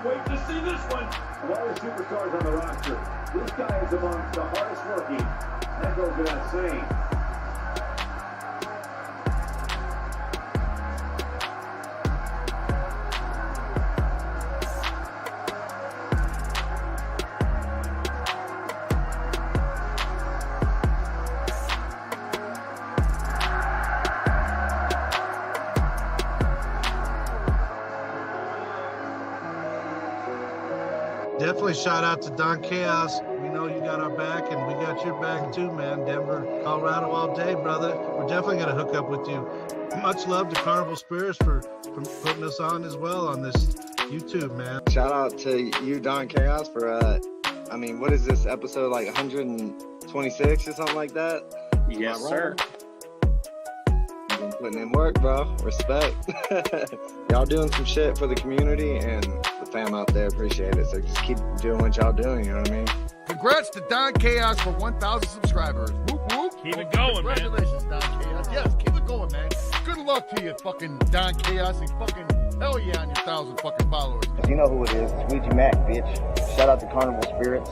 can't wait to see this one. Of all the superstars on the roster, this guy is amongst the hardest working. That goes without saying. Definitely shout out to Don Chaos. We know you got our back, and we got your back too, man. Denver, Colorado all day, brother. We're definitely going to hook up with you. Much love to Carnival Spirits for putting us on as well on this YouTube, man. Shout out to you, Don Chaos, for, what is this, episode like 126 or something like that? Yes, sir. You've been putting in work, bro. Respect. Y'all doing some shit for the community and the fam out there. Appreciate it. So just keep doing what y'all doing, you know what I mean? Congrats to Don Chaos for 1,000 subscribers. Whoop, whoop. Keep it going, man. Congratulations, Don Chaos. Yes, keep it going, man. Good luck to you, fucking Don Chaos, and fucking hell yeah on your 1,000 fucking followers. You know who it is. It's Ouija Mac, bitch. Shout out to Carnival Spirits.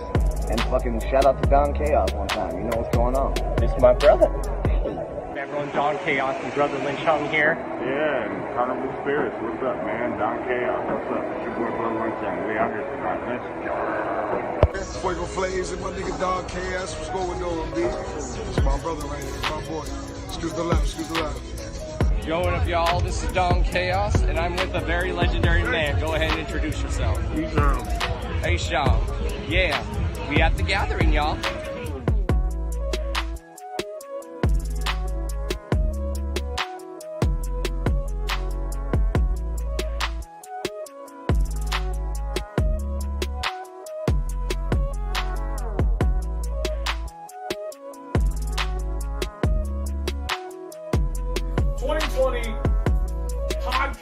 And fucking shout out to Don Chaos one time. You know what's going on. This is my brother. Everyone, Don Chaos and Brother Lynch Hung here. Yeah, and Carnival Spirits. What's up, man? Don Chaos. What's up? It's your boy Brother Lynch Hung. We out here tonight. Let's Fuego Flames and my nigga Don Chaos. What's going on, B? It's my brother right here. My boy. Excuse the left. Excuse the left. Yo, what up, y'all? This is Don Chaos, and I'm with a very legendary man. Go ahead and introduce yourself. Hey, Sean. Yeah, we at the gathering, y'all.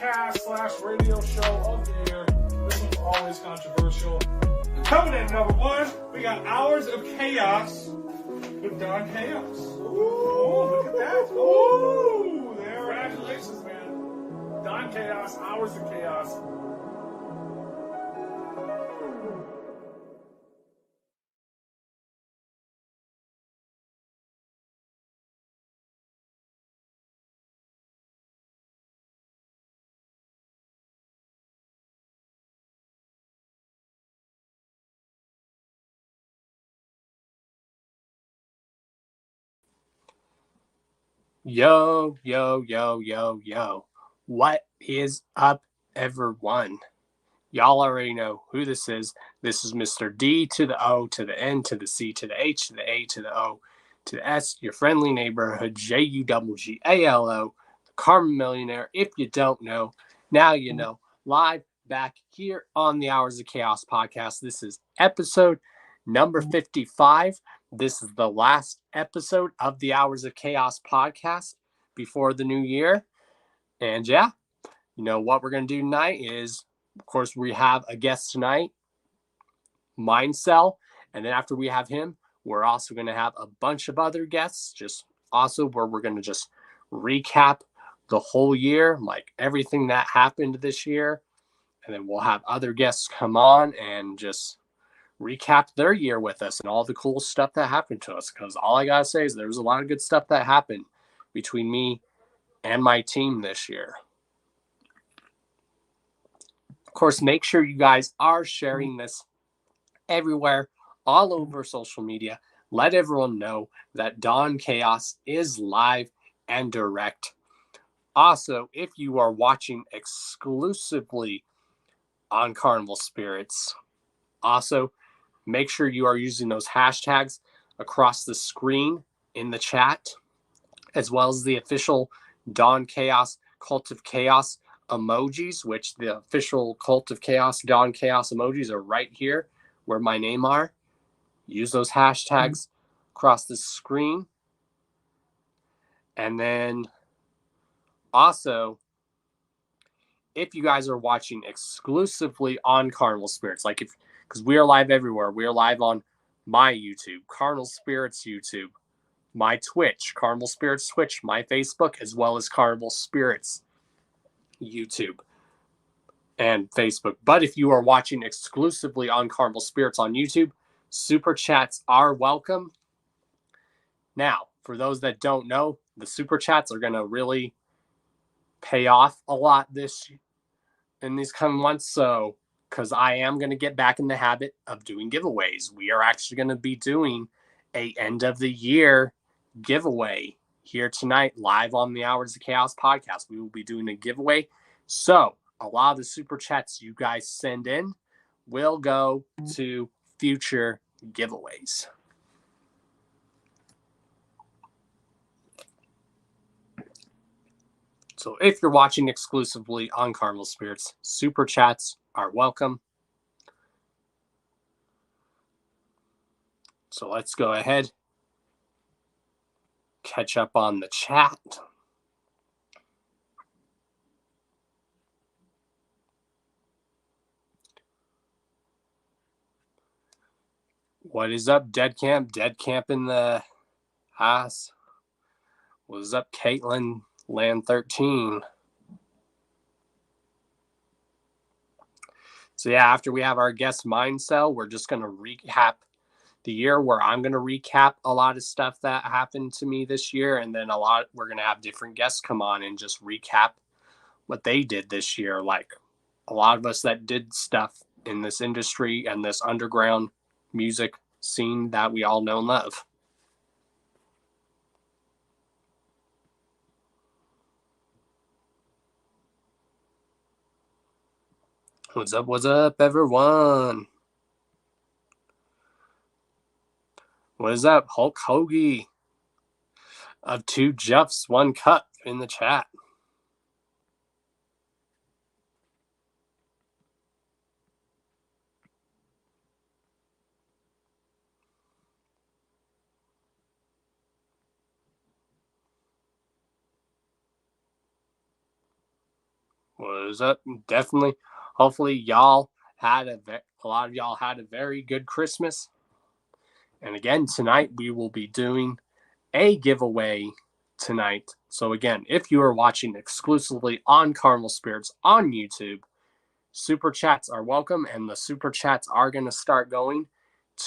podcast/radio show of the year. This one's always controversial. Coming in number one, we got Hours of Chaos with Don Chaos. Ooh, look at that. Ooh, there. Congratulations, man. Don Chaos, Hours of Chaos. Yo, yo, yo, yo, yo. What is up, everyone? Y'all already know who this is. This is Mr. D to the O to the N to the C to the H to the A to the O to the S, your friendly neighborhood JUGGALO, the Karma Millionaire. If you don't know, now you know. Live back here on the Hours of Chaos podcast. This is episode number 55. This is the last episode of the Hours of Chaos podcast before the new year. And yeah, you know what we're going to do tonight is, of course, we have a guest tonight, Mindcell. And then after we have him, we're also going to have a bunch of other guests, just also where we're going to just recap the whole year, like everything that happened this year. And then we'll have other guests come on and just recap their year with us and all the cool stuff that happened to us. Because all I got to say is there was a lot of good stuff that happened between me and my team this year. Of course, make sure you guys are sharing this everywhere, all over social media. Let everyone know that Don Chaos is live and direct. Also, if you are watching exclusively on Carnival Spirits, also make sure you are using those hashtags across the screen in the chat, as well as the official Don Chaos Cult of Chaos emojis, which the official Cult of Chaos Don Chaos emojis are right here where my name are. Use those hashtags across the screen. And then also, if you guys are watching exclusively on Carnival Spirits, because we are live everywhere. We are live on my YouTube, Carnival Spirits YouTube, my Twitch, Carnival Spirits Twitch, my Facebook, as well as Carnival Spirits YouTube. and Facebook. But if you are watching exclusively on Carnival Spirits on YouTube, super chats are welcome. Now, for those that don't know, the super chats are going to really pay off a lot in these coming months. So, because I am going to get back in the habit of doing giveaways. We are actually going to be doing a end of the year giveaway here tonight, live on the Hours of Chaos podcast. We will be doing a giveaway. So a lot of the super chats you guys send in will go to future giveaways. So if you're watching exclusively on Carnival Spirits, super chats are welcome. So let's go ahead, catch up on the chat. What is up, Dead Camp? Dead Camp in the house. What is up, Caitlin Land 13? So yeah, after we have our guest Mindcell, we're just going to recap the year, where I'm going to recap a lot of stuff that happened to me this year. And then we're going to have different guests come on and just recap what they did this year. Like a lot of us that did stuff in this industry and this underground music scene that we all know and love. What's up, everyone? What is up, Hulk Hoagie of 2 Jeffs, 1 Cup in the chat? What is up? Definitely. Hopefully, y'all had a lot of y'all had a very good Christmas. And again, tonight we will be doing a giveaway tonight. So again, if you are watching exclusively on Carnival Spirits on YouTube, super chats are welcome, and the super chats are going to start going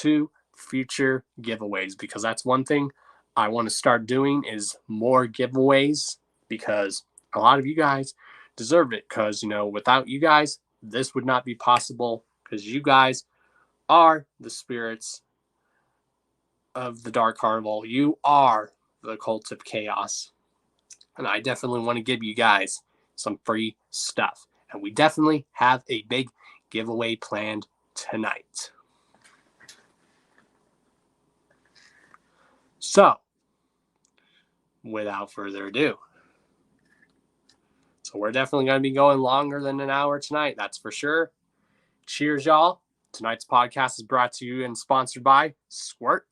to future giveaways, because that's one thing I want to start doing is more giveaways, because a lot of you guys deserve it, because without you guys this would not be possible, because you guys are the spirits of the Dark Carnival. You are the Cult of Chaos. And I definitely want to give you guys some free stuff. And we definitely have a big giveaway planned tonight. So, without further ado. So we're definitely going to be going longer than an hour tonight, that's for sure. Cheers, y'all. Tonight's podcast is brought to you and sponsored by Squirt.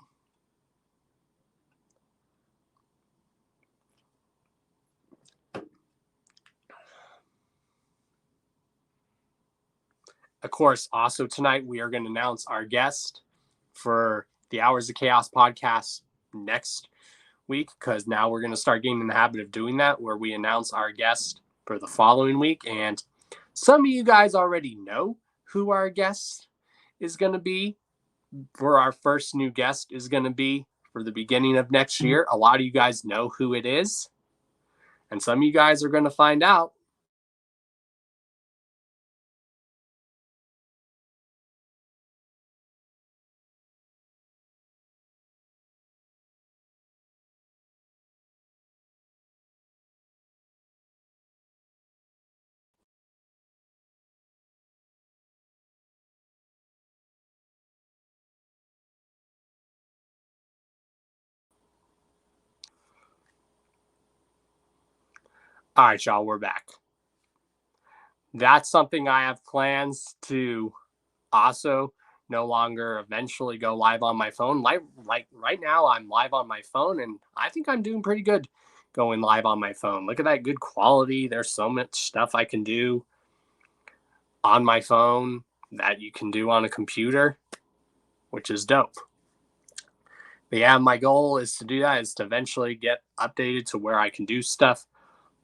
Of course, also tonight we are going to announce our guest for the Hours of Chaos podcast next week, because now we're going to start getting in the habit of doing that, where we announce our guest for the following week. And some of you guys already know who our guest is going to be, for our first new guest is going to be for the beginning of next year. A lot of you guys know who it is, and some of you guys are going to find out. All right, y'all, we're back. That's something I have plans to also no longer eventually go live on my phone. Like right now, I'm live on my phone, and I think I'm doing pretty good going live on my phone. Look at that good quality. There's so much stuff I can do on my phone that you can do on a computer, which is dope. But yeah, my goal is to do that, is to eventually get updated to where I can do stuff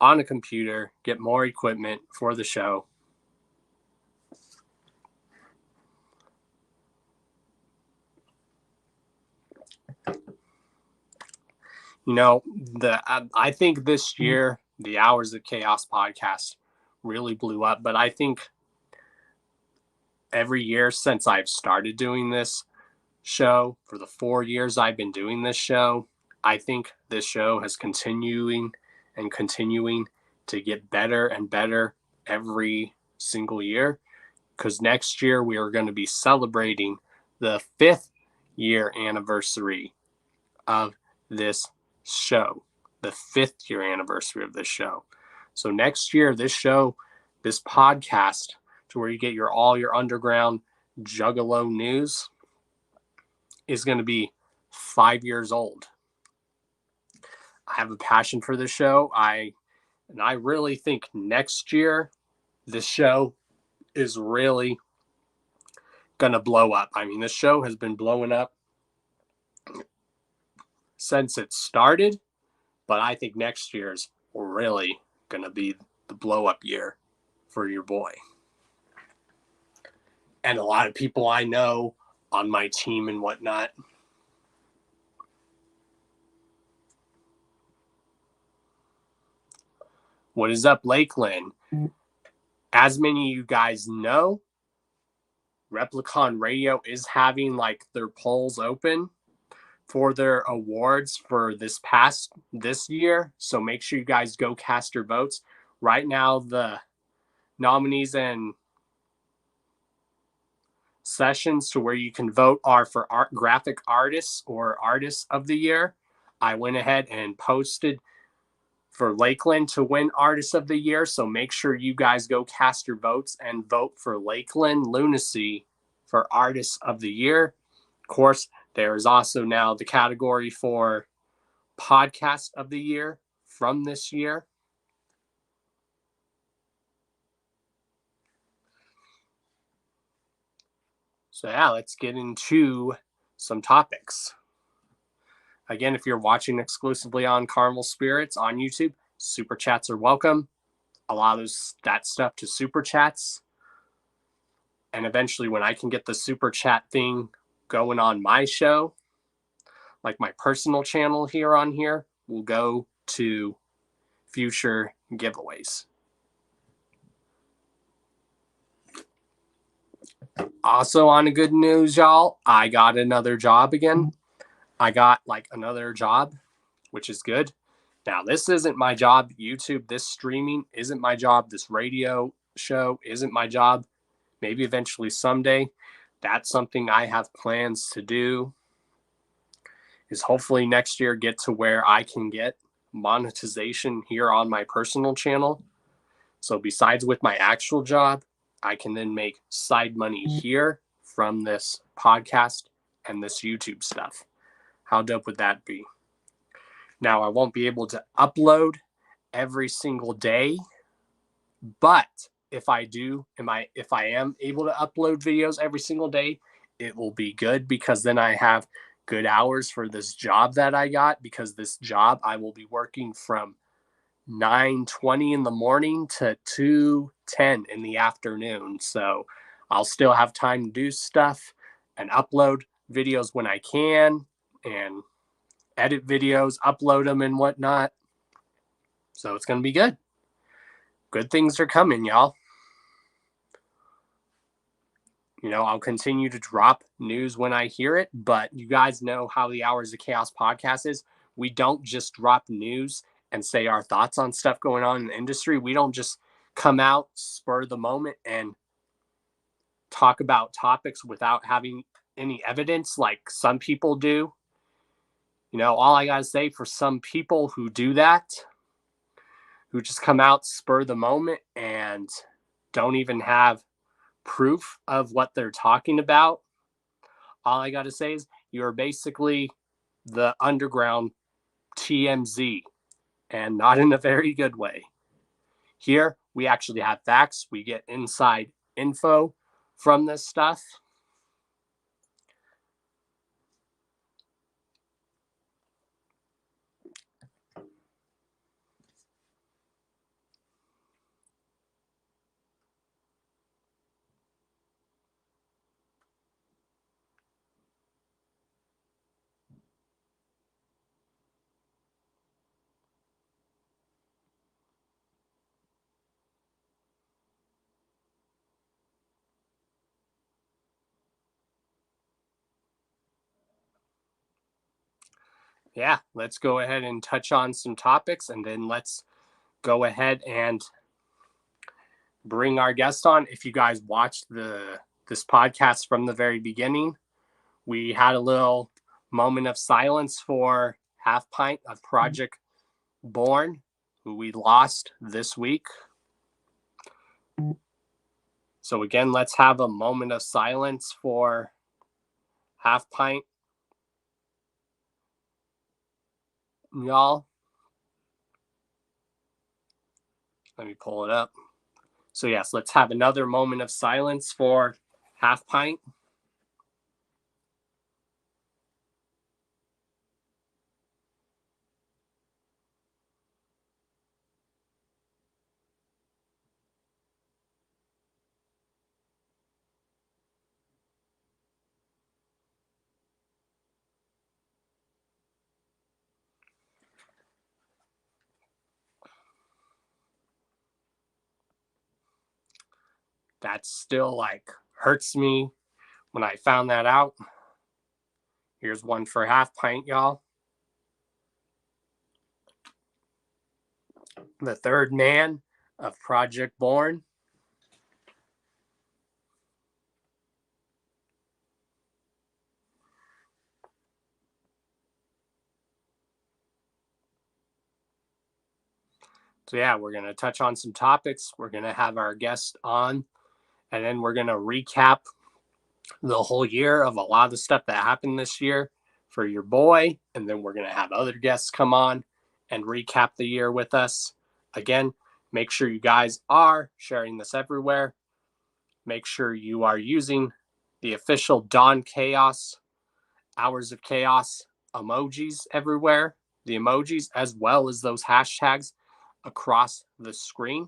on a computer, get more equipment for the show. You know, I think this year the Hours of Chaos podcast really blew up, but I think every year since I've started doing this show, for the 4 years I've been doing this show, I think this show has continuing to get better and better every single year, because next year we are going to be celebrating the 5th year anniversary of this show, the 5th year anniversary of this show. So next year, this show, this podcast, to where you get all your underground juggalo news, is going to be 5 years old. I have a passion for this show. I really think next year this show is really going to blow up. I mean, this show has been blowing up since it started, but I think next year's really going to be the blow up year for your boy. And a lot of people I know on my team and whatnot. What is up, Lakeland? As many of you guys know, Replicon Radio is having like their polls open for their awards for this year. So make sure you guys go cast your votes. Right now, the nominees and sessions to where you can vote are for graphic artists or artists of the year. I went ahead and posted for Lakeland to win Artist of the Year. So make sure you guys go cast your votes and vote for Lakeland Lunacy for Artist of the Year. Of course, there is also now the category for Podcast of the Year from this year. So yeah, let's get into some topics. Again, if you're watching exclusively on Carnival Spirits on YouTube, super chats are welcome. A lot of that stuff to super chats. And eventually when I can get the super chat thing going on my show, like my personal channel here, we'll go to future giveaways. Also on a good news, y'all, I got another job again. I got like another job, which is good. Now, this isn't my job. YouTube, this streaming isn't my job. This radio show isn't my job. Maybe eventually someday. That's something I have plans to do, is hopefully next year get to where I can get monetization here on my personal channel. So besides with my actual job, I can then make side money here from this podcast and this YouTube stuff. How dope would that be? Now, I won't be able to upload every single day, but if I am able to upload videos every single day, it will be good, because then I have good hours for this job that I got, because this job I will be working from 9:20 in the morning to 2:10 in the afternoon. So I'll still have time to do stuff and upload videos when I can, and edit videos, upload them and whatnot. So it's going to be good. Good things are coming, y'all. You know, I'll continue to drop news when I hear it, but you guys know how the Hours of Chaos podcast is. We don't just drop news and say our thoughts on stuff going on in the industry. We don't just come out, spur the moment, and talk about topics without having any evidence like some people do. You know, all I got to say, for some people who do that, who just come out, spur the moment, and don't even have proof of what they're talking about, all I got to say is you're basically the underground TMZ, and not in a very good way. Here, we actually have facts. We get inside info from this stuff. yeah, let's go ahead and touch on some topics, and then let's go ahead and bring our guest on. If you guys watched this podcast from the very beginning, we had a little moment of silence for Half Pint of Project Born, who we lost this week. So again, let's have a moment of silence for Half Pint. Y'all, let me pull it up. So yes, let's have another moment of silence for Half Pint. That still like hurts me when I found that out. Here's one for Half Pint, y'all. The third man of Project Born. So yeah, we're going to touch on some topics. We're going to have our guest on, and then we're going to recap the whole year of a lot of the stuff that happened this year for your boy. And then we're going to have other guests come on and recap the year with us. Again, make sure you guys are sharing this everywhere. Make sure you are using the official Dawn Chaos, Hours of Chaos emojis everywhere, the emojis, as well as those hashtags across the screen.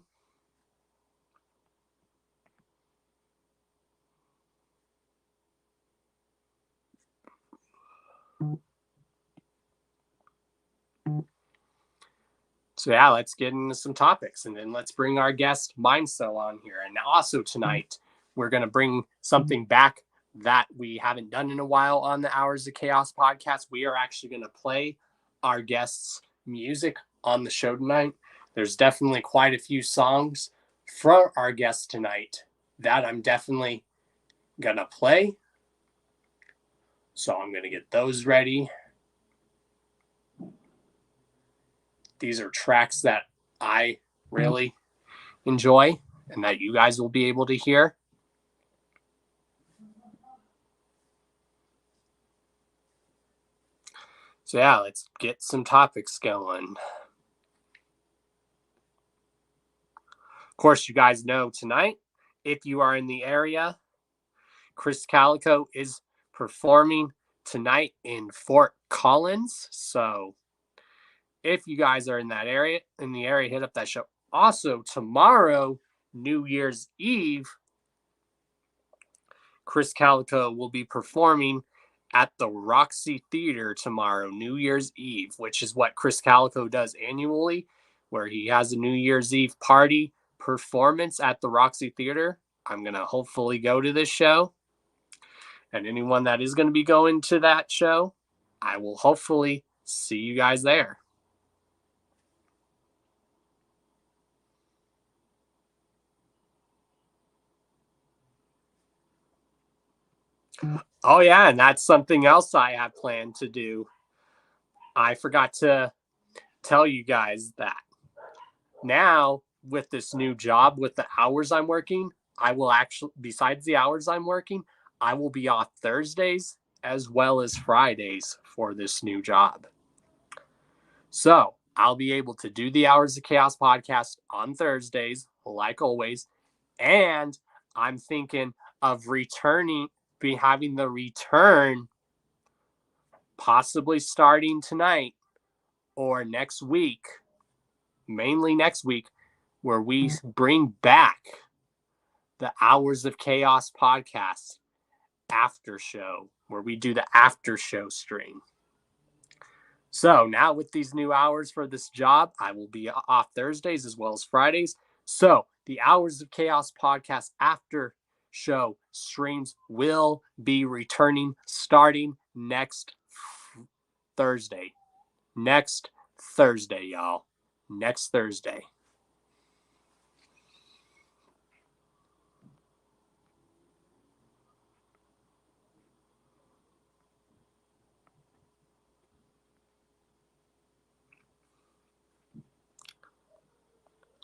So yeah, let's get into some topics, and then let's bring our guest Mindcell on here. And also tonight, we're going to bring something back that we haven't done in a while on the Hours of Chaos podcast. We are actually going to play our guests' music on the show tonight. There's definitely quite a few songs from our guest tonight that I'm definitely going to play. So I'm going to get those ready. These are tracks that I really enjoy and that you guys will be able to hear. So yeah, let's get some topics going. Of course, you guys know tonight, if you are in the area, Chris Calico is performing tonight in Fort Collins. So if you guys are in that area, hit up that show. Also, tomorrow, New Year's Eve, Chris Calico will be performing at the Roxy Theater tomorrow, New Year's Eve, which is what Chris Calico does annually, where he has a New Year's Eve party performance at the Roxy Theater. I'm going to hopefully go to this show. And anyone that is going to be going to that show, I will hopefully see you guys there. Oh, yeah, and that's something else I have planned to do. I forgot to tell you guys that now with this new job, with the hours I'm working, I will actually, besides the hours I'm working, I will be off Thursdays as well as Fridays for this new job. So I'll be able to do the Hours of Chaos podcast on Thursdays, like always. And I'm thinking of having the return possibly starting tonight or next week, mainly next week, where we bring back the Hours of Chaos podcast after show, where we do the after show stream. So now with these new hours for this job, I will be off Thursdays as well as Fridays. So the Hours of Chaos podcast after show streams will be returning starting next Thursday. next Thursday, y'all. Next Thursday.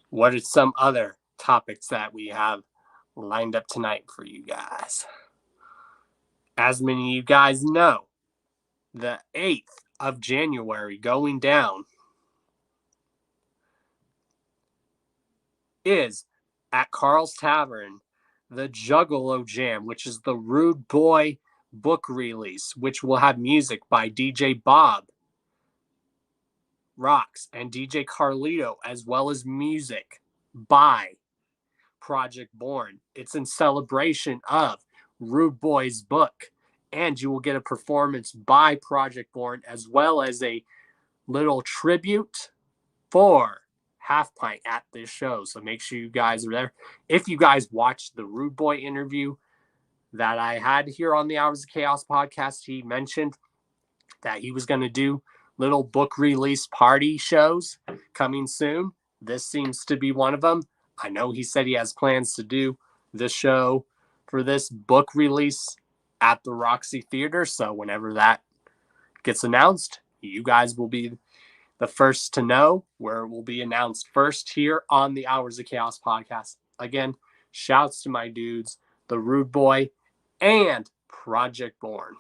What are some other topics that we have lined up tonight for you guys? As many of you guys know, the 8th of January going down is at Carl's Tavern, the Juggalo Jam, which is the Rude Boy book release, which will have music by DJ Bob Rocks and DJ Carlito, as well as music by Project Born. It's in celebration of Rude Boy's book, and you will get a performance by Project Born, as well as a little tribute for Half Pint at this show. So make sure you guys are there. If you guys watched the Rude Boy interview that I had here on the Hours of Chaos podcast, he mentioned that he was going to do little book release party shows coming soon. This seems to be one of them. I know he said he has plans to do this show for this book release at the Roxy Theater. So whenever that gets announced, you guys will be the first to know, where it will be announced first here on the Hours of Chaos podcast. Again, shouts to my dudes, the Rude Boy and Project Born.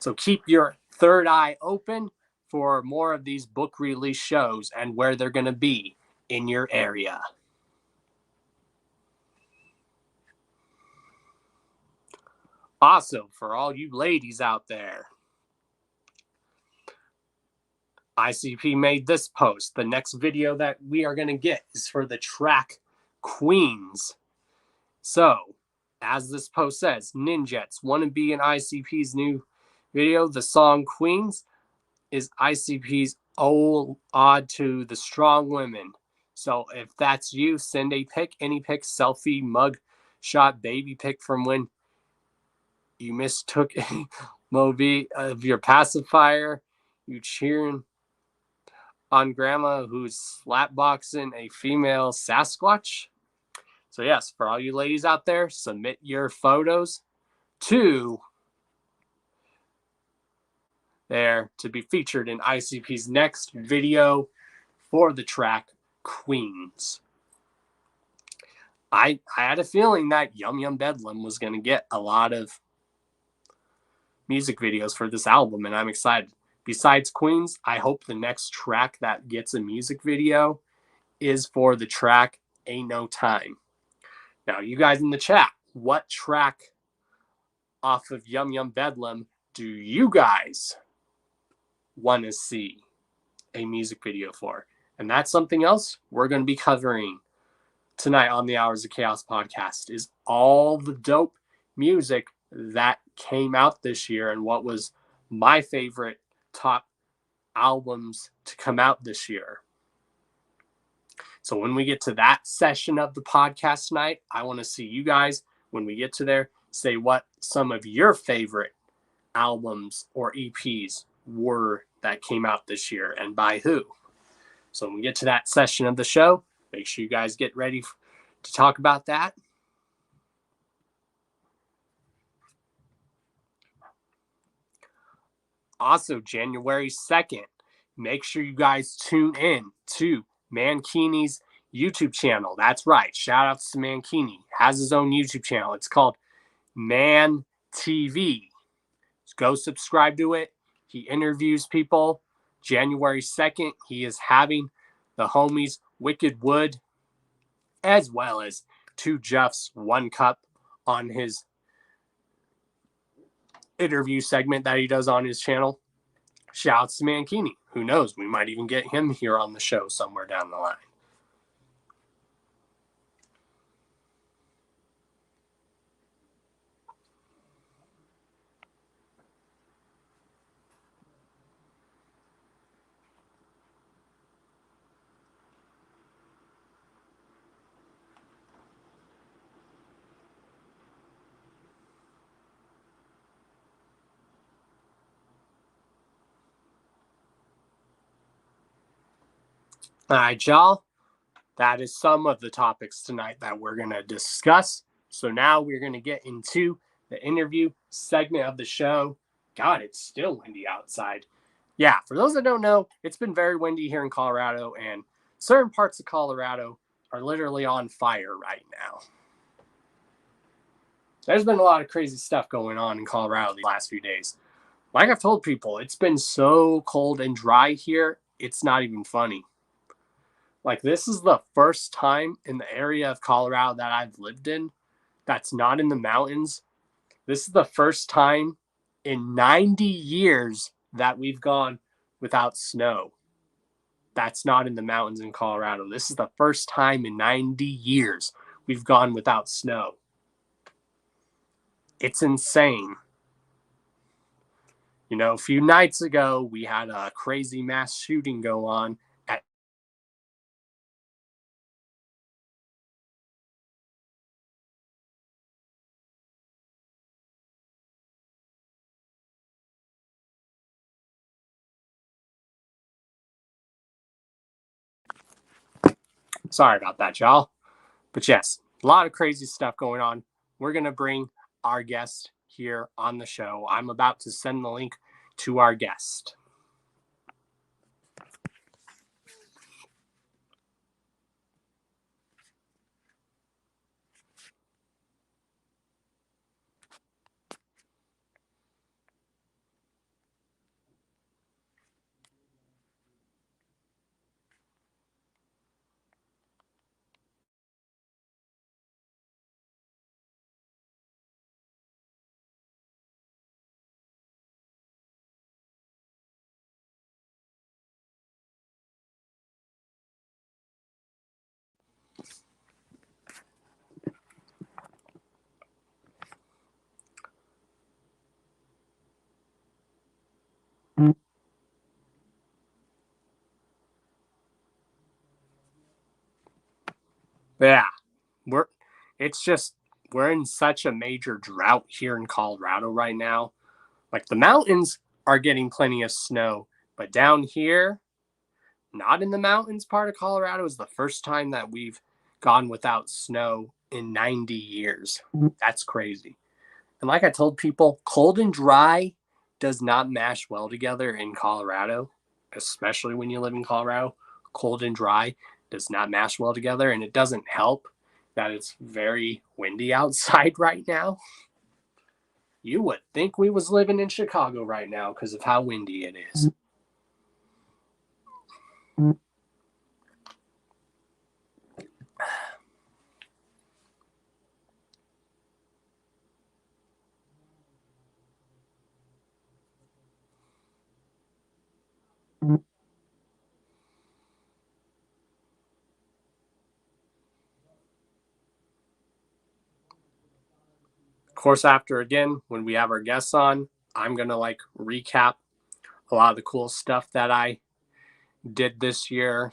So keep your third eye open for more of these book release shows and where they're going to be in your area. Also, for all you ladies out there, ICP made this post. The next video that we are going to get is for the track Queens. So, as this post says, Ninjets want to be in ICP's new video. The song Queens is ICP's ode to the strong women. So if that's you, send a pic, any pic, selfie, mug shot, baby pic from when you mistook a movie of your pacifier, you cheering on grandma who's slapboxing a female Sasquatch. So yes, for all you ladies out there, submit your photos to there to be featured in ICP's next video for the track Queens. I had a feeling that Yum Yum Bedlam was going to get a lot of music videos for this album, and I'm excited. Besides Queens, I hope the next track that gets a music video is for the track Ain't No Time. Now, you guys in the chat, what track off of Yum Yum Bedlam do you guys want to see a music video for? And that's something else we're going to be covering tonight on the Hours of Chaos podcast, is all the dope music that came out this year and what was my favorite top albums to come out this year. So when we get to that session of the podcast tonight, I want to see you guys, when we get to there, say what some of your favorite albums or EPs were that came out this year and by who. So when we get to that session of the show, make sure you guys get ready to talk about that. Also, January 2nd, make sure you guys tune in to Mankini's YouTube channel. That's right. Shout outs to Mankini. Has his own YouTube channel. It's called Man TV. Go subscribe to it. He interviews people. January 2nd, he is having the homies Wicked Wood, as well as Two Jeffs, One Cup on his interview segment that he does on his channel. Shouts to Mankini. Who knows? We might even get him here on the show somewhere down the line. All right, y'all. That is some of the topics tonight that we're going to discuss. So now we're going to get into the interview segment of the show. God, it's still windy outside. Yeah, for those that don't know, it's been very windy here in Colorado, and certain parts of Colorado are literally on fire right now. There's been a lot of crazy stuff going on in Colorado the last few days. Like I've told people, it's been so cold and dry here, it's not even funny. Like, this is the first time in the area of Colorado that I've lived in that's not in the mountains. This is the first time in 90 years that we've gone without snow. That's not in the mountains in Colorado. This is the first time in 90 years we've gone without snow. It's insane. You know, a few nights ago, we had a crazy mass shooting go on at Sorry about that, y'all. But yes, a lot of crazy stuff going on. We're going to bring our guest here on the show. I'm about to send the link to our guest. Yeah, we're in such a major drought here in Colorado right now. Like, the mountains are getting plenty of snow, but down here, not in the mountains part of Colorado, is the first time that we've gone without snow in 90 years. That's crazy. And like I told people, cold and dry does not mash well together in Colorado, especially when you live in Colorado. Cold and dry does not mash well together, and it doesn't help that it's very windy outside right now. You would think we was living in Chicago right now because of how windy it is. Of course, after, again, when we have our guests on, I'm going to recap a lot of the cool stuff that I did this year,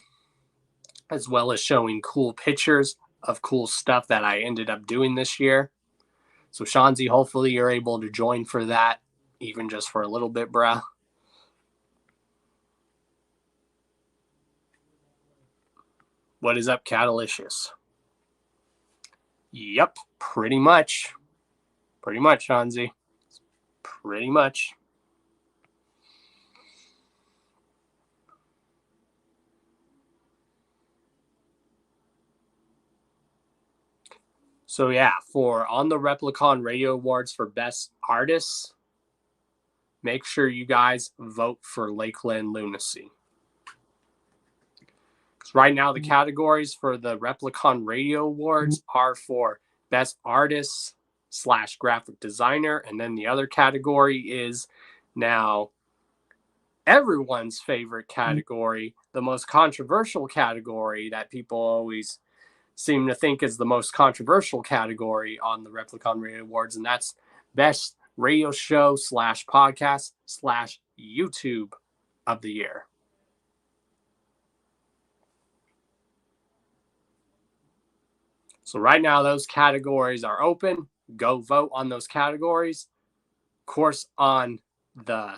as well as showing cool pictures of cool stuff that I ended up doing this year. So, Shanzi, hopefully you're able to join for that, even just for a little bit, bruh. What is up, Catalicious? Yep, pretty much. Pretty much, Shanzi. Pretty much. So yeah, for on the Replicon Radio Awards for Best Artists, make sure you guys vote for Lakeland Lunacy. Because right now the categories for the Replicon Radio Awards are for Best Artists / Graphic Designer, and then the other category is now everyone's favorite category, the most controversial category that people always seem to think is the most controversial category on the Replicon Radio Awards, and that's Best Radio Show / Podcast / YouTube of the Year. So right now, those categories are open. Go vote on those categories. Of course, on the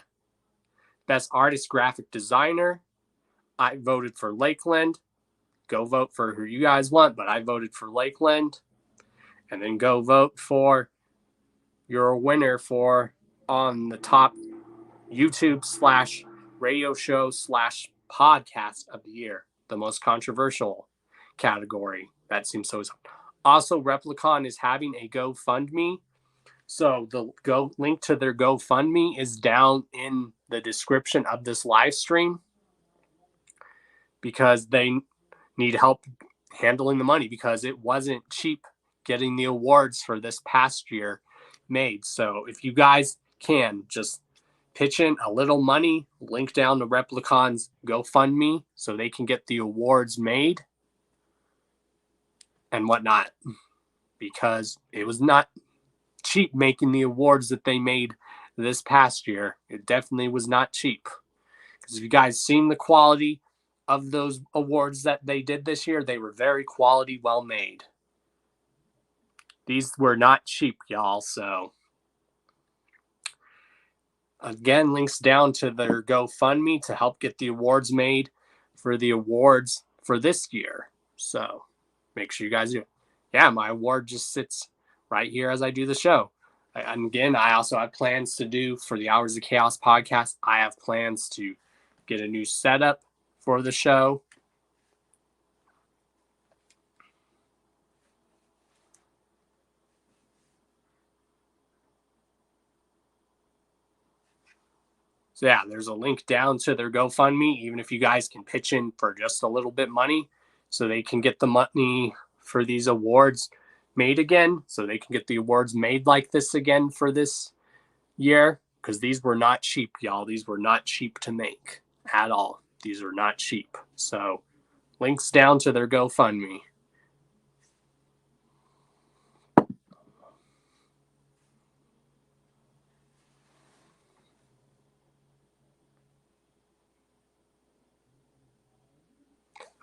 Best Artist Graphic Designer, I voted for Lakeland. go vote for who you guys want, but I voted for Lakeland. And then go vote for your winner for on the top YouTube / radio show / podcast of the year, the most controversial category. That seems so. Also, Replicon is having a GoFundMe. So the link to their GoFundMe is down in the description of this live stream, because they need help handling the money, because it wasn't cheap getting the awards for this past year made. So if you guys can just pitch in a little money, link down to Replicon's GoFundMe so they can get the awards made and whatnot, because it was not cheap making the awards that they made this past year. It definitely was not cheap. Because if you guys seen the quality of those awards that they did this year, they were very quality, well made. These were not cheap, y'all. So again, links down to their GoFundMe to help get the awards made for the awards for this year. So make sure you guys do it. Yeah, my award just sits right here as I do the show. And again, I also have plans to do for the Hours of Chaos podcast. I have plans to get a new setup for the show. So yeah, there's a link down to their GoFundMe, even if you guys can pitch in for just a little bit money so they can get the money for these awards made again, so they can get the awards made like this again for this year, because these were not cheap, y'all. These were not cheap to make at all. These are not cheap. So links down to their GoFundMe.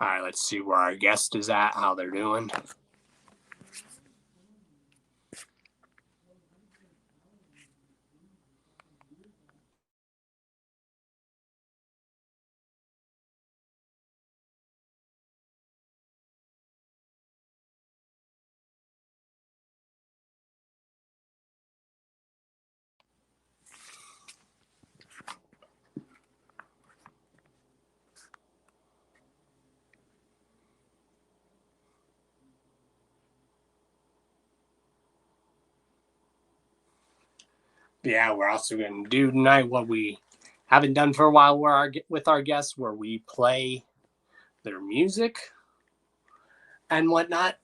All right, let's see where our guest is at, how they're doing. Yeah, we're also going to do tonight what we haven't done for a while with our guests, where we play their music and whatnot.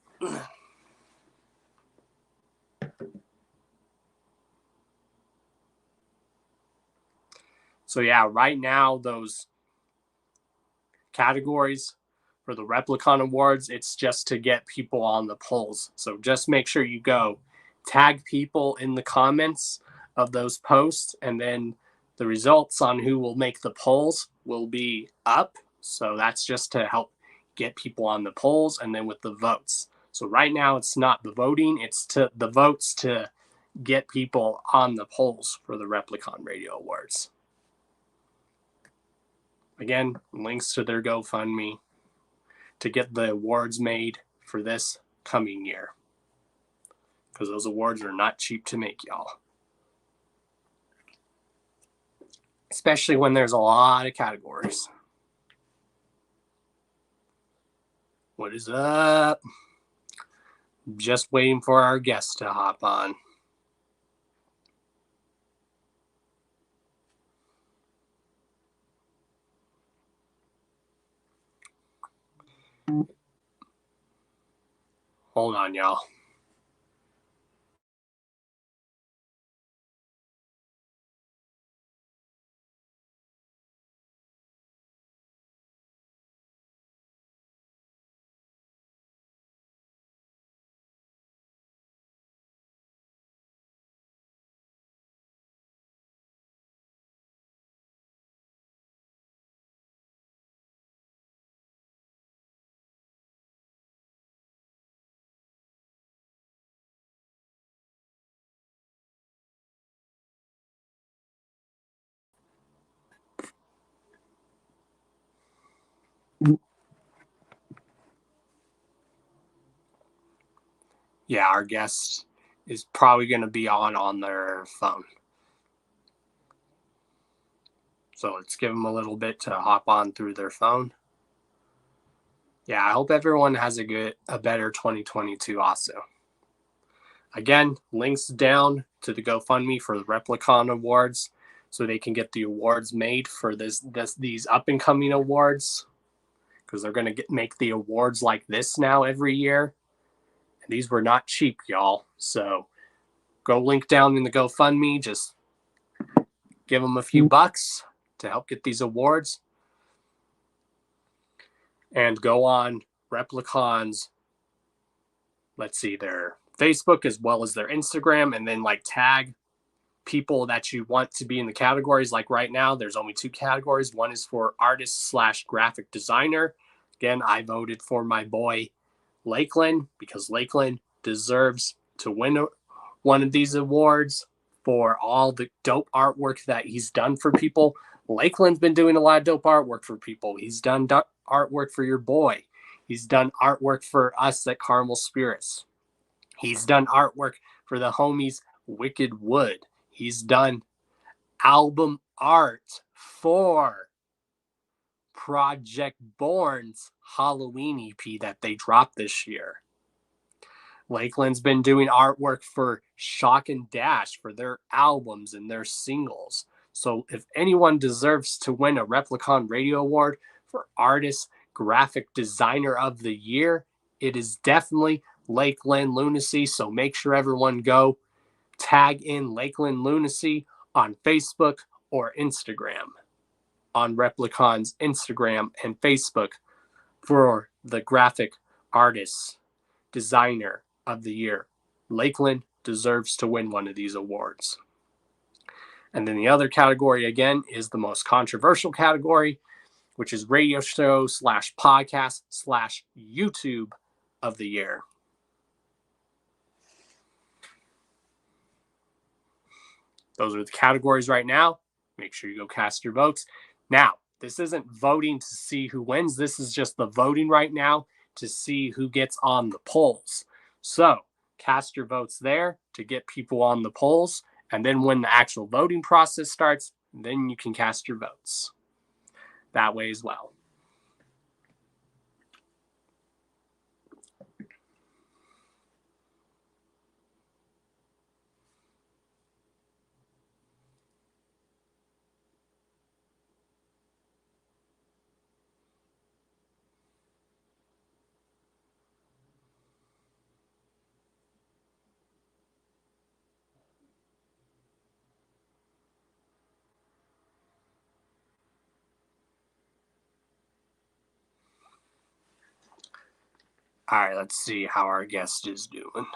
So yeah, right now those categories for the Replicon Awards, it's just to get people on the polls. So just make sure you go tag people in the comments of those posts, and then the results on who will make the polls will be up. So that's just to help get people on the polls, and then with the votes. So right now it's not the voting, it's to the votes to get people on the polls for the Replicon Radio Awards. Again, links to their GoFundMe to get the awards made for this coming year, because those awards are not cheap to make, y'all. Especially when there's a lot of categories. What is up? Just waiting for our guest to hop on. Hold on, y'all. yeah, our guest is probably going to be on their phone. So let's give them a little bit to hop on through their phone. Yeah, I hope everyone has a better 2022 also. Again, links down to the GoFundMe for the Replicon Awards so they can get the awards made for these up-and-coming awards, because they're going to make the awards like this now every year. And these were not cheap, y'all. So go link down in the GoFundMe. Just give them a few bucks to help get these awards. And go on Replicon's, let's see, their Facebook as well as their Instagram, and then like tag people that you want to be in the categories. Like right now, there's only 2 categories. One is for artist/graphic designer. Again, I voted for my boy Lakeland because Lakeland deserves to win one of these awards for all the dope artwork that he's done for people. Lakeland's been doing a lot of dope artwork for people. He's done artwork for your boy. He's done artwork for us at Carmel Spirits. He's done artwork for the homies Wicked Wood. He's done album art for Project Born's Halloween EP that they dropped this year. Lakeland's been doing artwork for Shock and Dash for their albums and their singles. So if anyone deserves to win a Replicon Radio Award for Artist Graphic Designer of the Year, it is definitely Lakeland Lunacy. So make sure everyone go tag in Lakeland Lunacy on Facebook or Instagram, on Replicon's Instagram and Facebook, for the Graphic Artist Designer of the Year. Lakeland deserves to win one of these awards. And then the other category, again, is the most controversial category, which is radio show / podcast / YouTube of the year. Those are the categories right now. Make sure you go cast your votes. Now, this isn't voting to see who wins. This is just the voting right now to see who gets on the polls. So cast your votes there to get people on the polls. And then when the actual voting process starts, then you can cast your votes that way as well. All right, let's see how our guest is doing.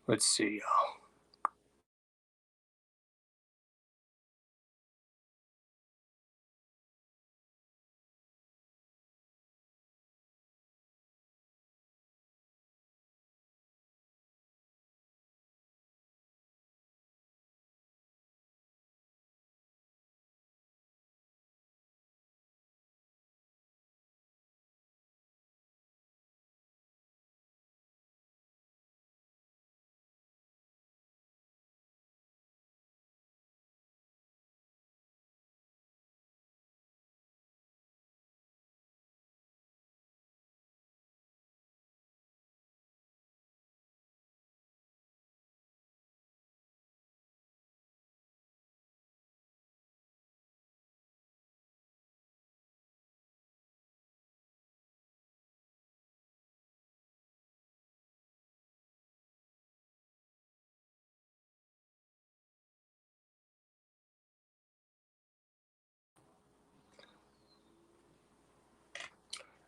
Let's see.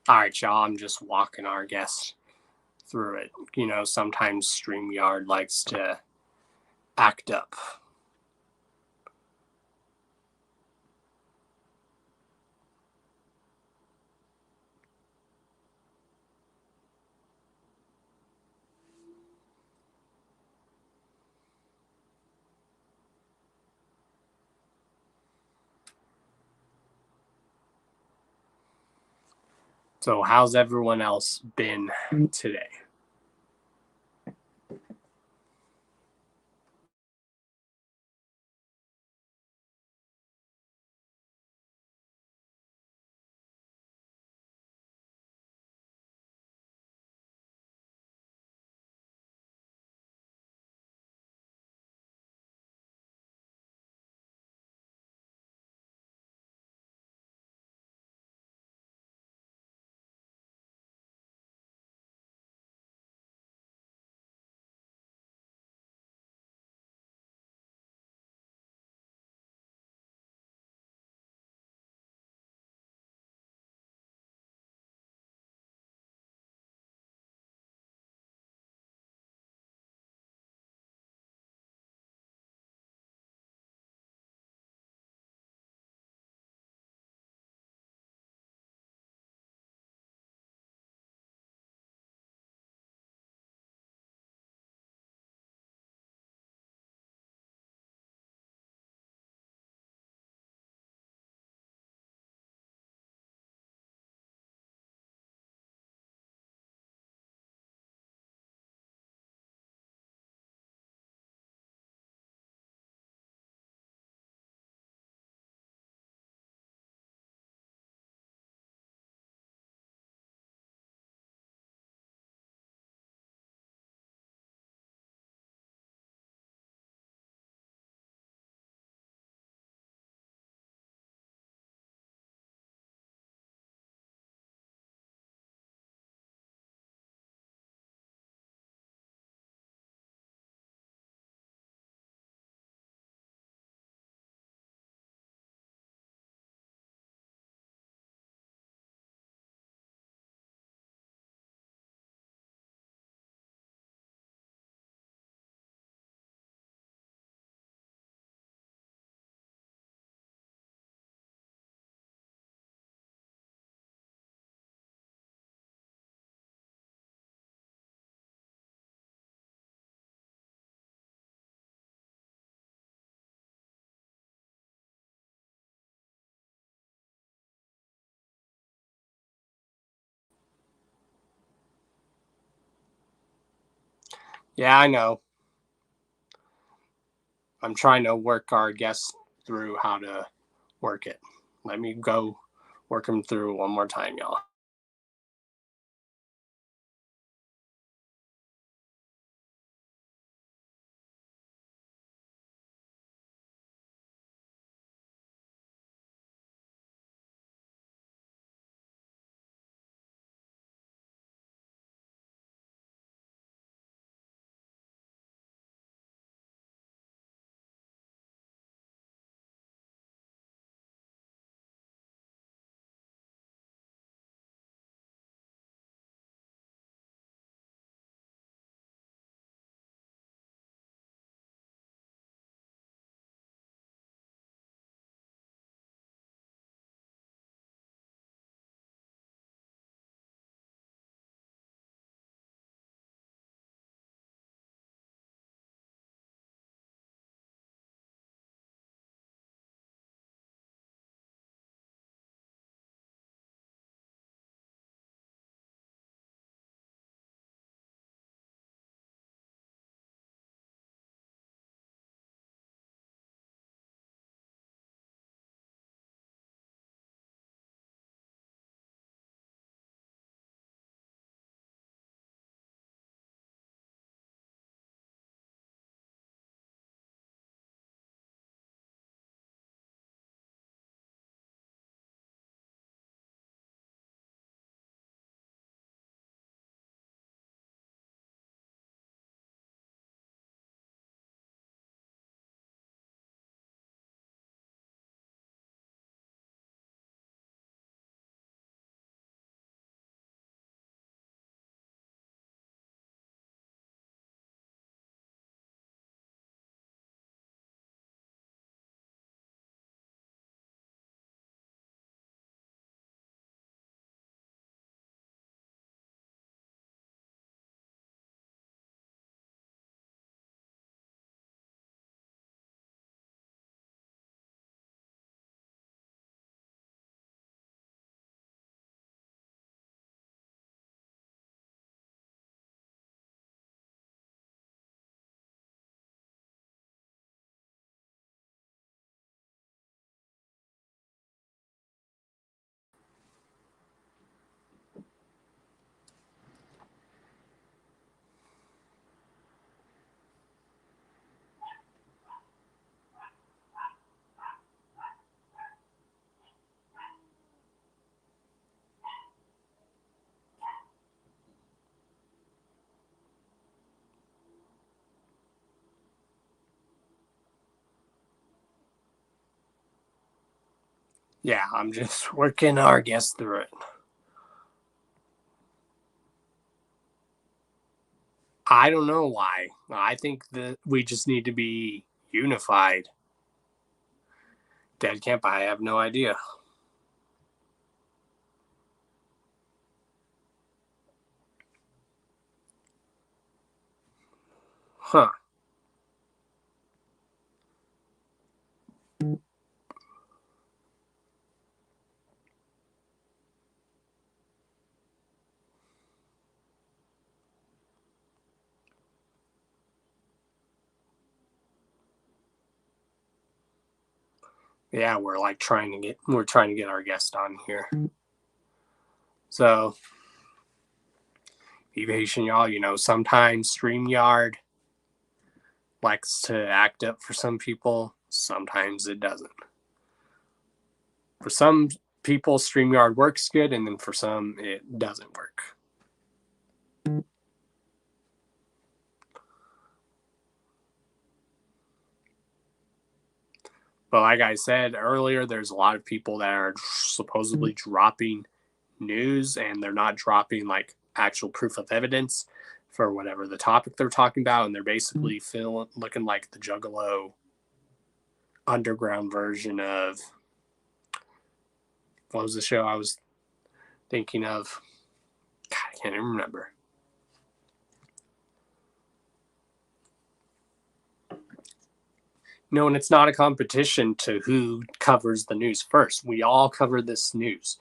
All right, y'all. I'm just walking our guests through it. You know, sometimes StreamYard likes to act up. So, how's everyone else been today? Yeah, I know. I'm trying to work our guests through how to work it. Let me go work them through one more time, y'all. Yeah, I'm just working our guest through it. I don't know why. I think that we just need to be unified. Dead Camp, I have no idea. Huh. Yeah, we're trying to get our guest on here. So, be patient, y'all. You know, sometimes StreamYard likes to act up for some people. Sometimes it doesn't. For some people, StreamYard works good, and then for some, it doesn't work. But like I said earlier, there's a lot of people that are supposedly dropping news, and they're not dropping like actual proof of evidence for whatever the topic they're talking about, and they're basically looking like the Juggalo underground version of what was the show I was thinking of? God, I can't even remember. No, and it's not a competition to who covers the news first. We all cover this news.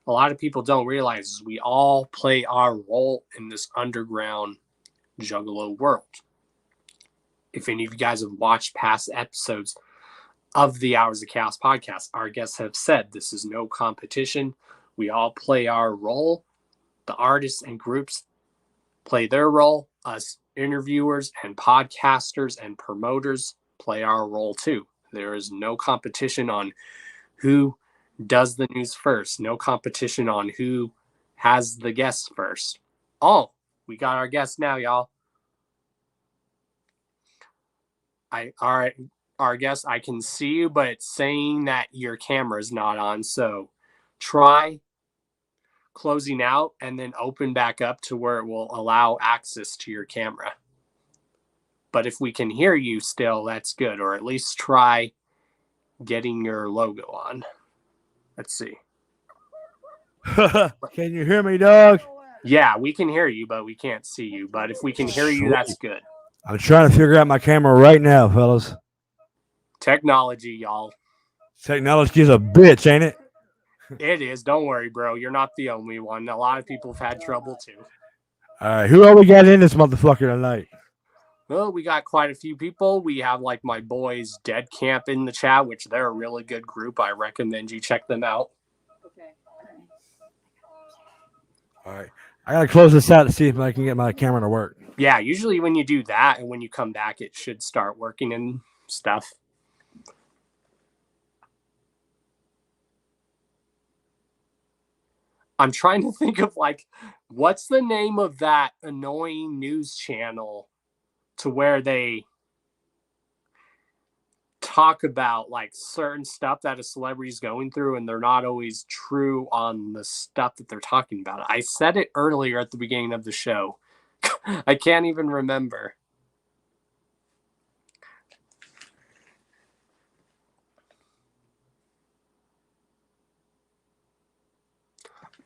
A lot of people don't realize we all play our role in this underground Juggalo world. If any of you guys have watched past episodes of the Hours of Chaos podcast, our guests have said this is no competition. We all play our role. The artists and groups play their role. Us interviewers and podcasters and promoters play our role too. There is no competition on who does the news first. No competition on who has the guests first. Oh, we got our guest now, y'all. All right, our guest, I can see you, but it's saying that your camera's not on. So try closing out and then open back up to where it will allow access to your camera. But if we can hear you still, that's good. Or at least try getting your logo on. Let's see. Can you hear me, dog? Yeah, we can hear you, but we can't see you. But if we can hear you, that's good. I'm trying to figure out my camera right now, fellas. Technology, y'all. Technology is a bitch, ain't it? It is. Don't worry, bro. You're not the only one. A lot of people have had trouble too. All right, who all we got in this motherfucker tonight? Well, we got quite a few people. We have like my boys Dead Camp in the chat, which they're a really good group. I recommend you check them out. All right, I gotta close this out to see if I can get my camera to work. Yeah, usually when you do that and when you come back, it should start working and stuff. I'm trying to think of like, what's the name of that annoying news channel to where they talk about like certain stuff that a celebrity's going through and they're not always true on the stuff that they're talking about. I said it earlier at the beginning of the show. I can't even remember.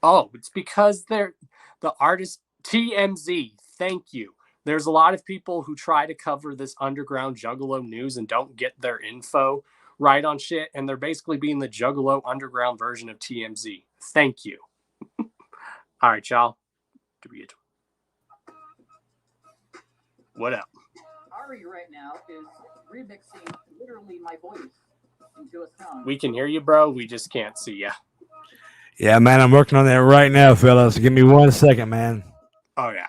Oh, it's because they're the artist TMZ. Thank you. There's a lot of people who try to cover this underground Juggalo news and don't get their info right on shit, and they're basically being the Juggalo underground version of TMZ. Thank you. All right, y'all. What up? Ari right now is remixing literally my voice into a song. We can hear you, bro. We just can't see you. Yeah, man, I'm working on that right now, fellas. Give me 1 second, man. Oh, yeah.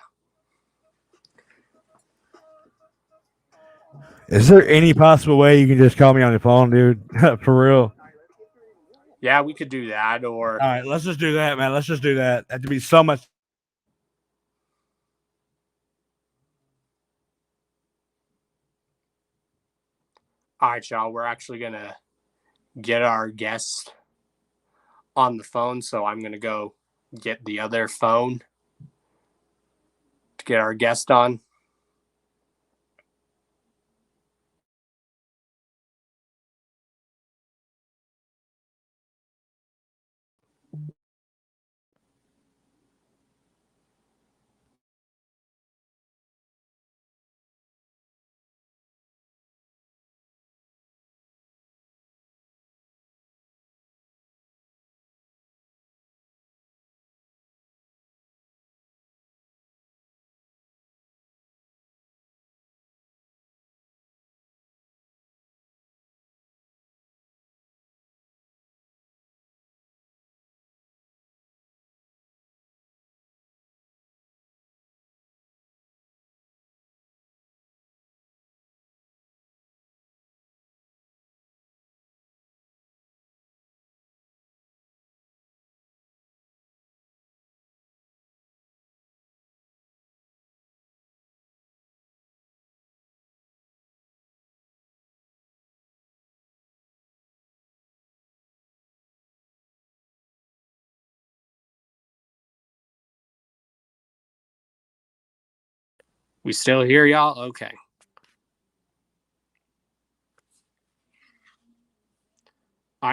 Is there any possible way you can just call me on the phone, dude? For real? Yeah, we could do that. Or all right, let's just do that, man. Let's just do that. That'd be so much. all right, y'all. We're actually gonna get our guest on the phone, so I'm going to go get the other phone to get our guest on. We still hear y'all? Okay.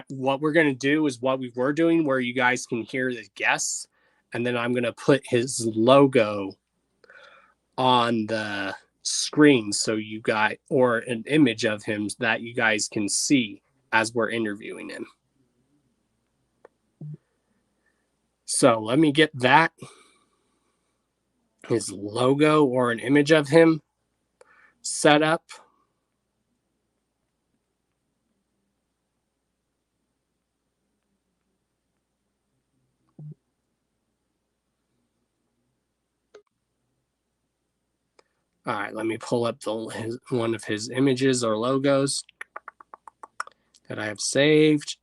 What we're going to do is what we were doing, where you guys can hear the guests, and then I'm going to put his logo on the screen so you guys, or an image of him that you guys can see as we're interviewing him. So let me get that, his logo or an image of him set up. All right, let me pull up one of his images or logos that I have saved.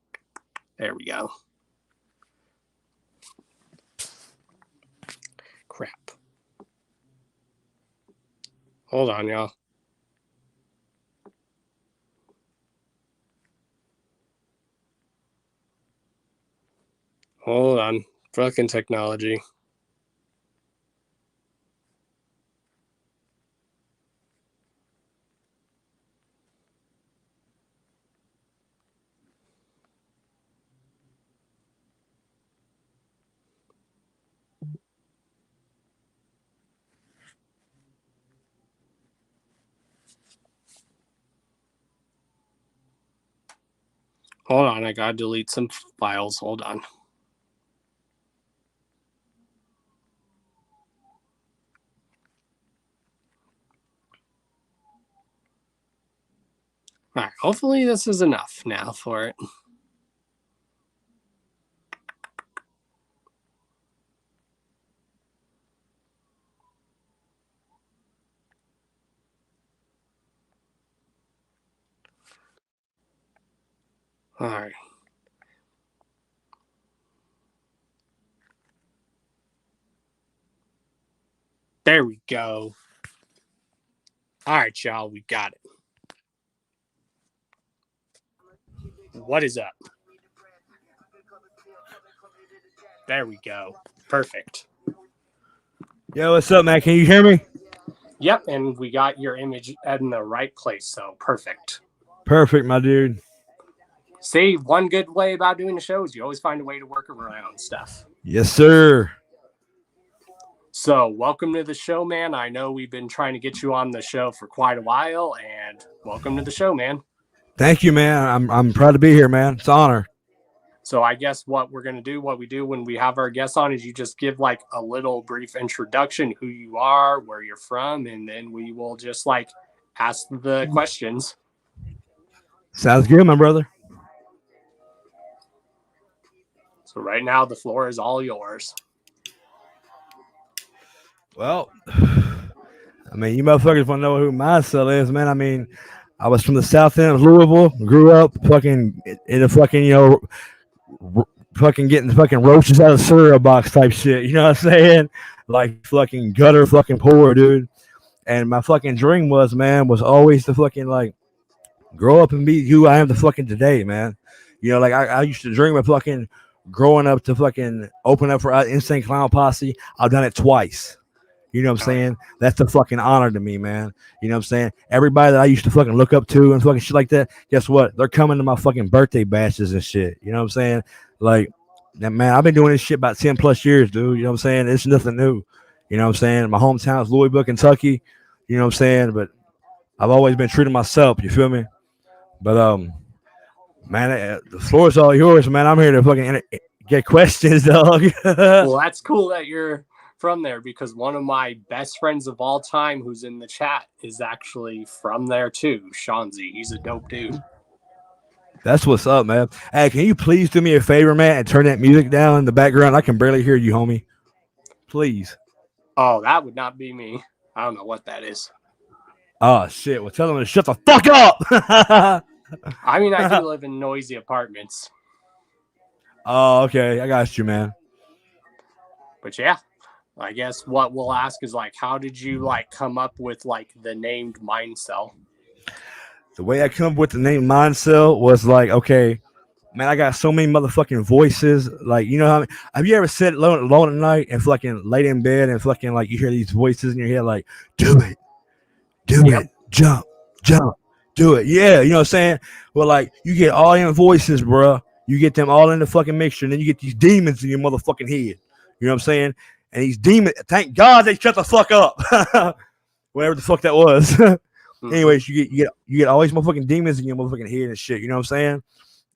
There we go. Crap. Hold on, y'all. Hold on. Fucking technology. Hold on, I gotta delete some files. Hold on. All right, hopefully this is enough now for it. All right. There we go. All right, y'all, we got it. What is up? There we go. Perfect. Yo, what's up, man? Can you hear me? Yep, and we got your image in the right place, so perfect. Perfect, my dude. See, one good way about doing the show is you always find a way to work around stuff. Yes, sir. So, welcome to the show, man. I know we've been trying to get you on the show for quite a while, and welcome to the show, man. Thank you, man. I'm proud to be here, man. It's an honor. So I guess what we're going to do, what we do when we have our guests on, is you just give like a little brief introduction, who you are, where you're from, and then we will just like ask the questions. Sounds good, my brother. So right now the floor is all yours. Well, I mean, you motherfuckers want to know who Mindcell is, man. I mean, I was from the south end of Louisville, grew up fucking in a fucking, fucking getting fucking roaches out of the cereal box type shit. You know what I'm saying? Like fucking gutter fucking poor, dude. And my fucking dream was always to fucking like grow up and be who I am to fucking today, man. Like I used to dream of fucking growing up to fucking open up for Insane Clown Posse, I've done it twice. You know what I'm saying? That's a fucking honor to me, man. You know what I'm saying? Everybody that I used to fucking look up to and fucking shit like that, guess what? They're coming to my fucking birthday bashes and shit. You know what I'm saying? Like, man, I've been doing this shit about 10 plus years, dude. You know what I'm saying? It's nothing new. You know what I'm saying? My hometown is Louisville, Kentucky. You know what I'm saying? But I've always been true to myself. You feel me? But man, the floor is all yours, man. I'm here to fucking get questions, dog. Well, that's cool that you're from there, because one of my best friends of all time who's in the chat is actually from there too. Shanzi, he's a dope dude. That's what's up, man. Hey, can you please do me a favor, man, and turn that music down in the background? I can barely hear you, homie. Please. Oh, that would not be me. I don't know what that is. Oh shit! Well, tell them to shut the fuck up. I mean, I do live in noisy apartments. Oh, okay. I got you, man. But yeah, I guess what we'll ask is like, how did you like come up with like the named Mindcell? The way I come up with the name Mindcell was like, okay, man, I got so many motherfucking voices. Like, you know how have you ever sat alone at night and fucking laid in bed and fucking like you hear these voices in your head like, do it, jump, do it. Yeah, you know what I'm saying? Well, like you get all them voices, bro. You get them all in the fucking mixture, and then you get these demons in your motherfucking head. You know what I'm saying? And these demons, thank God they shut the fuck up. Whatever the fuck that was. Anyways, you get all these motherfucking demons in your motherfucking head and shit. You know what I'm saying?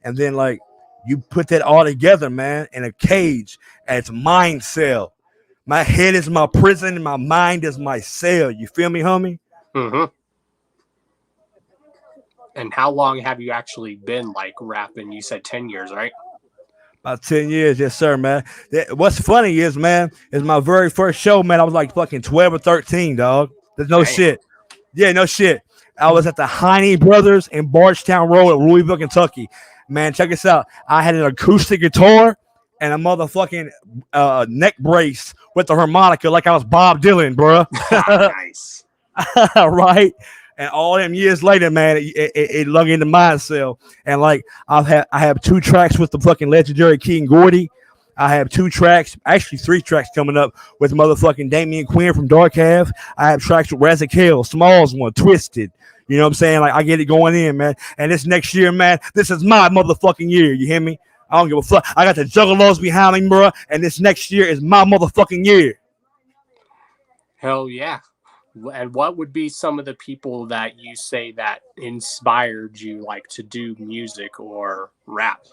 And then like you put that all together, man, in a cage, and it's Mindcell. My head is my prison, and my mind is my cell. You feel me, homie? Mm-hmm. And how long have you actually been like rapping? You said 10 years, right? About 10 years, yes, sir, man. What's funny is, man, is my very first show, man. I was like fucking 12 or 13, dog. There's no shit. Yeah, no shit. I was at the Heine Brothers in Bardstown Road at Louisville, Kentucky. Man, check this out. I had an acoustic guitar and a motherfucking neck brace with the harmonica like I was Bob Dylan, bro. Nice. Right? And all them years later, man, it lung into Mindcell. And like I have 2 tracks with the fucking legendary King Gordy. I have 2 tracks, actually 3 tracks coming up with motherfucking Damian Quinn from Dark Half. I have tracks with Razakale, Smalls one, Twisted. You know what I'm saying? Like I get it going in, man. And this next year, man, this is my motherfucking year. You hear me? I don't give a fuck. I got the Juggalos behind me, bro. And this next year is my motherfucking year. Hell yeah. And what would be some of the people that you say that inspired you like to do music or rap?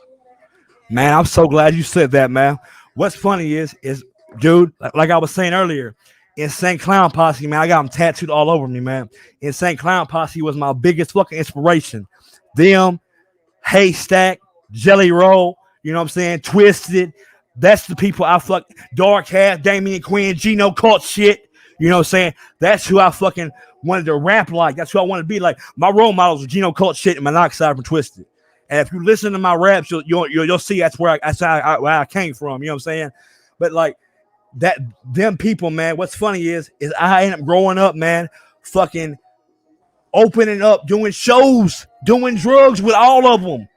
Man, I'm so glad you said that, man. What's funny is dude, like I was saying earlier, Insane Clown Posse, man, I got them tattooed all over me, man. Insane Clown Posse was my biggest fucking inspiration. Them, Haystack, Jelly Roll, you know what I'm saying? Twisted. That's the people I fuck. Dark Hat, Damian Quinn, Gino Cult shit. You know what I'm saying? That's who I fucking wanted to rap like. That's who I wanted to be like. My role models were Gino Cult shit and Monoxide from Twisted. And if you listen to my raps, you'll see that's where I came from. You know what I'm saying? But like that, them people, man. What's funny is I ended up growing up, man, fucking opening up, doing shows, doing drugs with all of them.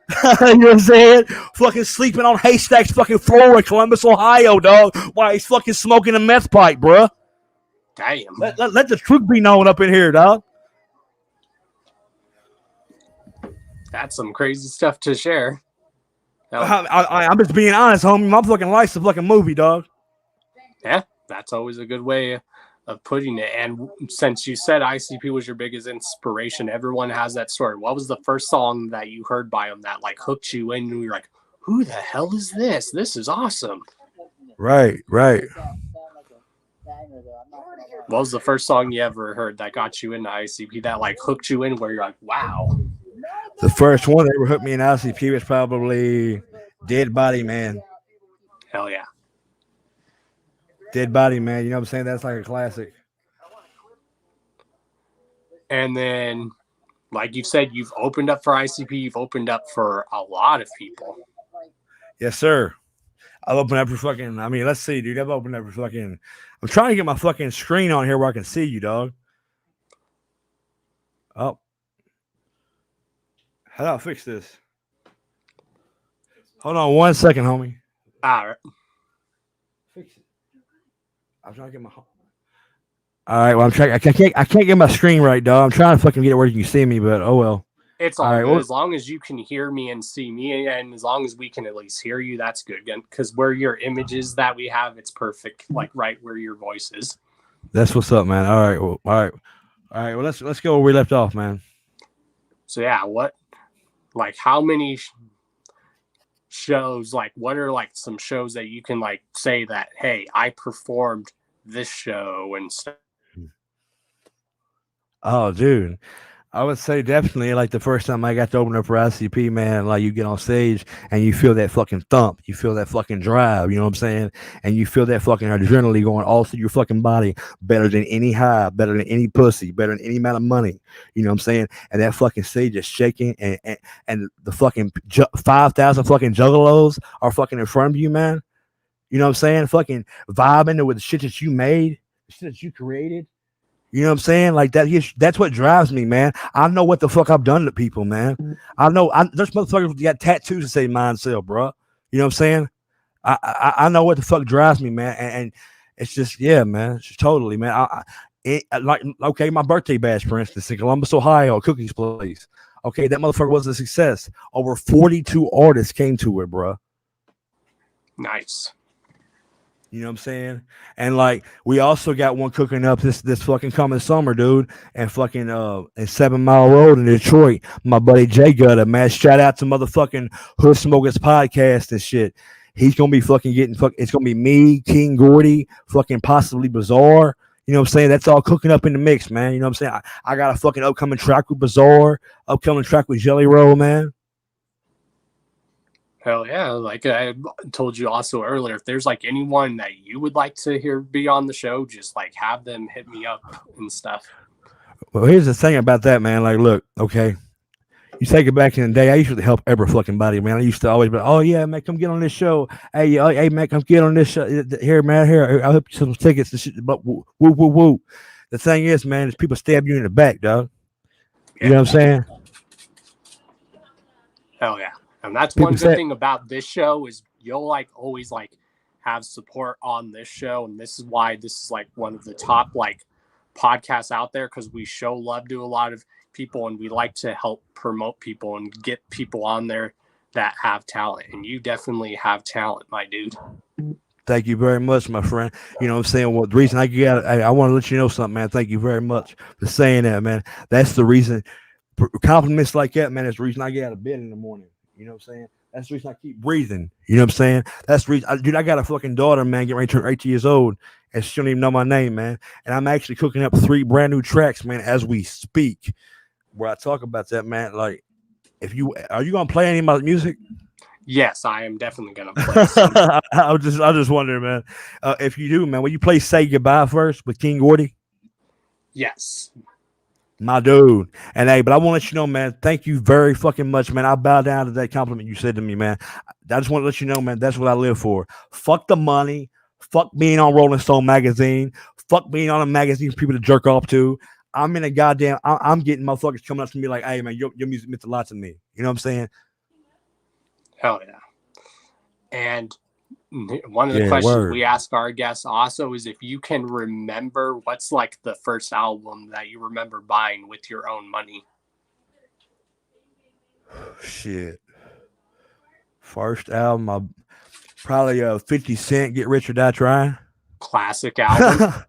You know what I'm saying? Fucking sleeping on Haystack's fucking floor in Columbus, Ohio, dog, while he's fucking smoking a meth pipe, bruh. Damn. Let the truth be known up in here, dog. That's some crazy stuff to share. I'm just being honest, homie. My fucking life's a fucking movie, dog. Yeah, that's always a good way of putting it. And since you said ICP was your biggest inspiration, everyone has that story. What was the first song that you heard by him that like hooked you in and you're like, who the hell is this? This is awesome. Right. What was the first song you ever heard that got you into ICP that like hooked you in where you're like, wow? The first one that ever hooked me in ICP was probably Dead Body Man. Hell yeah. Dead Body Man, you know what I'm saying? That's like a classic. And then, like you said, you've opened up for ICP. You've opened up for a lot of people. Yes, sir. I've opened up for fucking, I mean, let's see, dude. I've opened up for fucking, I'm trying to get my fucking screen on here where I can see you, dog. Oh. How do I fix this? Hold on 1 second, homie. All right. Fix it. I'm trying to get my. All right. Well, I'm trying. I can't get my screen right, dog. I'm trying to fucking get it where you can see me, but oh well. It's All all right. good. Well, As long as you can hear me and see me, and as long as we can at least hear you, that's good. Because where your images that we have, it's perfect, like right where your voice is. that's what's up, man. All right. Well, all right. All right. Well, let's go where we left off, man. So yeah, like how many shows, like what are like some shows that you can like say that, hey, I performed this show and stuff. Oh, dude. I would say definitely like the first time I got to open up for ICP, man, like you get on stage and you feel that fucking thump, you feel that fucking drive, you know what I'm saying? And you feel that fucking adrenaline going all through your fucking body, better than any high, better than any pussy, better than any amount of money, you know what I'm saying? And that fucking stage is shaking and the fucking 5,000 fucking juggalos are fucking in front of you, man. You know what I'm saying? Fucking vibing with the shit that you made, the shit that you created. You know what I'm saying? Like that. That's what drives me, man. I know what the fuck I've done to people, man. I know. There's motherfuckers that got tattoos that say Mindcell, bro. You know what I'm saying? I know what the fuck drives me, man. And it's just, yeah, man. It's just totally, man. Like, okay, my birthday bash, for instance, in Columbus, Ohio, a cookies place. Okay, that motherfucker was a success. Over 42 artists came to it, bro. Nice. You know what I'm saying? And like we also got one cooking up this fucking coming summer, dude, and fucking in 7 Mile Road in Detroit. My buddy Jay Gutter, man. Shout out to motherfucking Hood Smokers podcast and shit. He's gonna be fucking it's gonna be me, King Gordy, fucking possibly Bizarre. You know what I'm saying? That's all cooking up in the mix, man. You know what I'm saying? I got a fucking upcoming track with Bizarre, upcoming track with Jelly Roll, man. Hell yeah. Like I told you also earlier, if there's like anyone that you would like to hear be on the show, just like have them hit me up and stuff. Well, here's the thing about that, man. Like, look, okay. You take it back in the day, I used to help every fucking body, man. I used to always be like, oh, yeah, man, come get on this show. Hey, man, come get on this show. Here, man, here, I'll help you some tickets. And shit. But woo, woo, woo. The thing is, man, is people stab you in the back, dog. You know what I'm saying? Hell yeah. And that's one good thing about this show is you'll like always like have support on this show. And this is why this is like one of the top like podcasts out there, because we show love to a lot of people and we like to help promote people and get people on there that have talent. And you definitely have talent, my dude. Thank you very much, my friend. You know what I'm saying? Well, the reason I want to let you know something, man. Thank you very much for saying that, man. That's the reason. Compliments like that, man, that's the reason I get out of bed in the morning. You know what I'm saying? That's the reason I keep breathing. You know what I'm saying? That's the reason. Dude, I got a fucking daughter, man, getting ready to turn 18 years old, and she don't even know my name, man. And I'm actually cooking up 3 brand new tracks, man, as we speak, where I talk about that, man. Like, are you gonna play any of my music? Yes, I am definitely gonna play some. I was just wondering, man. If you do, man, will you play "Say Goodbye" first with King Gordy? Yes. My dude. And hey, but I want to let you know, man, thank you very fucking much, man. I bow down to that compliment you said to me, man. I just want to let you know, man, that's what I live for. Fuck the money. Fuck being on Rolling Stone magazine. Fuck being on a magazine for people to jerk off to. I'm in a goddamn, I'm getting motherfuckers coming up to me like, hey, man, your music meant a lot to me. You know what I'm saying? Hell yeah. And one of the questions we ask our guests also is if you can remember what's like the first album that you remember buying with your own money. Shit. First album, probably 50 Cent, Get Rich or Die Trying. Classic album.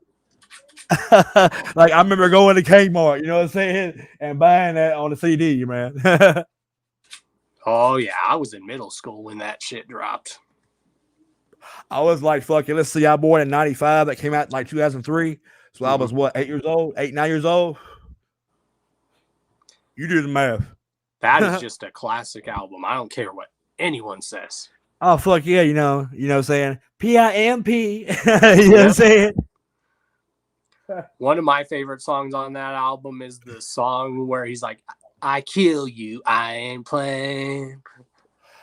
Like I remember going to Kmart, you know what I'm saying, and buying that on the CD, man. Oh yeah, I was in middle school when that shit dropped. I was like, fucking, let's see, I born in 95. That came out in like 2003. So I was what, 8 years old, 8, 9 years old? You do the math. That is just a classic album. I don't care what anyone says. Oh, fuck yeah, you know what I'm saying? PIMP. You know what I'm saying? One of my favorite songs on that album is the song where he's like, I kill you, I ain't playing.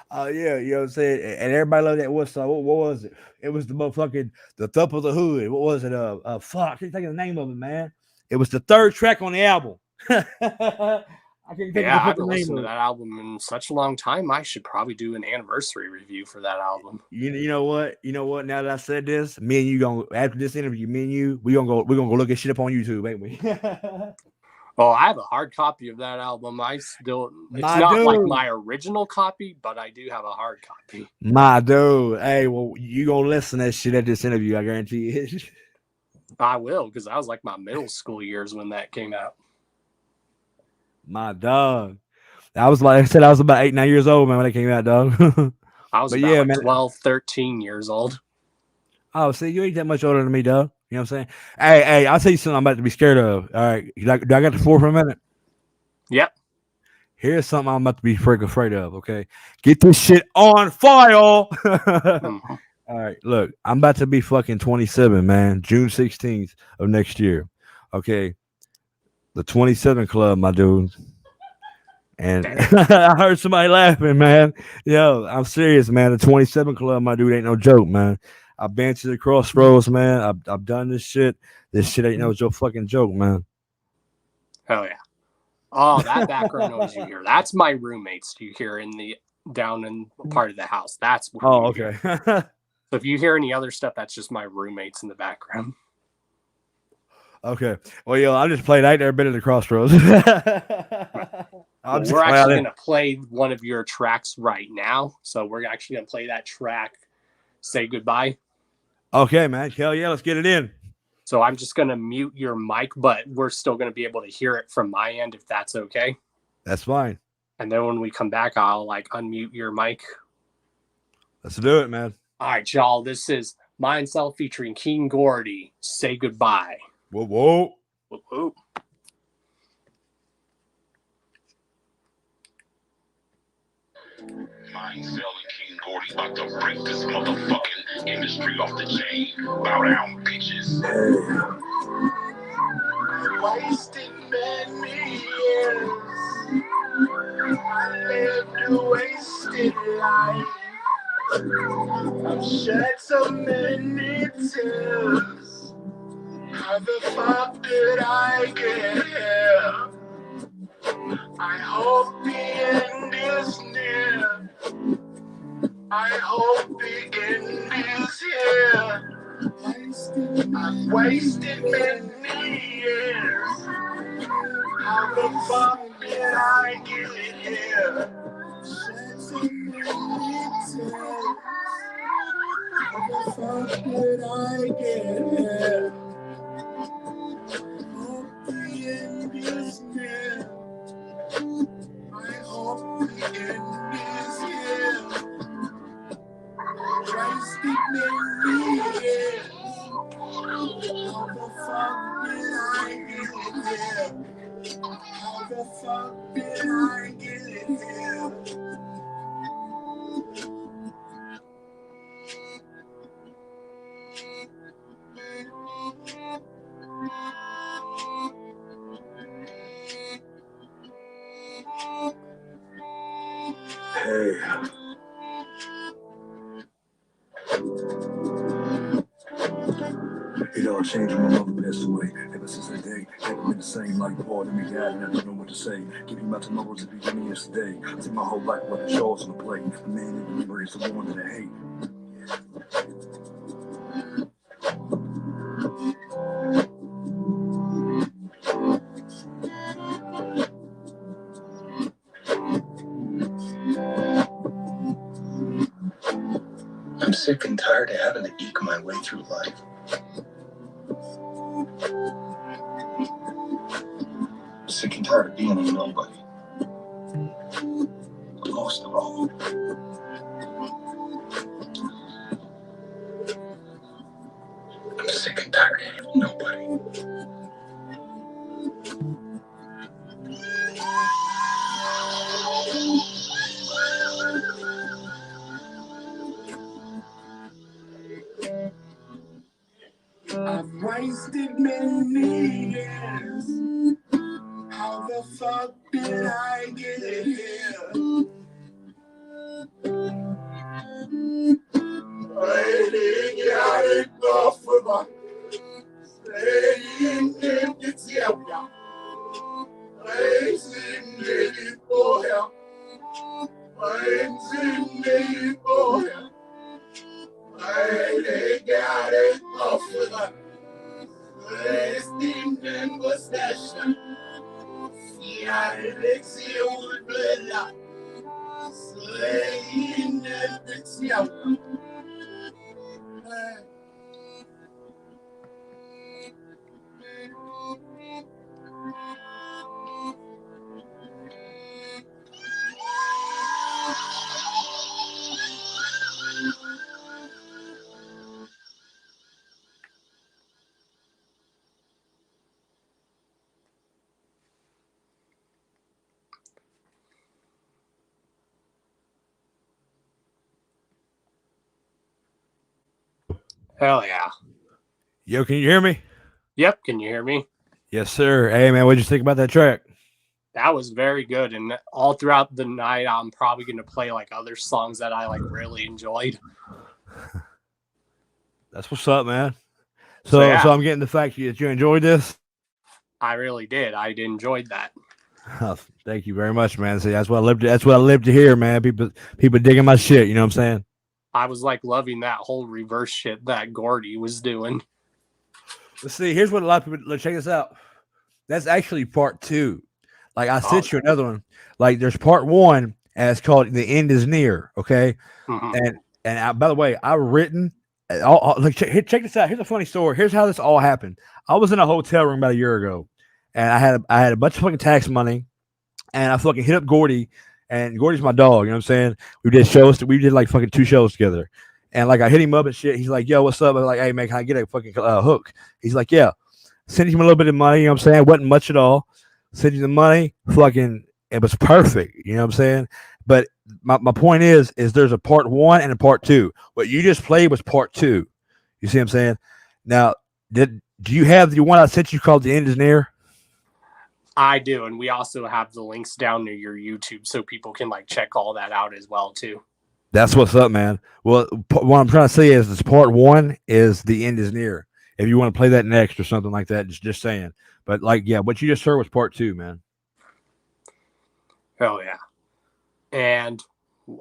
Oh, yeah, you know what I'm saying? And everybody loved that one song. What was it? It was the motherfucking The Thump of the Hood. What was it? Fuck, I can't think of the name of it, man. It was the 3rd track on the album. I can't think Yeah, of I the haven't fucking name listened of to it. that album in such a long time. I should probably do an anniversary review for that album. You know what? You know what? Now that I said this, me and you gonna after this interview, me and you, we're gonna go look at shit up on YouTube, ain't we? Oh, I have a hard copy of that album. It's My not like dude. my original copy, but I do have a hard copy. My dude. Hey, well, you gonna listen to that shit at this interview, I guarantee it. I will, because that was like my middle school years when that came out. My dog. I was like I said, I was about 8, 9 years old, man, when it came out, dog. I was But about yeah, like man. 12, 13 years old. Oh, see, you ain't that much older than me, dog. You know what I'm saying? Hey, I'll tell you something I'm about to be scared of. All right. Do I got the floor for a minute? Yep. Here's something I'm about to be freaking afraid of, okay? Get this shit on file. Mm-hmm. All right, look, I'm about to be fucking 27, man. June 16th of next year. Okay. The 27 Club, my dude. And I heard somebody laughing, man. Yo, I'm serious, man. The 27 Club, my dude, ain't no joke, man. I've been to the crossroads, man. I've done this shit. This shit ain't no fucking joke, man. Hell yeah. Oh, that background noise you hear. That's my roommates you hear down in part of the house. That's what Oh, you okay. hear. So if you hear any other stuff, that's just my roommates in the background. Okay. Well, yo, I just played. I ain't never been in the crossroads. We're actually going to play one of your tracks right now. So we're actually going to play that track, Say Goodbye. Okay, man. Hell yeah, let's get it in. So I'm just going to mute your mic, but we're still going to be able to hear it from my end if that's okay. That's fine. And then when we come back, I'll unmute your mic. Let's do it, man. All right, y'all. This is Mindcell featuring King Gordy. Say Goodbye. Whoa, whoa. Whoa, whoa. Mindcell and King Gordy about to break this motherfucking industry off the chain. Bow down, bitches. Wasted many years. I lived a wasted life. I've shed so many tears. How the fuck did I get here? I hope the end is near. I hope the end is here. I've wasted many years. How the fuck did I get here? How the fuck did I get here? Hope the end is near. I hope the end is here. Wasted many years. How the fuck did I get here? How the fuck did I get here? Hey. It all changed when my mother passed away. Ever since that day, never been the same. Like before, then we died, and I don't know what to say. Giving my tomorrow to beginning yesterday. I think my whole life with the chores on the plate. The man in the memory is the one that I hate. I'm sick and tired of having to eke my way through life. I'm sick and tired of being a nobody. But most of all, I'm sick and tired of nobody. I've wasted many years. How the fuck did I get here? I ain't got enough of my staying in Ethiopia. Wasting Hell yeah. Yo, can you hear me? Yep. Can you hear me? Yes, sir. Hey, man, what'd you think about that track? That was very good. And all throughout the night, I'm probably going to play like other songs that I like really enjoyed. That's what's up, man. So yeah. I'm getting the fact that you enjoyed this. I really did. I enjoyed that. Oh, thank you very much, man. See, that's what I live to. That's what I live to hear, man. People digging my shit. You know what I'm saying? I was like loving that whole reverse shit that Gordy was doing. Let's see. Here's what a lot of people. Let's check this out. That's actually part 2. Like I sent you another one. Like there's part 1, and it's called "The End Is Near." Okay, and by the way, I've written. Like check this out. Here's a funny story. Here's how this all happened. I was in a hotel room about a year ago, and I had a bunch of fucking tax money, and I fucking hit up Gordy, and Gordy's my dog. You know what I'm saying? We did shows. We did like fucking 2 shows together, and like I hit him up and shit. He's like, "Yo, what's up?" I was like, "Hey man, can I get a fucking hook?" He's like, "Yeah." Sent him a little bit of money. You know what I'm saying? It wasn't much at all. Sent him the money. Fucking, it was perfect. You know what I'm saying? But my point is there's a part 1 and a part 2. What you just played was part 2. You see what I'm saying? Now, do you have the one I sent you called "The End Is Near"? I do, and we also have the links down to your YouTube so people can like check all that out as well too. That's what's up, man. Well, what I'm trying to say is this part 1 is "The End Is Near." If you want to play that next or something like that, just saying. But like, yeah, what you just heard was part 2, man. Oh yeah. And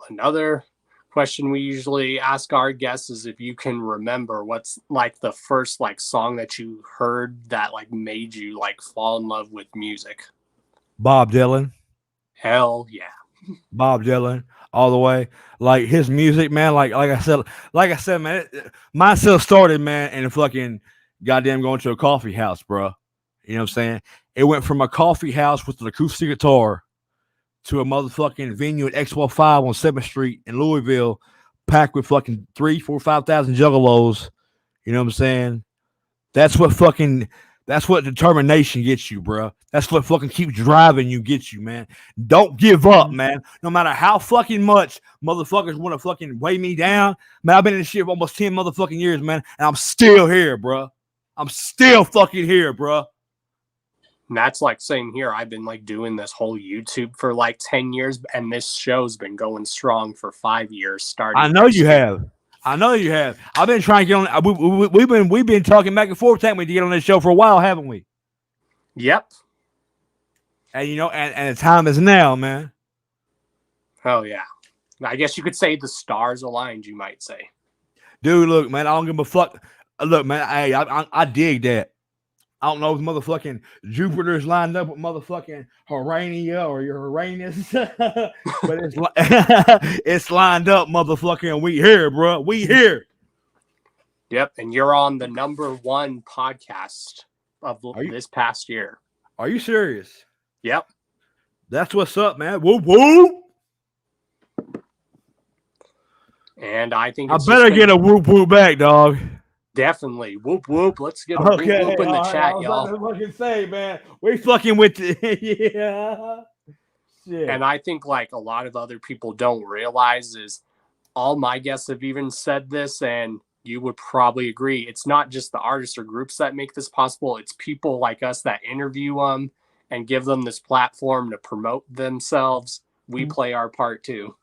another question we usually ask our guests is if you can remember what's like the first like song that you heard that like made you like fall in love with music. Bob Dylan. Hell yeah. Bob Dylan all the way. Like his music, man. Like I said, man. Mindcell started, man, in a fucking goddamn going to a coffee house, bro. You know what I'm saying? It went from a coffee house with an acoustic guitar to a motherfucking venue at X15 on 7th Street in Louisville, packed with fucking 3, 4, 5,000 juggalos. You know what I'm saying? That's what determination gets you, bro. That's what fucking keeps driving you, gets you, man. Don't give up, man. No matter how fucking much motherfuckers want to fucking weigh me down, man, I've been in this shit for almost 10 motherfucking years, man, and I'm still here, bro. I'm still fucking here, bro. And that's like saying here, I've been like doing this whole YouTube for like 10 years, and this show's been going strong for 5 years. Starting. I know you have. I've been trying to get on. We've been talking back and forth, haven't we, to get on this show for a while, haven't we? Yep. And you know, and the time is now, man. Oh yeah. I guess you could say the stars aligned, you might say. Dude, look, man, I don't give a fuck. Look, man, hey, I dig that. I don't know if motherfucking Jupiter's lined up with motherfucking Urania or your Uranus, but it's lined up, motherfucking, and we here, bro. We here. Yep, and you're on the #1 podcast of this past year. Are you serious? Yep. That's what's up, man. Whoop, whoop. And I think I better get a whoop, whoop back, dog. Definitely. Whoop, whoop. Let's get a whoop, whoop in the chat, y'all. I was about to fucking say, man. We fucking with yeah. Shit. And I think like a lot of other people don't realize is all my guests have even said this, and you would probably agree. It's not just the artists or groups that make this possible. It's people like us that interview them and give them this platform to promote themselves. We play our part too.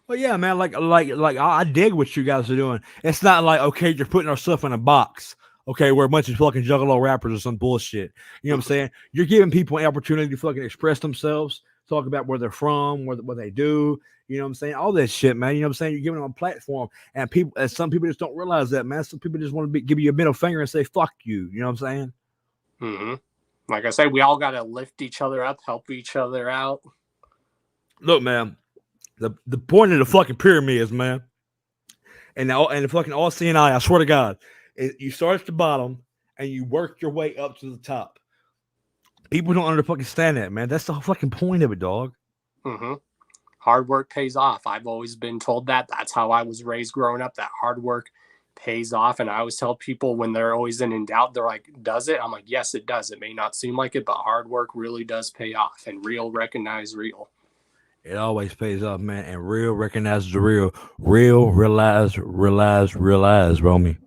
Well, yeah, man. Like I dig what you guys are doing. It's not like, okay, you're putting ourselves in a box. Okay, we're a bunch of fucking juggalo rappers or some bullshit. You know what I'm saying? You're giving people an opportunity to fucking express themselves, talk about where they're from, what they do. You know what I'm saying? All that shit, man. You know what I'm saying? You're giving them a platform, and people, and some people just don't realize that, man. Some people just want to give you a middle finger and say fuck you. You know what I'm saying? Mm-hmm. Like I said, we all got to lift each other up, help each other out. Look, man, the point of the fucking pyramid is, man, and the fucking all seeing eye. I swear to God, you start at the bottom and you work your way up to the top. People don't understand that, man. That's the whole fucking point of it, dog. Mm-hmm. Hard work pays off. I've always been told that. That's how I was raised growing up, that hard work pays off. And I always tell people when they're always in doubt, they're like, does it? I'm like, yes, it does. It may not seem like it, but hard work really does pay off, and real recognize real. It always pays off, man. And real recognizes the real. Real realize, Romy.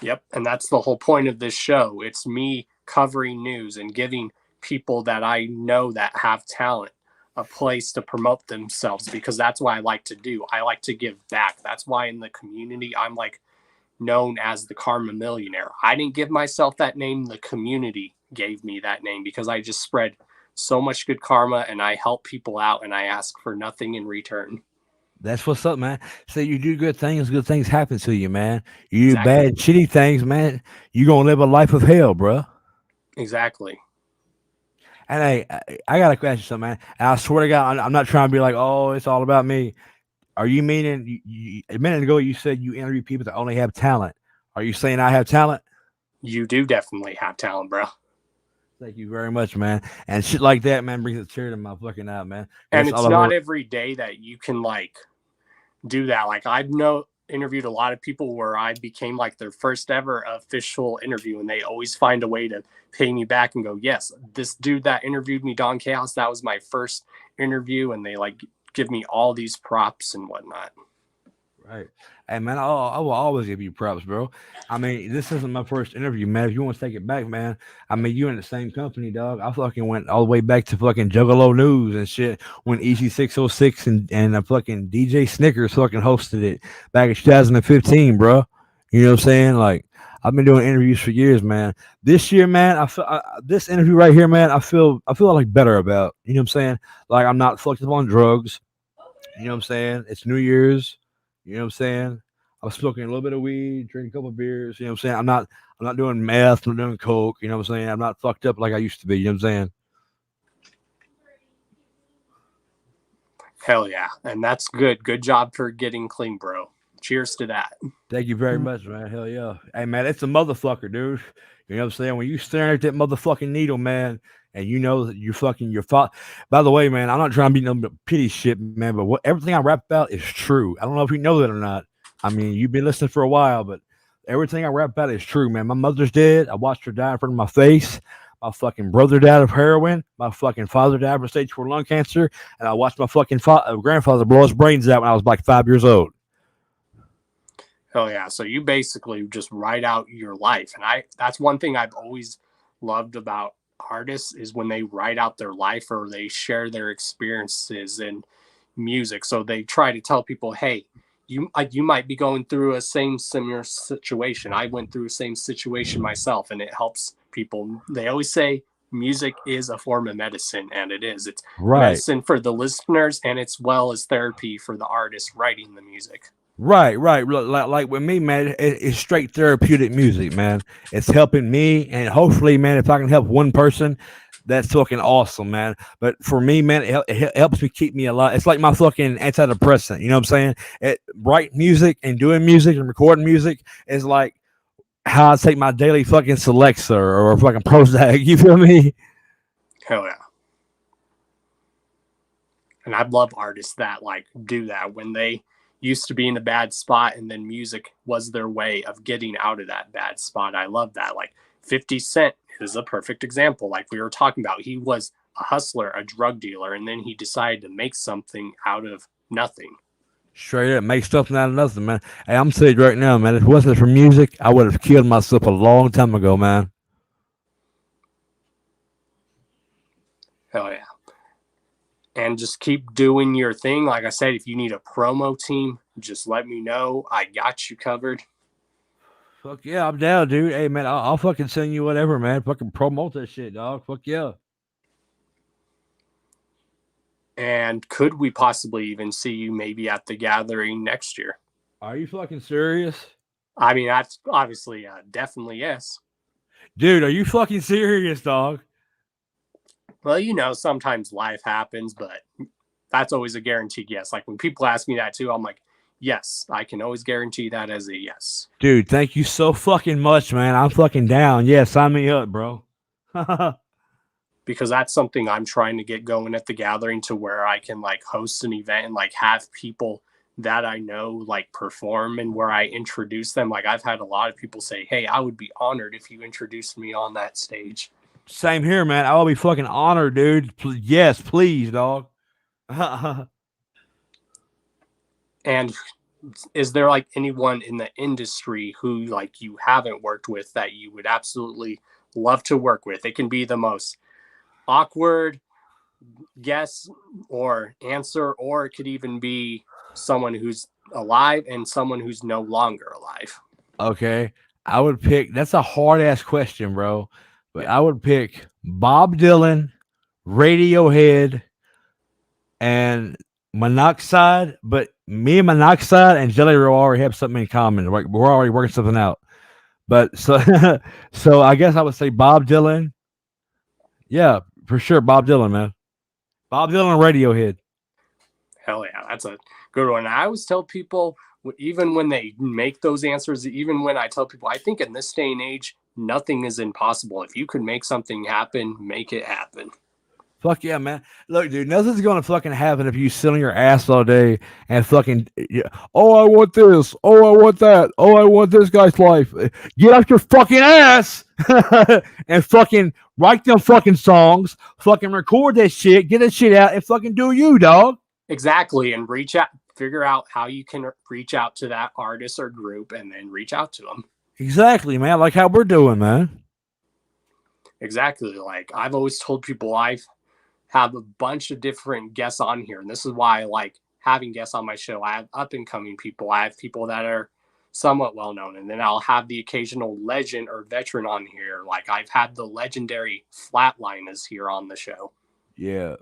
Yep. And that's the whole point of this show. It's me covering news and giving people that I know that have talent a place to promote themselves, because that's what I like to do. I like to give back. That's why in the community, I'm like known as the Karma Millionaire. I didn't give myself that name. The community gave me that name because I just spread so much good karma and I help people out and I ask for nothing in return. That's what's up, man. So you do good things happen to you, man. You do bad, shitty things, man. You gonna live a life of hell, bro. Exactly. And hey, I got a question, something, man. And I swear to God, I'm not trying to be like, oh, it's all about me. Are you meaning a minute ago you said you interview people that only have talent? Are you saying I have talent? You do definitely have talent, bro. Thank you very much, man. And shit like that, man, brings a tear to my fucking eye, man. And it's not every day that you can like do that. Like I've interviewed a lot of people where I became like their first ever official interview, and they always find a way to pay me back and go, yes, this dude that interviewed me, Don Chaos, that was my first interview, and they like give me all these props and whatnot. Right. Hey, man, I will always give you props, bro. I mean, this isn't my first interview, man. If you want to take it back, man, I mean, you in the same company, dog. I fucking went all the way back to fucking Juggalo News and shit when EC606 and a fucking DJ Snickers fucking hosted it back in 2015, bro. You know what I'm saying? Like, I've been doing interviews for years, man. This year, man, I feel this interview right here, man, I feel like better about. You know what I'm saying? Like, I'm not fucked up on drugs. You know what I'm saying? It's New Year's. You know what I'm saying? I was smoking a little bit of weed, drinking a couple of beers. You know what I'm saying? I'm not doing meth. I'm not doing coke. You know what I'm saying? I'm not fucked up like I used to be. You know what I'm saying? Hell yeah. And that's good. Good job for getting clean, bro. Cheers to that. Thank you very much, man. Hell yeah. Hey, man, it's a motherfucker, dude. You know what I'm saying? When you staring at that motherfucking needle, man, and you know that you're fucking your fault. By the way, man, I'm not trying to be no pity shit, man, but everything I rap about is true. I don't know if you know that or not. I mean, you've been listening for a while, but everything I rap about is true, man. My mother's dead. I watched her die in front of my face. My fucking brother died of heroin. My fucking father died from stage 4 lung cancer. And I watched my fucking grandfather blow his brains out when I was like 5 years old. Hell yeah. So you basically just write out your life. And that's one thing I've always loved about artists is when they write out their life or they share their experiences in music. So they try to tell people, hey, you might be going through a similar situation. I went through the same situation myself, and it helps people. They always say music is a form of medicine, and it is. It's medicine for the listeners, and it's well as therapy for the artist writing the music. Right. Like with me, man, it's straight therapeutic music, man. It's helping me, and hopefully, man, if I can help one person, that's fucking awesome, man. But for me, man, it helps me keep me alive. It's like my fucking antidepressant. You know what I'm saying? Writing music and doing music and recording music is like how I take my daily fucking Celexa or fucking Prozac. You feel me? Hell yeah. And I love artists that like do that when they used to be in a bad spot and then music was their way of getting out of that bad spot. I love that. Like 50 Cent is a perfect example. Like we were talking about, he was a hustler, a drug dealer, and then he decided to make something out of nothing. Straight up, make something out of nothing, man. Hey, I'm saying right now, man, if it wasn't for music, I would have killed myself a long time ago, man. Hell yeah. And just keep doing your thing. Like I said, if you need a promo team, just let me know. I got you covered. Fuck yeah, I'm down, dude. Hey, man, I'll fucking send you whatever, man. Fucking promote that shit, dog. Fuck yeah. And could we possibly even see you maybe at the gathering next year? Are you fucking serious? I mean, that's obviously definitely yes. Dude, are you fucking serious, dog? Well, you know, sometimes life happens, but that's always a guaranteed yes. Like when people ask me that too, I'm like, yes, I can always guarantee that as a yes. Dude, thank you so fucking much, man. I'm fucking down. Yeah, sign me up, bro. Because that's something I'm trying to get going at the gathering, to where I can like host an event and like have people that I know like perform, and where I introduce them. Like I've had a lot of people say, hey, I would be honored if you introduced me on that stage. Same here, man. I will be fucking honored, dude. Yes, please, dog. And is there like anyone in the industry who like you haven't worked with that you would absolutely love to work with? It can be the most awkward guess or answer, or it could even be someone who's alive and someone who's no longer alive. Okay. I would pick, that's a hard ass question, bro. But I would pick Bob Dylan, Radiohead, and Monoxide. But me and Monoxide and Jelly Roll already have something in common. Like we're already working something out. But so so I guess I would say Bob Dylan. Yeah, for sure. Bob Dylan, man. Bob Dylan and Radiohead. Hell yeah, that's a good one. I always tell people, even when they make those answers, even when I tell people, I think in this day and age, nothing is impossible. If you could make something happen, make it happen. Fuck yeah, man. Look, dude, nothing's going to fucking happen if you sit on your ass all day and fucking, oh, I want this. Oh, I want that. Oh, I want this guy's life. Get off your fucking ass and fucking write them fucking songs, fucking record that shit, get that shit out, and fucking do you, dog. Exactly. And reach out, figure out how you can reach out to that artist or group, and then reach out to them. Exactly, man. Like how we're doing, man. Exactly. Like I've always told people, I have a bunch of different guests on here, and this is why I like having guests on my show. I have up and coming people. I have people that are somewhat well known, and then I'll have the occasional legend or veteran on here. Like I've had the legendary Flatliners here on the show. Yeah.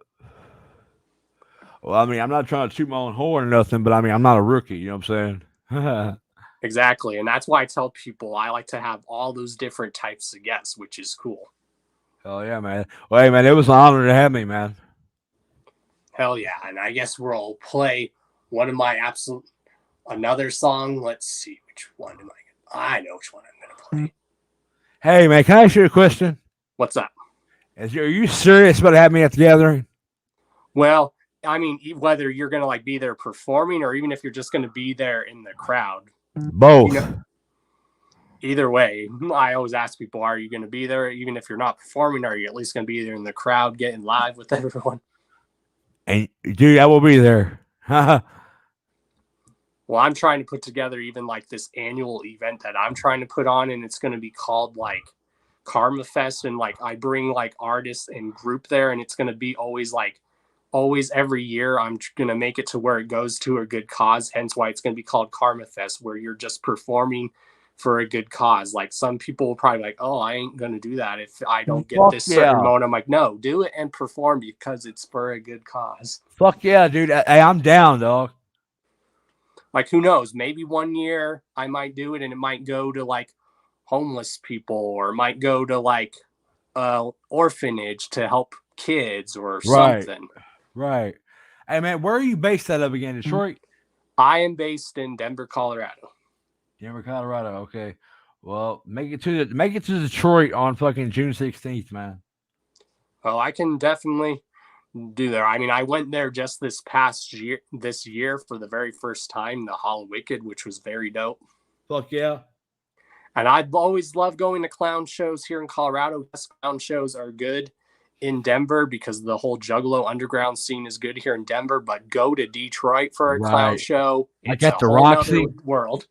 Well, I mean, I'm not trying to toot my own horn or nothing, but I mean, I'm not a rookie. You know what I'm saying? Exactly. And that's why I tell people I like to have all those different types of guests, which is cool. Hell yeah, man. Well, hey, man, it was an honor to have me, man. Hell yeah. And I guess we'll play one of my another song. Let's see, which one am I know which one I'm going to play. Hey, man, can I ask you a question? What's up? Are you serious about having me at the gathering? Well, I mean, whether you're going to like be there performing, or even if you're just going to be there in the crowd. Both. You know, either way, I always ask people, are you going to be there? Even if you're not performing, are you at least going to be there in the crowd getting live with everyone? And dude, I will be there. Well, I'm trying to put together even like this annual event that I'm trying to put on, and it's going to be called like Karma Fest. And like I bring like artists and group there, and it's going to be always every year. I'm going to make it to where it goes to a good cause. Hence why it's going to be called Karma Fest, where you're just performing for a good cause. Like some people will probably like, oh, I ain't going to do that if I don't get this certain moment. I'm like, no, do it and perform because it's for a good cause. Fuck yeah, dude. Hey, I'm down, dog. Like, who knows? Maybe one year I might do it, and it might go to like homeless people, or it might go to like orphanage to help kids or something. Right. Hey, man, where are you based out of again? Detroit? I am based in Denver, Colorado. Denver, Colorado. Okay. Well, make it to Detroit on fucking June 16th, man. Well, I can definitely do that. I mean, I went there just this year for the very first time, the Hall of Wicked, which was very dope. Fuck yeah. And I've always loved going to clown shows here in Colorado. Clown shows are good in Denver because the whole Juggalo underground scene is good here in Denver, but go to Detroit for a clown show. Like at the Roxy world.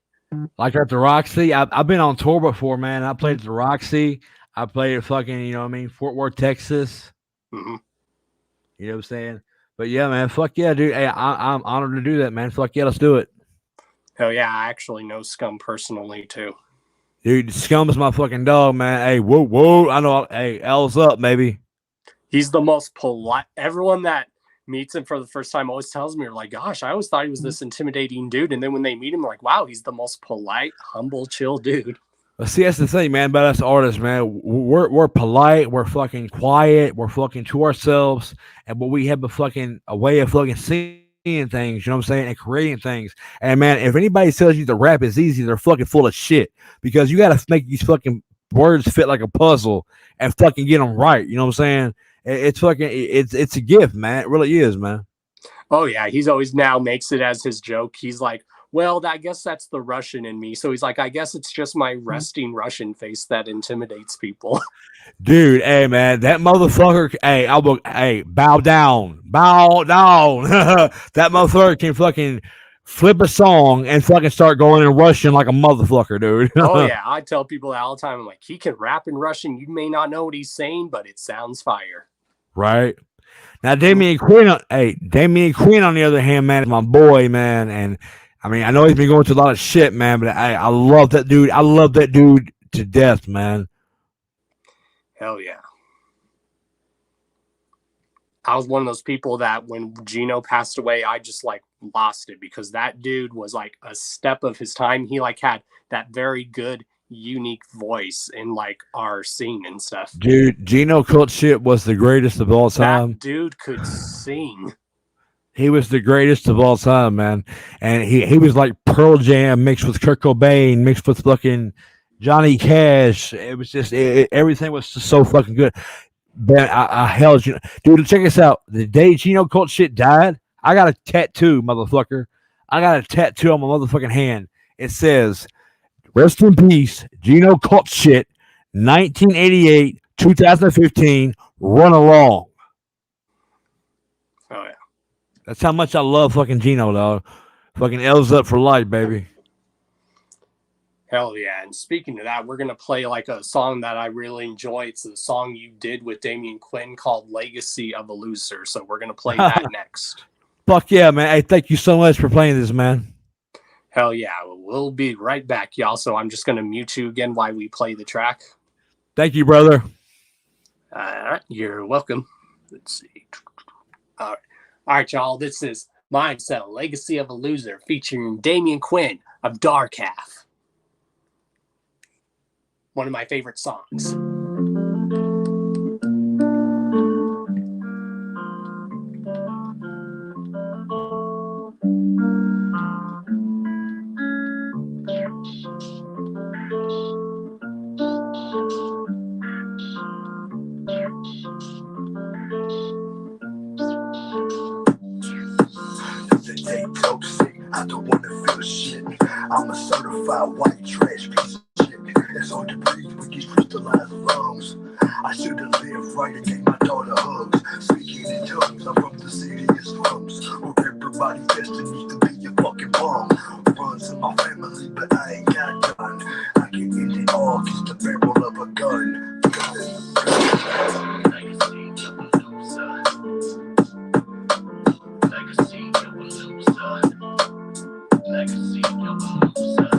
Like at the Roxy. I've been on tour before, man. I played at the Roxy. I played at fucking, you know what I mean, Fort Worth, Texas. Mm-hmm. You know what I'm saying? But yeah, man, fuck yeah, dude. Hey, I'm honored to do that, man. Fuck yeah, let's do it. Oh yeah, I actually know Scum personally too. Dude, Scum is my fucking dog, man. Hey, whoa. I know. Hey, L's up, baby. He's the most polite. Everyone that meets him for the first time always tells me, like, gosh, I always thought he was this intimidating dude. And then when they meet him, like, wow, he's the most polite, humble, chill dude. But see, that's the thing, man, about us artists, man. We're polite, we're fucking quiet, we're fucking to ourselves, but we have a way of fucking seeing things, you know what I'm saying, and creating things. And man, if anybody tells you the rap is easy, they're fucking full of shit, because you got to make these fucking words fit like a puzzle and fucking get them right. You know what I'm saying? It's a gift, man. It really is, man. Oh yeah, he's always now makes it as his joke. He's like, well, I guess that's the Russian in me. So he's like, I guess it's just my resting Russian face that intimidates people. Dude, hey man, that motherfucker. Hey, bow down. That motherfucker can fucking flip a song and fucking start going in Russian like a motherfucker, dude. Oh yeah, I tell people that all the time. I'm like, he can rap in Russian. You may not know what he's saying, but it sounds fire. Right. Now, Damian Quinn, on the other hand, man, is my boy, man, and I mean, I know he's been going through a lot of shit, man, but I love that dude. I love that dude to death, man. Hell yeah. I was one of those people that when Gino passed away, I just like lost it, because that dude was like a step of his time. He like had that very good, unique voice in like our scene and stuff. Dude, Gino Kultshit was the greatest of all time. That dude could sing. He was the greatest of all time, man. And he was like Pearl Jam mixed with Kurt Cobain, mixed with fucking Johnny Cash. It was just, everything was just so fucking good. Man, I held you. Dude, check this out. The day Gino Kultshit died, I got a tattoo, motherfucker. I got a tattoo on my motherfucking hand. It says, rest in peace, Gino Kultshit, 1988, 2015, run along. Oh, yeah. That's how much I love fucking Gino, dog. Fucking L's up for life, baby. Hell yeah. And speaking of that, we're going to play like a song that I really enjoy. It's the song you did with Damian Quinn called Legacy of a Loser. So we're going to play that next. Fuck yeah, man. Hey, thank you so much for playing this, man. Hell yeah. We'll be right back, y'all. So I'm just going to mute you again while we play the track. Thank you, brother. All right. You're welcome. Let's see. All right, y'all. This is Mindcell, Legacy of a Loser, featuring Damian Quinn of Dark Half. One of my favorite songs. I don't wanna feel shit. I'm a certified white trash piece of shit. It's hard to breathe with these crystallized lungs. I should've lived right and gave my daughter hugs. Speaking in tongues, I'm from the city of slums, where everybody's destiny to be a fucking bum. Runs in my family, but I ain't got none. I can end it all just the barrel of a gun. Legacy of a loser. Legacy of a loser.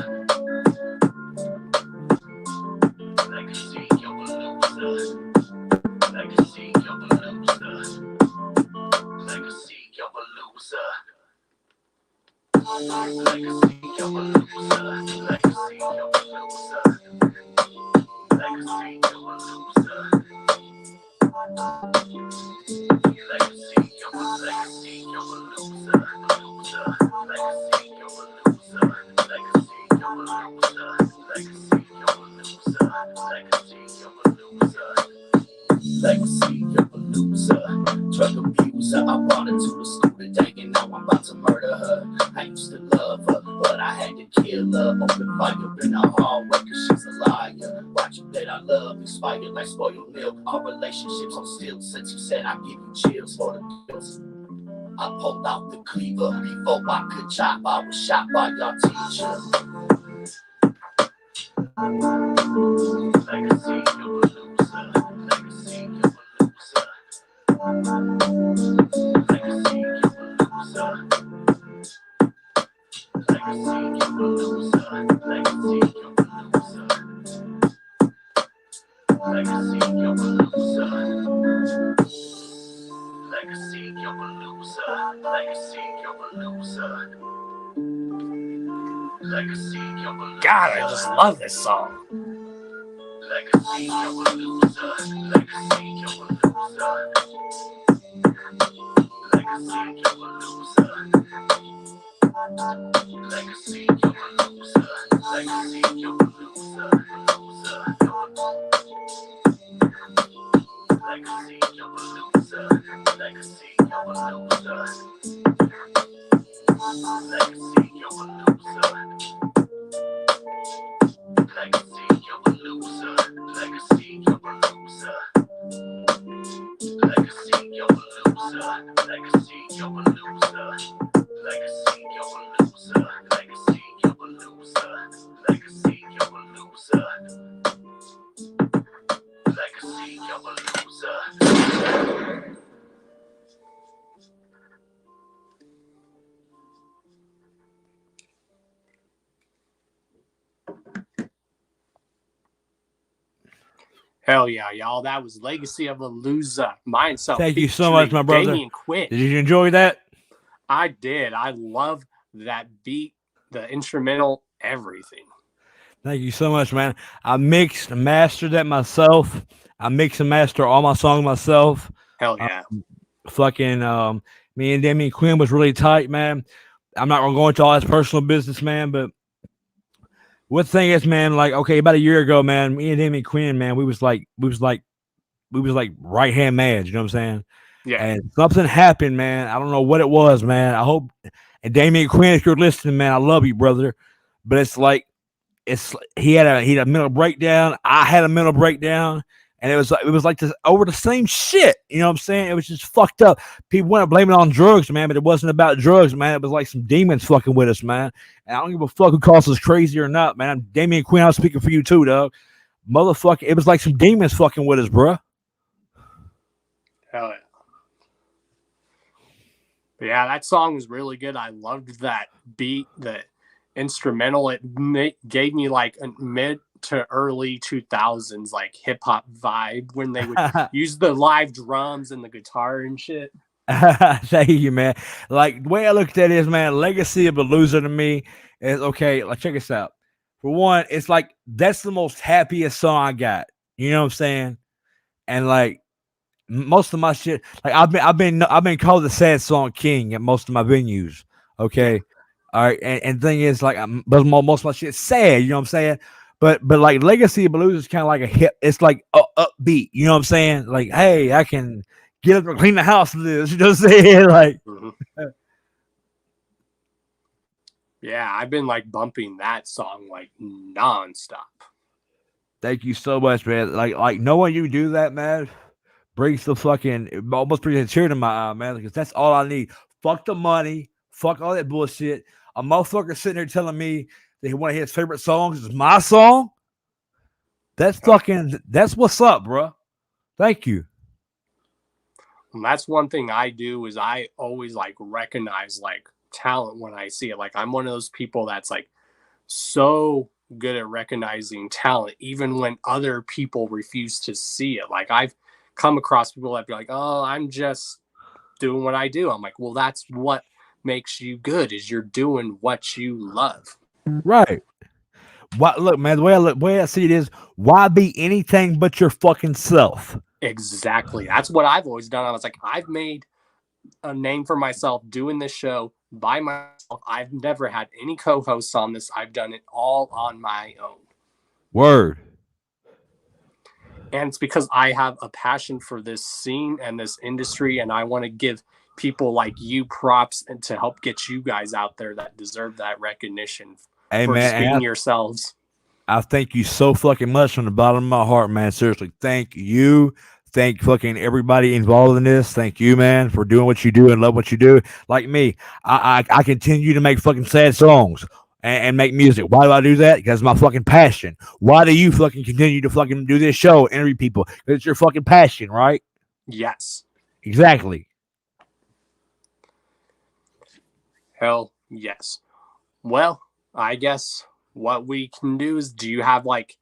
Legacy of a loser. Legacy of a loser. Legacy of a loser. Legacy of a loser. Legacy of a loser. Legacy of a loser. Legacy of a loser. Legacy of a legacy of a loser. Loser. Legacy of a loser. Legacy of a loser. Legacy of a loser. Legacy of a loser. Legacy of a loser. Drug abuser. I brought her to the school today and now I'm about to murder her. I used to love her, but I had to kill her. Open fire in her hallway cause she's a liar. Watching that I love expired like spoiled milk. Our relationships on still since you said I'd give you chills for the bills. I pulled out the cleaver before I could chop. I was shot by your teacher. Legacy of a loser. Legacy of a loser. Legacy of a loser. Legacy of a loser. Legacy of a loser. Legacy of a loser. Legacy Legacy of a loser. Legacy of a loser. Legacy of a loser. God, I just love this song. Legacy of a loser. Legacy of a loser. Legacy of a loser. Legacy of a loser. Legacy of a loser. Loser. Legacy of a loser. Legacy of a loser. Legacy of a loser. Legacy of a loser. Legacy of a loser. Legacy of a loser. Legacy of a loser. Legacy of a loser. Legacy of a loser. Legacy of a loser. Legacy of a loser. Hell yeah, y'all. That was Legacy of a Loser. Mindcell. Thank you so much, my brother. Damian Quinn. Did you enjoy that? I did. I love that beat, the instrumental, everything. Thank you so much, man. I mixed and mastered that myself. I mix and master all my songs myself. Hell yeah. Me and Damian Quinn was really tight, man. I'm not gonna go into all his personal business, man, but one thing is, man, like, okay, about a year ago, man, me and Damian Quinn, man, we was like right hand man, you know what I'm saying? Yeah. And something happened, man. I don't know what it was, man. I hope, and Damian Quinn, if you're listening, man, I love you, brother. But it's like he had a mental breakdown. I had a mental breakdown, and it was like this over the same shit. You know what I'm saying? It was just fucked up. People want to blame it on drugs, man, but it wasn't about drugs, man. It was like some demons fucking with us, man. And I don't give a fuck who calls us crazy or not, man. Damian Quinn, I'm speaking for you too, dog. Motherfucker, it was like some demons fucking with us, bro. Hell yeah. But yeah, that song was really good. I loved that beat, the instrumental. It gave me like a mid to early 2000s like hip hop vibe when they would use the live drums and the guitar and shit. Thank you, man. Like, the way I looked at it is, man, Legacy of a Loser to me is okay. Like, check this out. For one, it's like that's the most happiest song I got. You know what I'm saying? And like most of my shit, like I've been called the sad song king at most of my venues. Okay, all right, and thing is, like, but most of my shit's sad. You know what I'm saying? But like Legacy of a Loser is kind of like a hip. It's like upbeat. You know what I'm saying? Like, hey, I can get up and clean the house with this. You know what I'm saying? Like, yeah, I've been like bumping that song like nonstop. Thank you so much, man. Like knowing you do that, man, brings the fucking almost brings a tear to my eye, man. Because that's all I need. Fuck the money. Fuck all that bullshit. A motherfucker sitting there telling me that one of his favorite songs is my song. That's what's up, bro. Thank you. And that's one thing I do is I always like recognize like talent when I see it. Like I'm one of those people that's like so good at recognizing talent, even when other people refuse to see it. Like I've come across people that be like, "Oh, I'm just doing what I do." I'm like, "Well, that's what makes you good is you're doing what you love." Right. Look, man, the way I see it is, why be anything but your fucking self? Exactly. That's what I've always done. I was like, I've made a name for myself doing this show by myself. I've never had any co-hosts on this. I've done it all on my own. Word. And it's because I have a passion for this scene and this industry, and I want to give people like you props and to help get you guys out there that deserve that recognition for just being yourselves. I thank you so fucking much from the bottom of my heart, man. Seriously, thank you. Thank fucking everybody involved in this. Thank you, man, for doing what you do and love what you do. Like me, I continue to make fucking sad songs and make music. Why do I do that? Because it's my fucking passion. Why do you fucking continue to fucking do this show, interview people? Because it's your fucking passion, right? Yes. Exactly. Hell yes. Well, I guess what we can do is, do you have like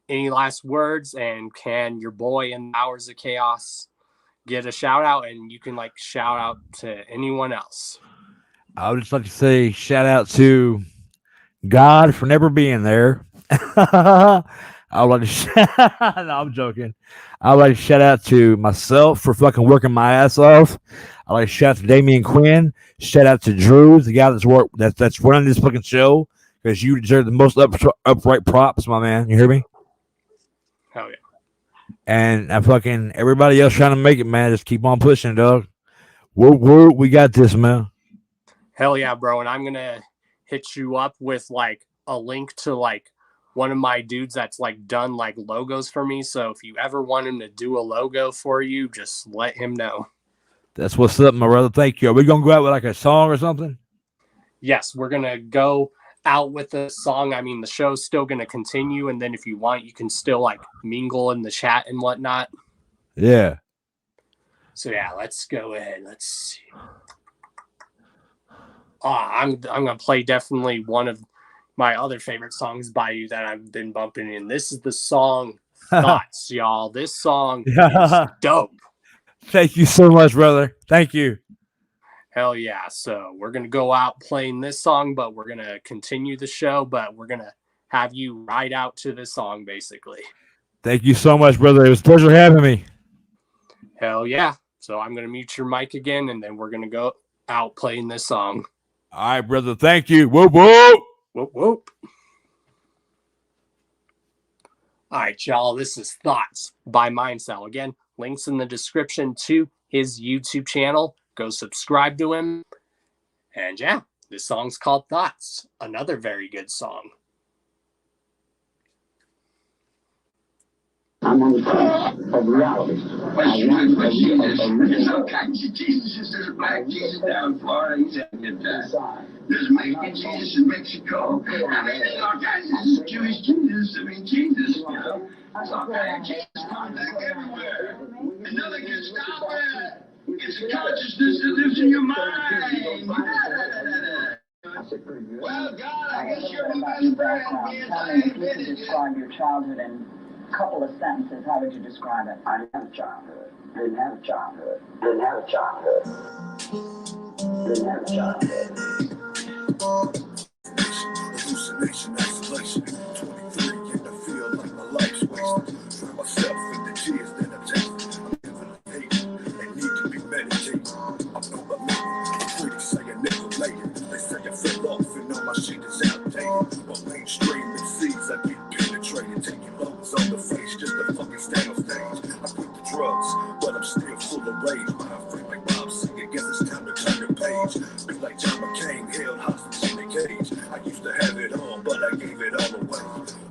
any last words, and can your boy in Hours of Chaos get a shout out, and you can like shout out to anyone else. I would just like to say shout out to God for never being there. I would like to no, I'm joking. I would like to shout out to myself for fucking working my ass off. I like to shout out to Damian Quinn. Shout out to Drew, the guy that's running this fucking show, because you deserve the most upright props, my man. You hear me? Hell yeah. And I fucking everybody else trying to make it, man. Just keep on pushing, dog. Whoa, we got this, man. Hell yeah, bro. And I'm gonna hit you up with like a link to like one of my dudes that's like done like logos for me. So if you ever want him to do a logo for you, just let him know. That's what's up, my brother. Thank you. Are we gonna go out with like a song or something? Yes, we're gonna go out with the song. I mean, the show's still gonna continue, and then if you want, you can still like mingle in the chat and whatnot. Yeah. So yeah, let's go ahead. Let's see. I'm gonna play definitely one of my other favorite songs by you that I've been bumping in. This is the song Thoughts, y'all. This song is dope. Thank you so much, brother. Thank you. Hell yeah. So we're gonna go out playing this song, but we're gonna continue the show, but we're gonna have you ride out to this song basically. Thank you so much, brother. It was a pleasure having me. Hell yeah. So I'm gonna mute your mic again, and then we're gonna go out playing this song. All right, brother. Thank you. Whoop, whoop. Whoop, whoop. All right, y'all. This is Thoughts by Mindcell. Again, links in the description to his YouTube channel. Go subscribe to him. And yeah, this song's called Thoughts. Another very good song. I'm on the path of reality. There's all kinds of Jesuses. There's a black Jesus down in Florida. He's having a good time. There's Mexican Jesus in Mexico. I mean, there's all kinds of Jewish Jesus. I mean, Jesus, you know. There's all kinds of Jesus coming back everywhere. Another good stop it. It's a consciousness that lives in your mind. Well, God, I guess you're my best friend. Yes, I admit it. Describe your childhood in a couple of sentences. How would you describe it? I didn't have a childhood. Didn't have a childhood. Didn't have a childhood. Didn't have a childhood. Hallucination, isolation. 23 and I feel like my life's wasted. Find myself in the tears that I'm taking. I'm living hating and need to be meditating. I know my maybe. Critics say I never made it. They say I fell off and all my shit is outdated. But mainstream it sees I get penetrated. Taking loads on the face just to fucking stand on stage. I quit the drugs, but I'm still full of rage. My friend like Bob singing, guess it's time to turn the page. Be like John McCain, held hostage in the cage. I used to have it all, but I gave it all away.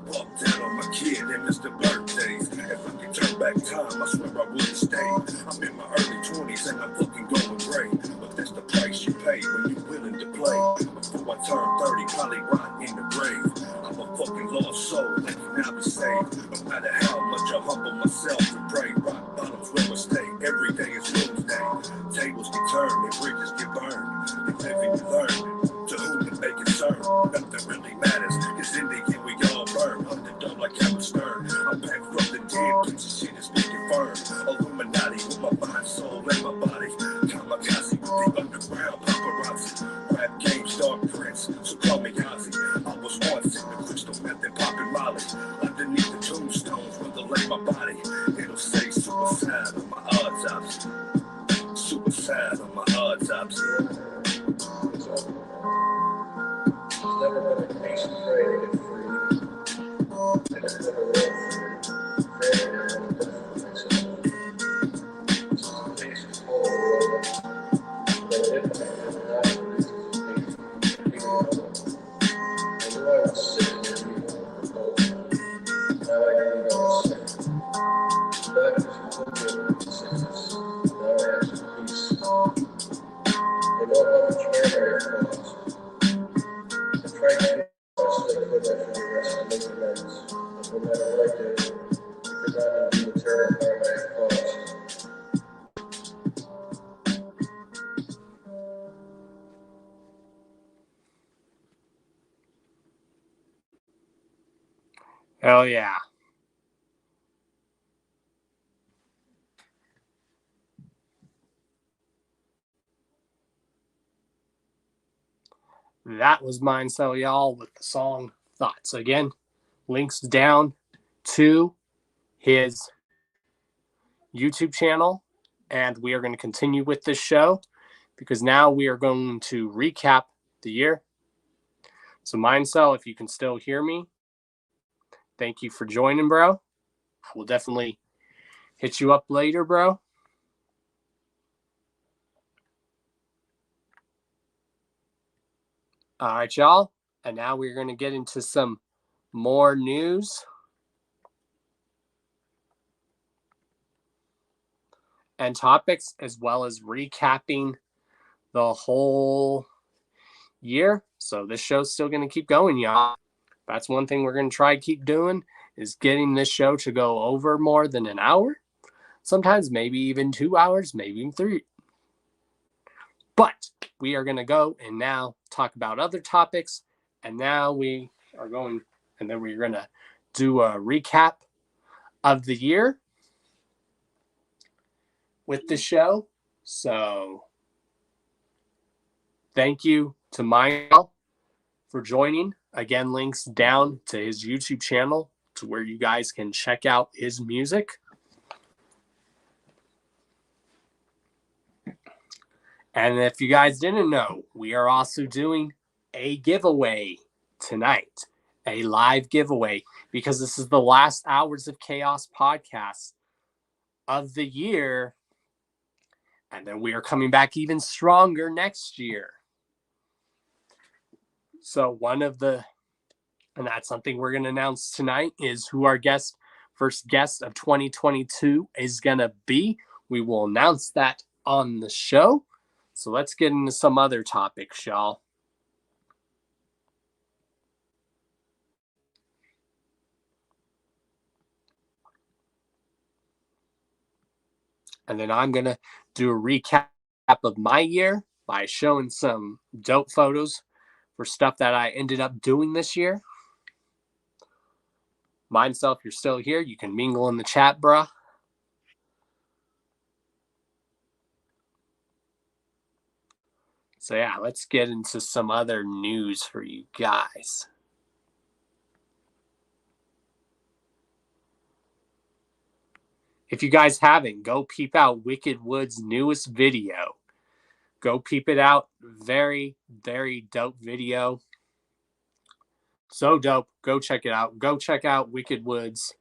Walked down on my kid and missed the birthdays. If I could turn back time, I swear I would've stayed. I'm in my early 20s and I'm fucking going great. But that's the price you pay when you're willing to play. Before I turn 30, probably rot in the grave. I'm a fucking lost soul that can now be saved. No matter how much I humble myself and pray. Rock bottom's where I stay. Every day is doomsday. Tables get turned and bridges get burned. You live and you learn. To whom it may concern, nothing really matters. Cause in the end we all burn. Underdog like Howard Stern. I'm back from the dead, piece of shit is being confirmed. Illuminati with my mind, soul, and my body. Kamikaze with the underground paparazzi. Rap games, dark prince, so call me Ozzy. I was once in the crystal meth and popping Molly. Underneath the tombstones where they lay my body. It'll say suicide on my autopsy. Suicide on my autopsy. Never been a case of afraid to get free. And it's never real free. Failure and death. This is a case of whole world. But it didn't happen afterwards. I knew I was sick of people. Now I knew I was sick. Doctors put me in sickness. Now I have some peace. I know how much memory it costs. I tried to stay put after the rest of the nights, but no matter what I did, I could not undo the terrible harm I had caused. Hell yeah. That was Mindcell, y'all, with the song Thoughts. Again, links down to his YouTube channel. And we are going to continue with this show because now we are going to recap the year. So, Mindcell, if you can still hear me, thank you for joining, bro. I will definitely hit you up later, bro. All right, y'all. And now we're going to get into some more news and topics, as well as recapping the whole year. So this show's still going to keep going, y'all. That's one thing we're going to try to keep doing, is getting this show to go over more than an hour. Sometimes maybe even 2 hours, maybe even 3. But we are going to go and now talk about other topics. And now we are going, and then we're going to do a recap of the year with the show. So thank you to Mindcell for joining. Again, links down to his YouTube channel to where you guys can check out his music. And if you guys didn't know, we are also doing a giveaway tonight, a live giveaway, because this is the last Hours of Chaos podcast of the year. And then we are coming back even stronger next year. So and that's something we're going to announce tonight, is who our first guest of 2022 is going to be. We will announce that on the show. So let's get into some other topics, y'all. And then I'm going to do a recap of my year by showing some dope photos for stuff that I ended up doing this year. Mindcell, if you're still here, you can mingle in the chat, bruh. So yeah, let's get into some other news for you guys. If you guys haven't, go peep out Wicked Wood's newest video. Go peep it out. Very, very dope video. So dope. Go check it out. Go check out Wicked Wood's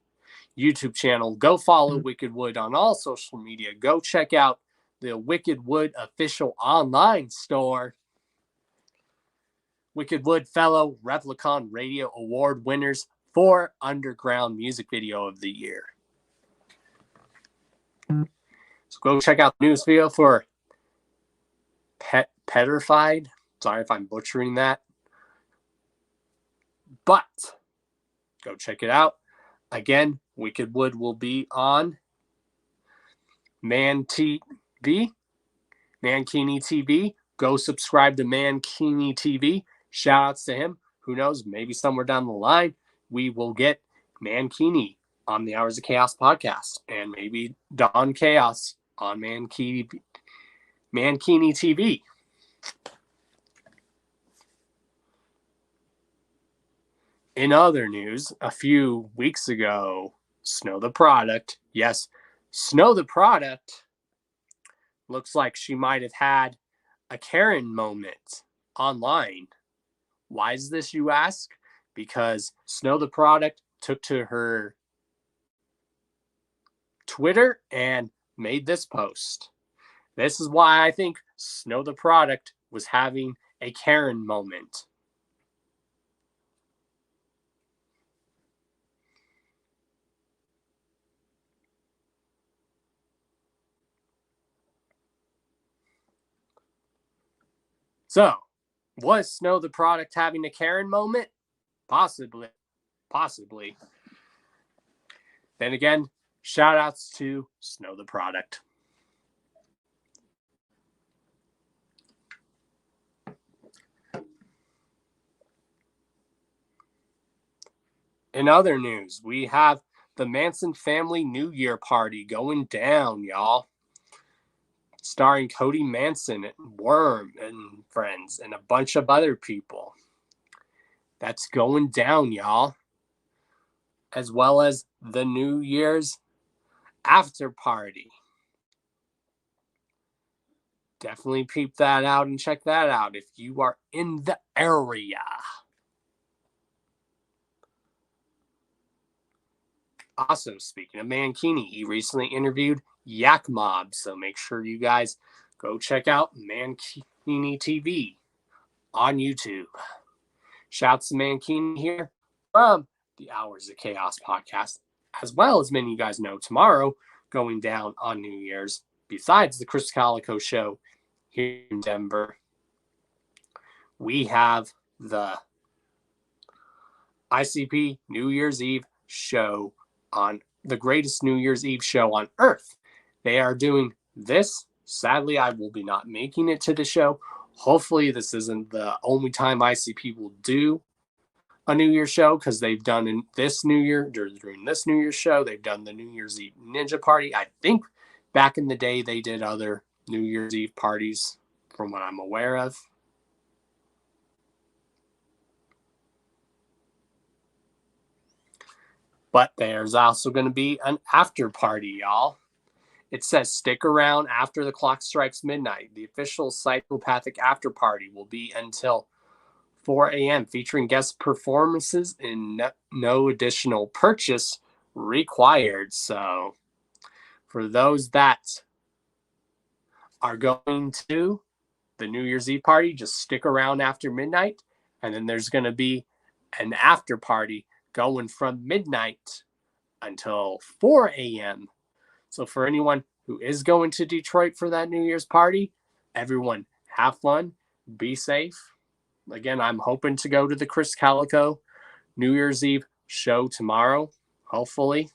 YouTube channel. Go follow Wicked Wood on all social media. Go check out the Wicked Wood official online store. Wicked Wood fellow Replicon Radio Award winners for Underground Music Video of the Year. So go check out the news video for Petrified. Sorry if I'm butchering that. But go check it out. Again, Wicked Wood will be on Mankini TV. Go subscribe to Mankini TV. Shout outs to him. Who knows? Maybe somewhere down the line, we will get Mankini on the Hours of Chaos podcast. And maybe Don Chaos on Mankini TV. In other news, a few weeks ago, Snow the Product. Yes, Snow the Product looks like she might have had a Karen moment online. Why is this, you ask? Because Snow the Product took to her Twitter and made this post. This is why I think Snow the Product was having a Karen moment. So, was Snow the Product having a Karen moment? Possibly. Then again, shout outs to Snow the Product. In other news, we have the Manson family New Year party going down, y'all. starring Cody Manson and Worm and friends and a bunch of other people. That's going down, y'all. As well as the New Year's after party. Definitely peep that out and check that out if you are in the area. Also, speaking of Mankini, he recently interviewed Yak Mob, so make sure you guys go check out Mankini TV on YouTube. Shouts to Mankini here from the Hours of Chaos podcast, as well as many of you guys know tomorrow going down on New Year's, besides the Chris Calico show here in Denver, we have the ICP New Year's Eve show on the greatest New Year's Eve show on earth. They are doing this. Sadly, I will be not making it to the show. Hopefully, this isn't the only time ICP will do a New Year's show, because they've done in this New Year, during this New Year's show, they've done the New Year's Eve Ninja Party. I think back in the day, they did other New Year's Eve parties from what I'm aware of. But there's also going to be an after party, y'all. It says stick around after the clock strikes midnight. The official psychopathic after party will be until 4 a.m. featuring guest performances and no additional purchase required. So for those that are going to the New Year's Eve party, just stick around after midnight. And then there's going to be an after party going from midnight until 4 a.m. So for anyone who is going to Detroit for that New Year's party, everyone have fun, be safe. Again, I'm hoping to go to the Chris Calico New Year's Eve show tomorrow, hopefully.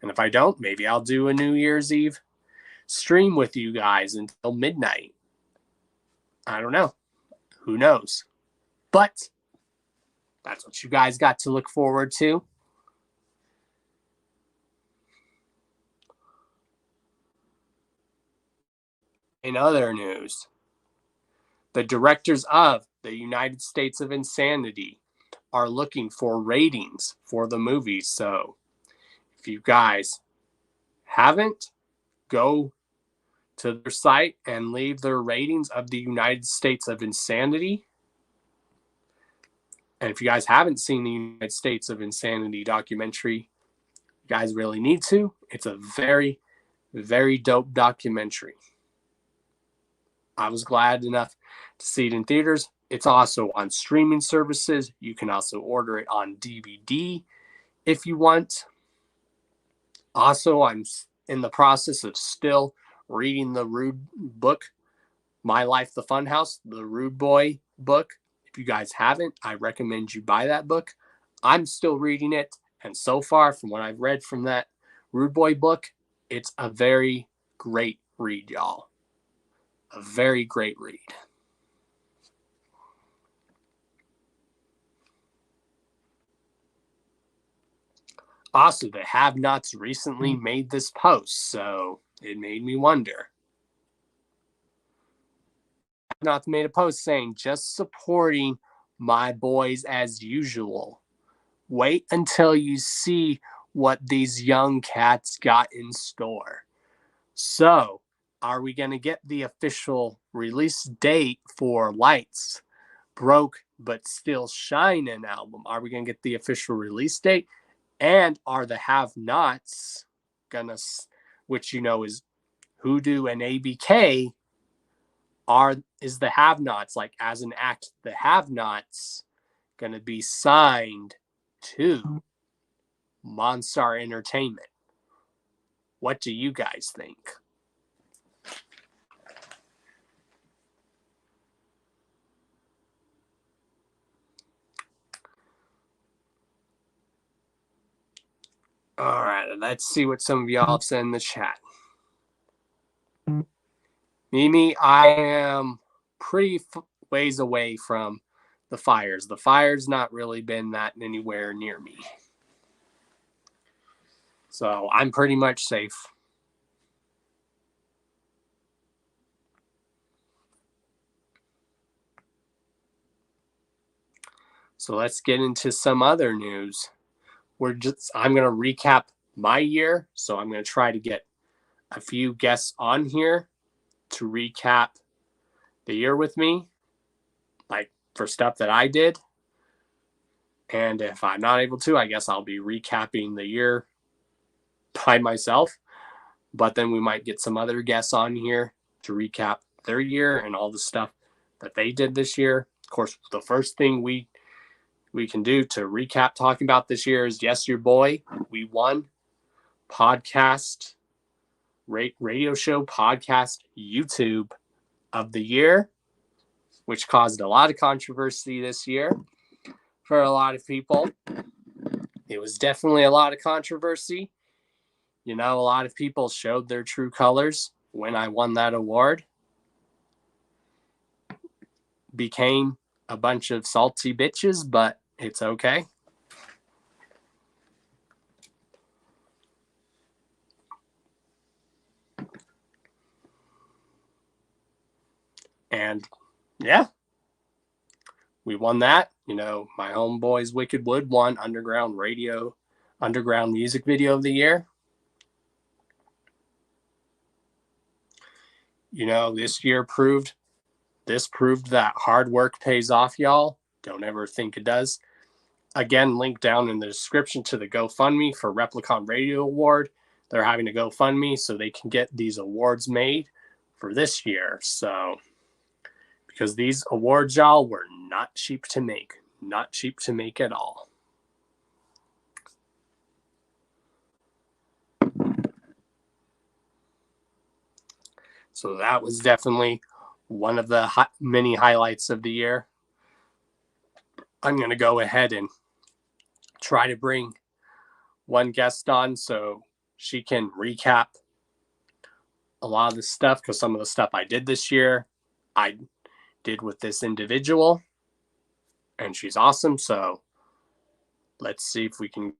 And if I don't, maybe I'll do a New Year's Eve stream with you guys until midnight. I don't know. Who knows? But that's what you guys got to look forward to. In other news, the directors of the United States of Insanity are looking for ratings for the movie. So if you guys haven't, go to their site and leave their ratings of the United States of Insanity. And if you guys haven't seen the United States of Insanity documentary, you guys really need to. It's a very, very dope documentary. I was glad enough to see it in theaters. It's also on streaming services. You can also order it on DVD if you want. Also, I'm in the process of still reading the Rude book, My Life the Funhouse, the Rude Boy book. If you guys haven't, I recommend you buy that book. I'm still reading it, and so far, from what I've read from that Rude Boy book, it's a very great read, y'all. A very great read. Also, the Have-Nots recently made this post, so it made me wonder. Have-Nots made a post saying, just supporting my boys as usual. Wait until you see what these young cats got in store. So, are we going to get the official release date for Lights, Broke But Still Shining album? Are we going to get the official release date? And are the Have-Nots gonna, which you know is Hoodoo and ABK, is the Have-Nots, like as an act, the Have-Nots gonna be signed to Monstar Entertainment? What do you guys think? All right, let's see what some of y'all have said in the chat. Mimi, I am pretty ways away from the fires. The fire's not really been that anywhere near me. So I'm pretty much safe. So let's get into some other news. I'm going to recap my year. So I'm going to try to get a few guests on here to recap the year with me, like for stuff that I did. And if I'm not able to, I guess I'll be recapping the year by myself. But then we might get some other guests on here to recap their year and all the stuff that they did this year. Of course, the first thing we can do to recap talking about this year is, yes, your boy, we won podcast, radio show, podcast, YouTube of the year, which caused a lot of controversy this year for a lot of people. It was definitely a lot of controversy. You know, a lot of people showed their true colors when I won that award. Became a bunch of salty bitches, but it's okay. And yeah, we won that. You know, my homeboys Wicked Wood won underground music video of the year. You know, this proved that hard work pays off, y'all. Don't ever think it does. Again, link down in the description to the GoFundMe for Replicon Radio Award. They're having a GoFundMe so they can get these awards made for this year. So, because these awards, y'all, were not cheap to make. Not cheap to make at all. So that was definitely one of the many highlights of the year. I'm going to go ahead and try to bring one guest on so she can recap a lot of the stuff, because some of the stuff I did this year, I did with this individual, and she's awesome. So let's see if we can.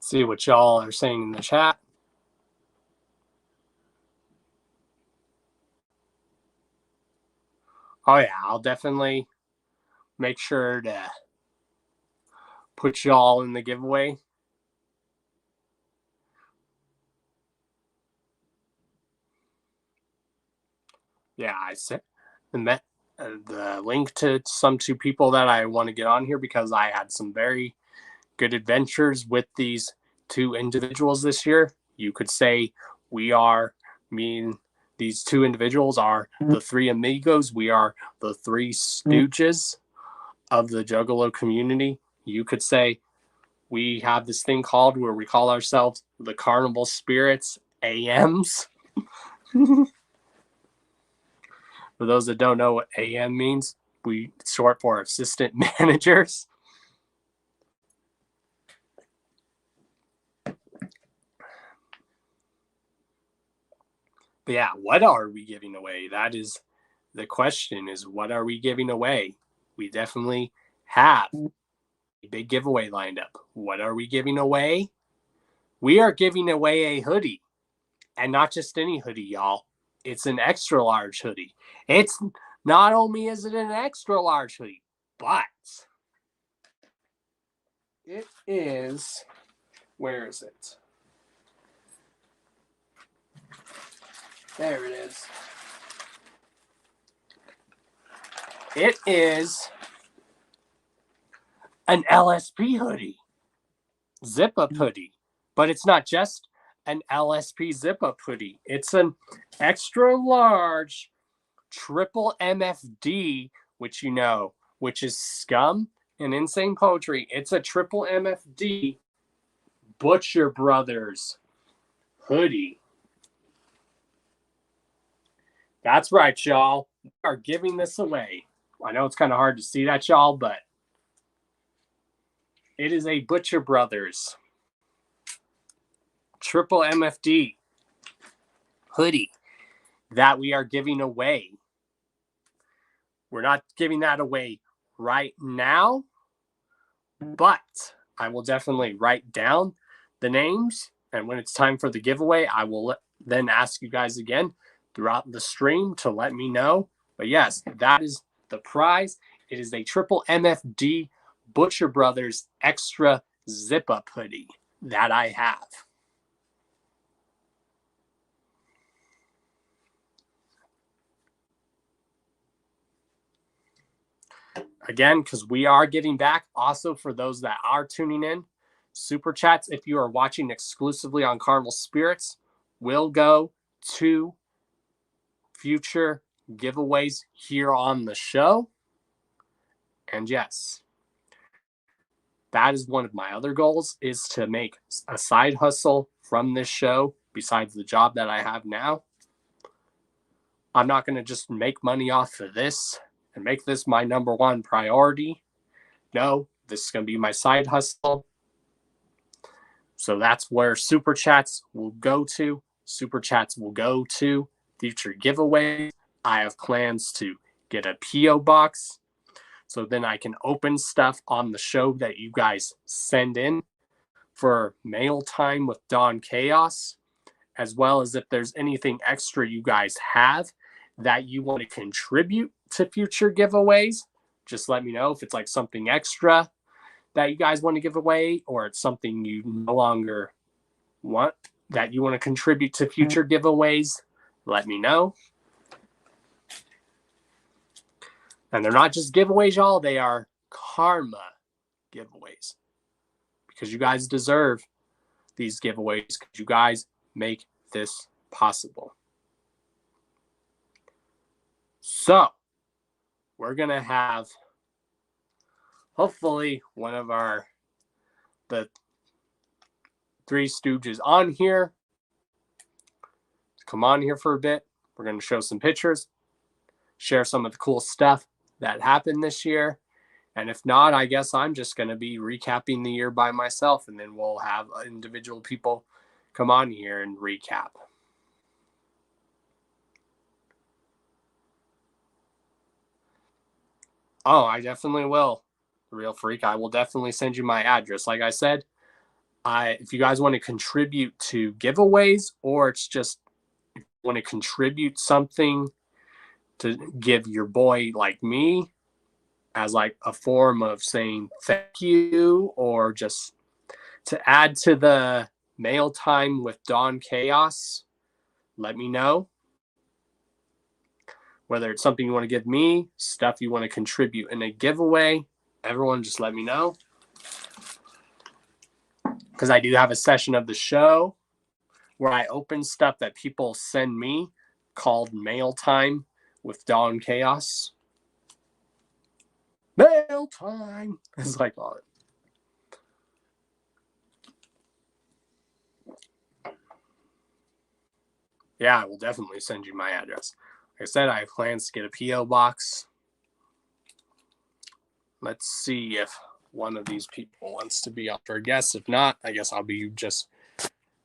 See what y'all are saying in the chat. Oh yeah, I'll definitely make sure to put y'all in the giveaway. Yeah, I sent the link to some two people that I want to get on here, because I had some very good adventures with these two individuals this year. You could say these two individuals are the three amigos. We are the three stooges of the Juggalo community. You could say we have this thing called where we call ourselves the Carnival Spirits AMs. For those that don't know what AM means, we short for assistant managers. But yeah, what are we giving away? That is the question, is what are we giving away? We definitely have a big giveaway lined up. What are we giving away? We are giving away a hoodie. And not just any hoodie, y'all. It's an extra large hoodie. It's not only is it an extra large hoodie, but it is, where is it? There it is. It is an LSP hoodie, zip up hoodie. But it's not just an LSP zip up hoodie. It's an extra large triple MFD, which you know, which is Scum and Insane Poetry. It's a triple MFD Butcher Brothers hoodie. That's right, y'all. We are giving this away. I know it's kind of hard to see that, y'all, but it is a Butcher Brothers triple MFD hoodie that we are giving away. We're not giving that away right now, but I will definitely write down the names, and when it's time for the giveaway, I will then ask you guys again throughout the stream to let me know. But yes, that is the prize. It is a triple MFD Butcher Brothers extra zip-up hoodie that I have. Again, because we are getting back. Also, for those that are tuning in, Super Chats, if you are watching exclusively on Carnival Spirits, will go to future giveaways here on the show. And yes, that is one of my other goals, is to make a side hustle from this show besides the job that I have now. I'm not going to just make money off of this and make this my number one priority. No, this is going to be my side hustle. So that's where Super Chats will go to. Super Chats will go to future giveaways. I have plans to get a P.O. box, so then I can open stuff on the show that you guys send in for mail time with Dawn Chaos, as well as if there's anything extra you guys have that you want to contribute to future giveaways. Just let me know if it's like something extra that you guys want to give away, or it's something you no longer want that you want to contribute to future giveaways. Let me know. And they're not just giveaways, y'all. They are karma giveaways, because you guys deserve these giveaways, because you guys make this possible. So we're going to have, hopefully, one of the Three Stooges on here. Come on here for a bit. We're going to show some pictures, share some of the cool stuff that happened this year. And if not, I guess I'm just going to be recapping the year by myself, and then we'll have individual people come on here and recap. Oh, I definitely will, Real Freak. I will definitely send you my address. Like I said, if you guys want to contribute to giveaways, or it's just if you want to contribute something to give your boy like me as like a form of saying thank you, or just to add to the mail time with Dawn Chaos, let me know. Whether it's something you want to give me, stuff you want to contribute in a giveaway, everyone just let me know. Because I do have a session of the show where I open stuff that people send me called Mail Time with Dawn Chaos. Mail time! As I call it. Yeah, I will definitely send you my address. I said I have plans to get a P.O. box. Let's see if one of these people wants to be up for a guest. If not, I guess I'll be just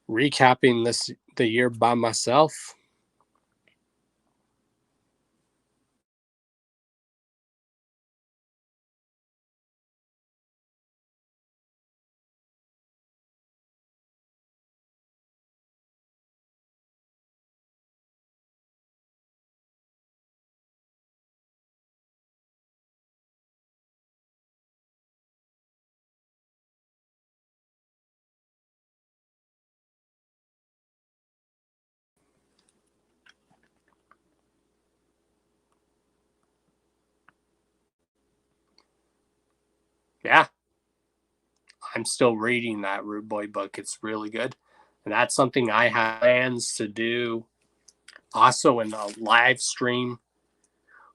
recapping the year by myself. Yeah, I'm still reading that Rude Boy book. It's really good. And that's something I have plans to do also in a live stream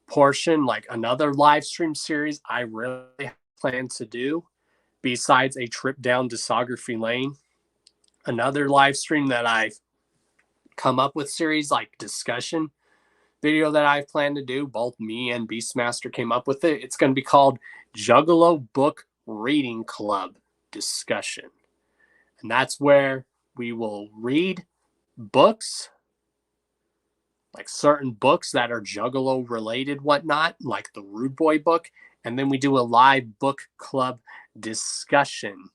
portion, like another live stream series I really plan to do besides a trip down discography lane. Another live stream that I've come up with series like discussion video that I've planned to do. Both me and Beastmaster came up with it. It's going to be called Juggalo Book Reading Club Discussion. And that's where we will read books, like certain books that are Juggalo related, whatnot, like the Rude Boy book. And then we do a live book club discussion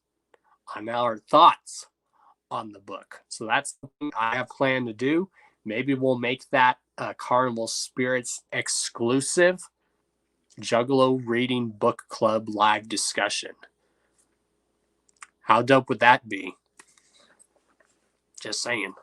on our thoughts on the book. So that's something I have planned to do. Maybe we'll make that Carnival Spirits exclusive Juggalo Reading Book Club live discussion. How dope would that be? Just saying.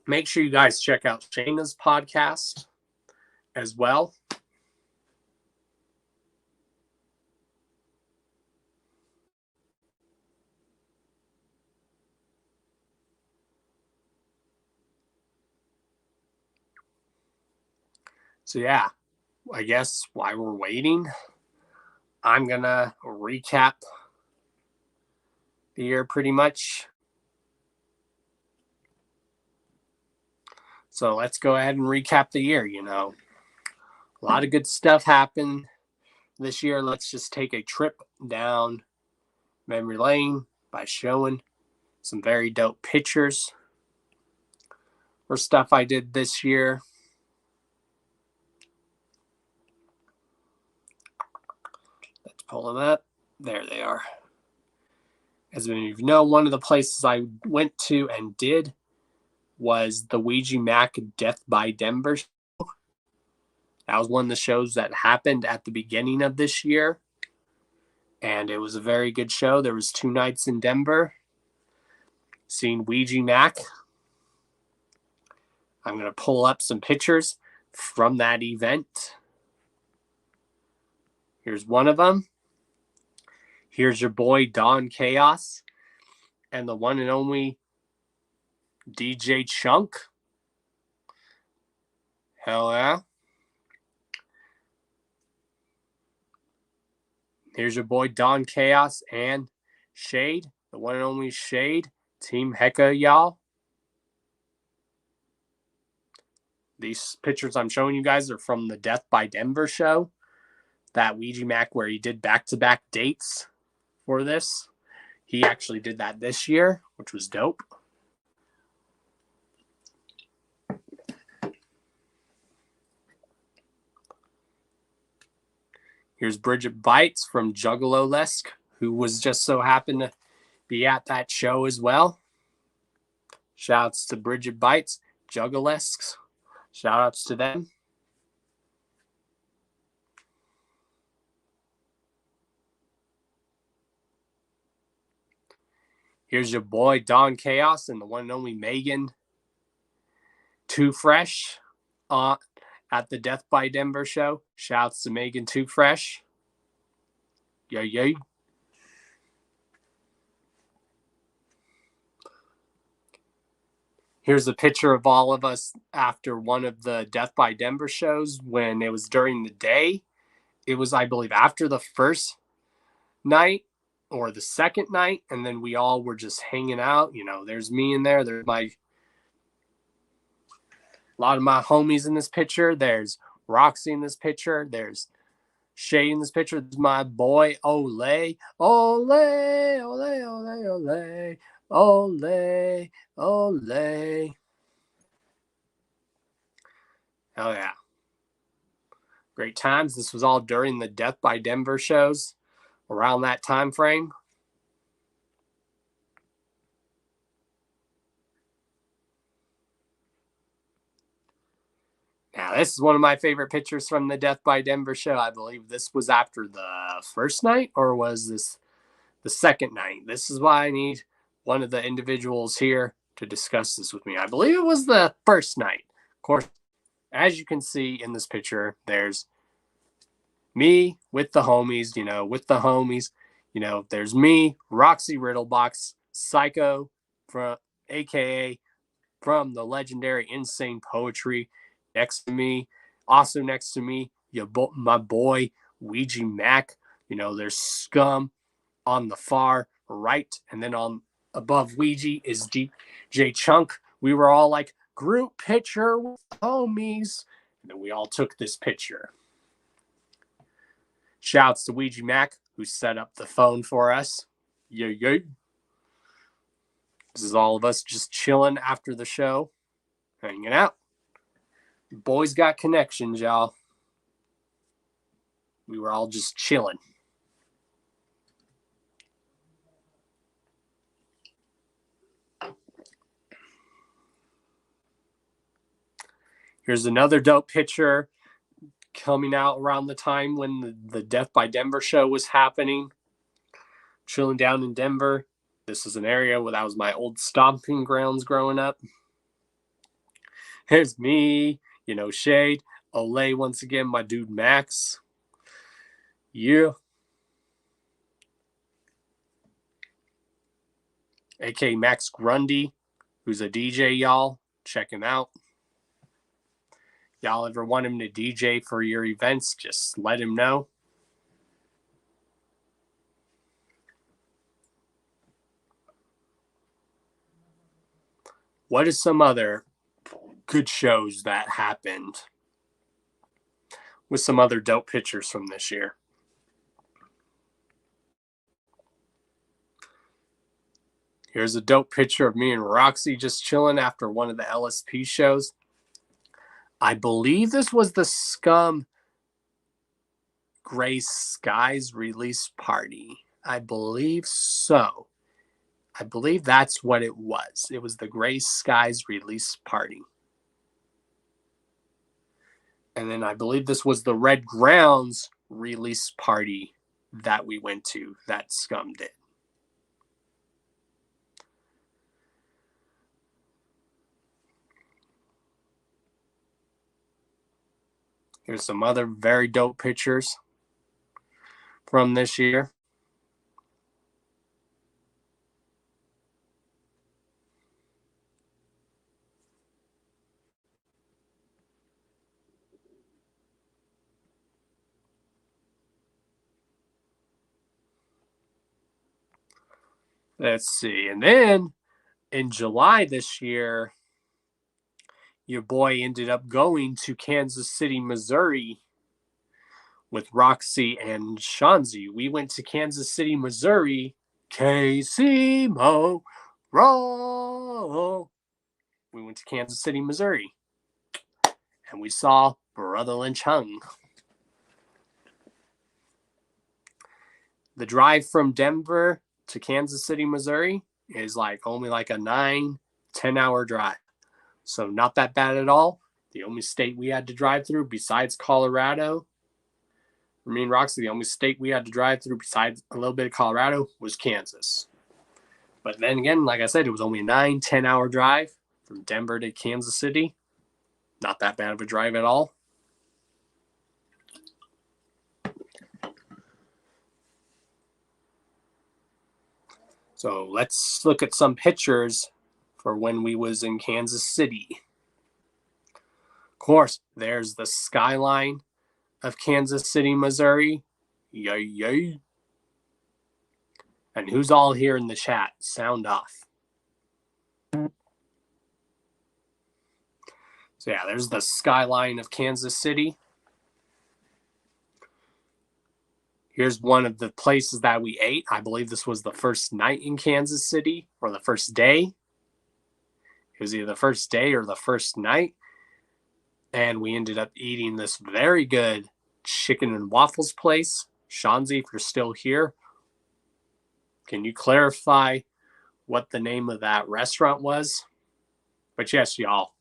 Make sure you guys check out Shayna's podcast as well. So yeah, I guess while we're waiting, I'm going to recap the year pretty much. So let's go ahead and recap the year. You know, a lot of good stuff happened this year. Let's just take a trip down memory lane by showing some very dope pictures for stuff I did this year. Let's pull them up. There they are. As many of you know, one of the places I went to and did was the Ouija Mac Death by Denver show. That was one of the shows that happened at the beginning of this year. And it was a very good show. There was 2 nights in Denver. Seeing Ouija Mac. I'm going to pull up some pictures from that event. Here's one of them. Here's your boy Don Chaos and the one and only DJ Chunk. Hell yeah. Here's your boy Don Chaos and Shade, the one and only Shade. Team Hecka, y'all. These pictures I'm showing you guys are from the Death by Denver show. That Ouija Mac where he did back-to-back dates for this. He actually did that this year, which was dope. Here's Bridget Bites from Juggalo-Lesque, who was just so happened to be at that show as well. Shouts to Bridget Bites, Juggalo-Lesques. Shoutouts to them. Here's your boy Don Chaos and the one and only Megan Too Fresh at the Death by Denver show. Shouts to Megan Too Fresh. Yo, yo. Here's a picture of all of us after one of the Death by Denver shows when it was during the day. it was, I believe, after the first night or the second night, and then we all were just hanging out. You know, there's me in there. There's a lot of my homies in this picture. There's Roxy in this picture. There's Shay in this picture. This is my boy Ole. Ole, Ole, Ole, Ole, Ole, Ole. Oh yeah. Great times. This was all during the Death by Denver shows, around that time frame. Now, this is one of my favorite pictures from the Death by Denver show. I believe this was after the first night, or was this the second night? This is why I need one of the individuals here to discuss this with me. I believe it was the first night. Of course, as you can see in this picture, there's me with the homies, there's me, Roxy Riddlebox, Psycho, from AKA from the legendary Insane Poetry. Next to me, my boy, Ouija Mac. There's Scum on the far right, and then on above Ouija is DJ Chunk. We were all like, group picture with homies. And then we all took this picture. Shouts to Ouija Mac, who set up the phone for us. Yay. This is all of us just chilling after the show, hanging out. Boys got connections, y'all. We were all just chilling. Here's another dope picture coming out around the time when the Death by Denver show was happening. Chilling down in Denver. This is an area where that was my old stomping grounds growing up. Here's me, Shade. Ole, once again, my dude Max. Yeah. A.K.A. Max Grundy, who's a DJ, y'all. Check him out. Y'all ever want him to DJ for your events, just let him know. What is some other good shows that happened with some other dope pictures from this year? Here's a dope picture of me and Roxy just chilling after one of the LSP shows. I believe this was the Scum Gray Skies release party. I believe so. I believe that's what it was. It was the Gray Skies release party. And then I believe this was the Red Grounds release party that we went to, that Scum did. Here's some other very dope pictures from this year. Let's see. And then in July this year, your boy ended up going to Kansas City, Missouri with Roxy and Shanzi. We went to Kansas City, Missouri. Casimo roll. We went to Kansas City, Missouri. And we saw Brother Lynch Hung. The drive from Denver to Kansas City, Missouri is only a 9-10 hour drive. So not that bad at all. The only state we had to drive through besides Colorado, me and Roxy, the only state we had to drive through besides a little bit of Colorado was Kansas. But then again, like I said, it was only a 9-10 hour drive from Denver to Kansas City. Not that bad of a drive at all. So let's look at some pictures for when we was in Kansas City. Of course, there's the skyline of Kansas City, Missouri? Yay, yay. And who's all here in the chat? Sound off. So yeah, there's the skyline of Kansas City. Here's one of the places that we ate. I believe this was the first night in Kansas City, or the first day. It was either the first day or the first night. And we ended up eating this very good chicken and waffles place. Shanzi, if you're still here, can you clarify what the name of that restaurant was? But yes, y'all,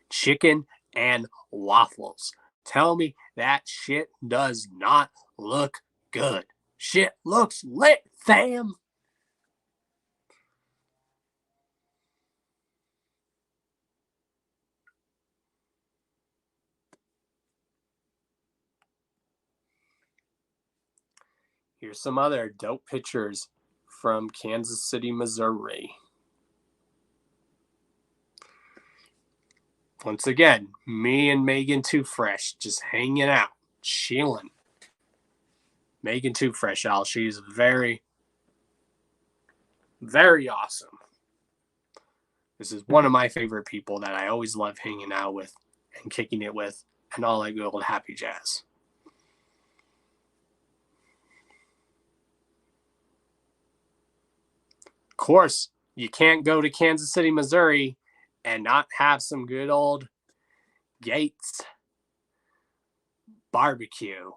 chicken and waffles. Tell me that shit does not look good. Shit looks lit, fam. Here's some other dope pictures from Kansas City, Missouri. Once again, me and Megan Too Fresh just hanging out, chilling. Megan Too Fresh, y'all. She's very, very awesome. This is one of my favorite people that I always love hanging out with and kicking it with and all that good old happy jazz. Of course, you can't go to Kansas City, Missouri and not have some good old Gates barbecue.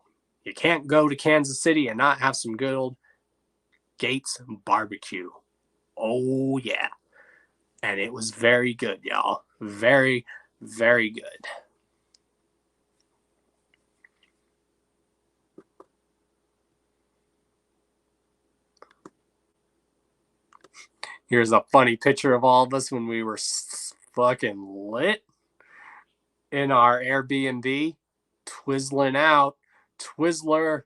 You can't go to Kansas City and not have some good old Gates barbecue. Oh, yeah. And it was very good, y'all. Very, very good. Here's a funny picture of all of us when we were fucking lit in our Airbnb, twizzling out. Twizzler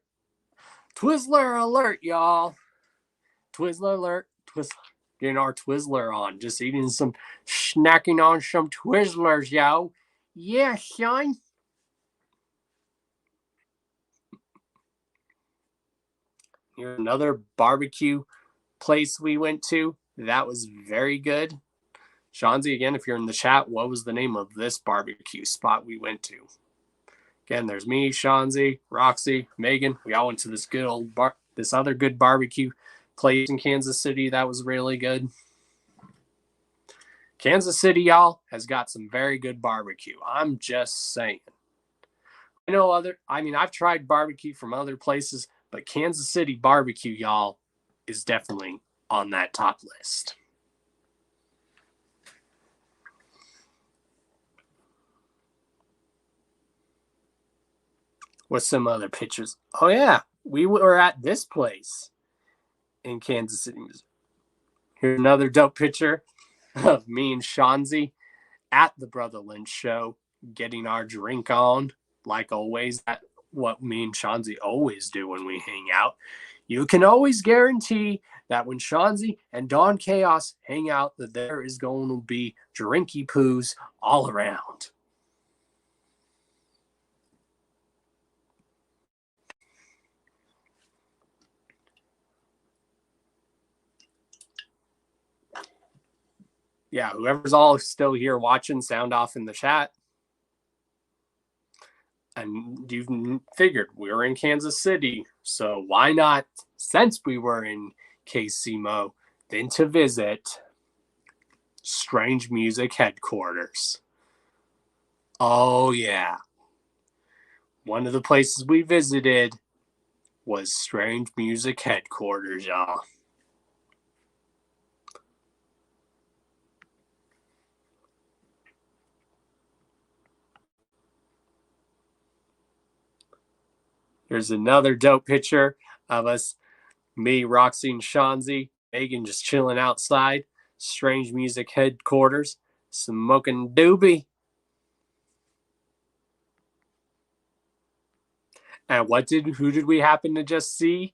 alert, y'all. Twizzler alert. Getting our Twizzler on. Just snacking on some Twizzlers, yo. Yeah, son. Here's another barbecue place we went to. That was very good. Shanzi, again, if you're in the chat, what was the name of this barbecue spot we went to? Again, there's me, Shanzi, Roxy, Megan. We all went to this other good barbecue place in Kansas City. That was really good. Kansas City, y'all, has got some very good barbecue. I'm just saying. I've tried barbecue from other places, but Kansas City barbecue, y'all, is definitely on that top list. What's some other pictures? Oh, yeah. We were at this place in Kansas City, Missouri. Here's another dope picture of me and Shanzi at the Brother Lynch show, getting our drink on, like always. That's what me and Shanzi always do when we hang out. You can always guarantee that when Shanzi and Don Chaos hang out, that there is going to be drinky poos all around. Yeah, whoever's all still here watching, sound off in the chat. And you've figured we're in Kansas City, so why not, since we were in KCMO, then to visit Strange Music Headquarters. Oh, yeah. One of the places we visited was Strange Music Headquarters, y'all. Here's another dope picture of us, me, Roxy, and Shanzi. Megan just chilling outside. Strange Music Headquarters. Smoking doobie. And who did we happen to just see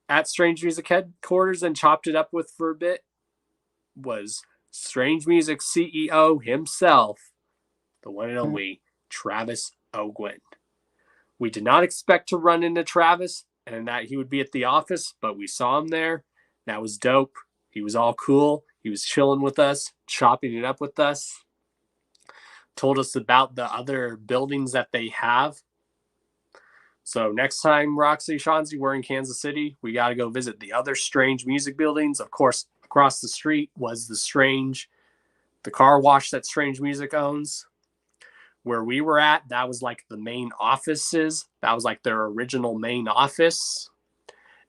at Strange Music Headquarters and chopped it up with for a bit? Was Strange Music CEO himself, the one and only Travis Ogwen. We did not expect to run into Travis and that he would be at the office, but we saw him there. That was dope. He was all cool. He was chilling with us, chopping it up with us. Told us about the other buildings that they have. So next time, Roxy, Shanzi, we're in Kansas City, we got to go visit the other Strange Music buildings. Of course, across the street was the car wash that Strange Music owns. Where we were at, that was like the main offices. That was like their original main office,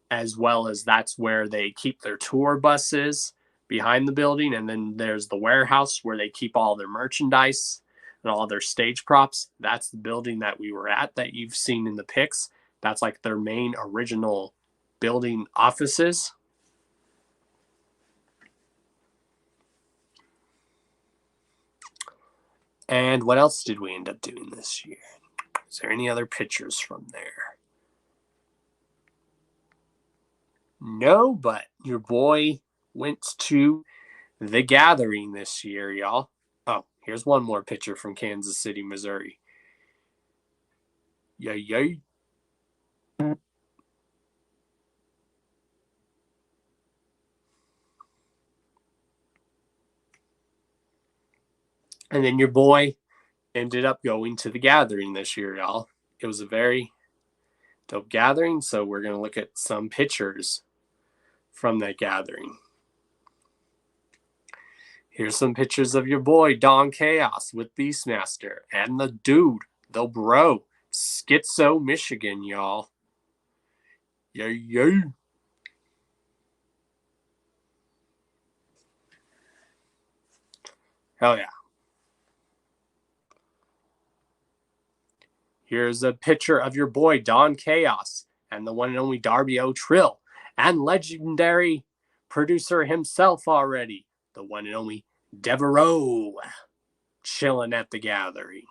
as well as that's where they keep their tour buses behind the building. And then there's the warehouse where they keep all their merchandise and all their stage props. That's the building that we were at that you've seen in the pics. That's like their main original building offices. And what else did we end up doing this year? Is there any other pictures from there? No, but your boy went to the Gathering this year, y'all. Oh, here's one more picture from Kansas City, Missouri. Yay, yay. And then your boy ended up going to the Gathering this year, y'all. It was a very dope gathering, so we're going to look at some pictures from that gathering. Here's some pictures of your boy, Don Chaos, with Beastmaster, and the dude, the bro, Schizo, Michigan, y'all. Yay, yay. Hell yeah. Here's a picture of your boy, Don Chaos, and the one and only Darby O'Trill, and legendary producer himself already, the one and only Devereaux, chilling at the Gathering.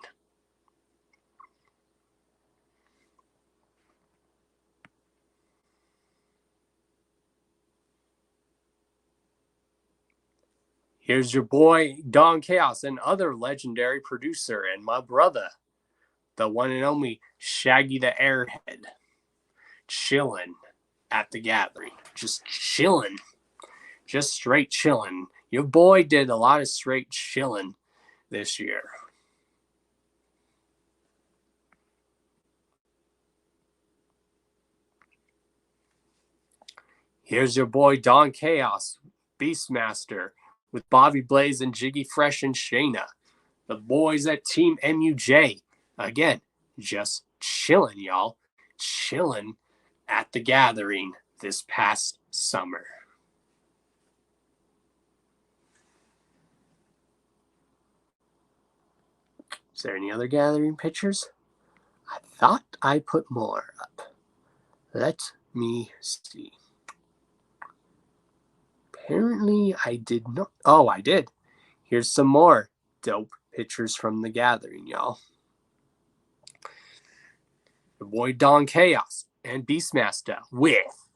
Here's your boy, Don Chaos, and other legendary producer, and my brother, the one and only Shaggy the Airhead, chilling at the Gathering. Just chilling. Just straight chilling. Your boy did a lot of straight chilling this year. Here's your boy, Don Chaos, Beastmaster, with Bobby Blaze and Jiggy Fresh and Shayna. The boys at Team MUJ. Again, just chilling, y'all. Chilling at the Gathering this past summer. Is there any other Gathering pictures? I thought I put more up. Let me see. Apparently I did not. Oh, I did. Here's some more dope pictures from the Gathering, y'all. Your boy Don Chaos and Beastmaster with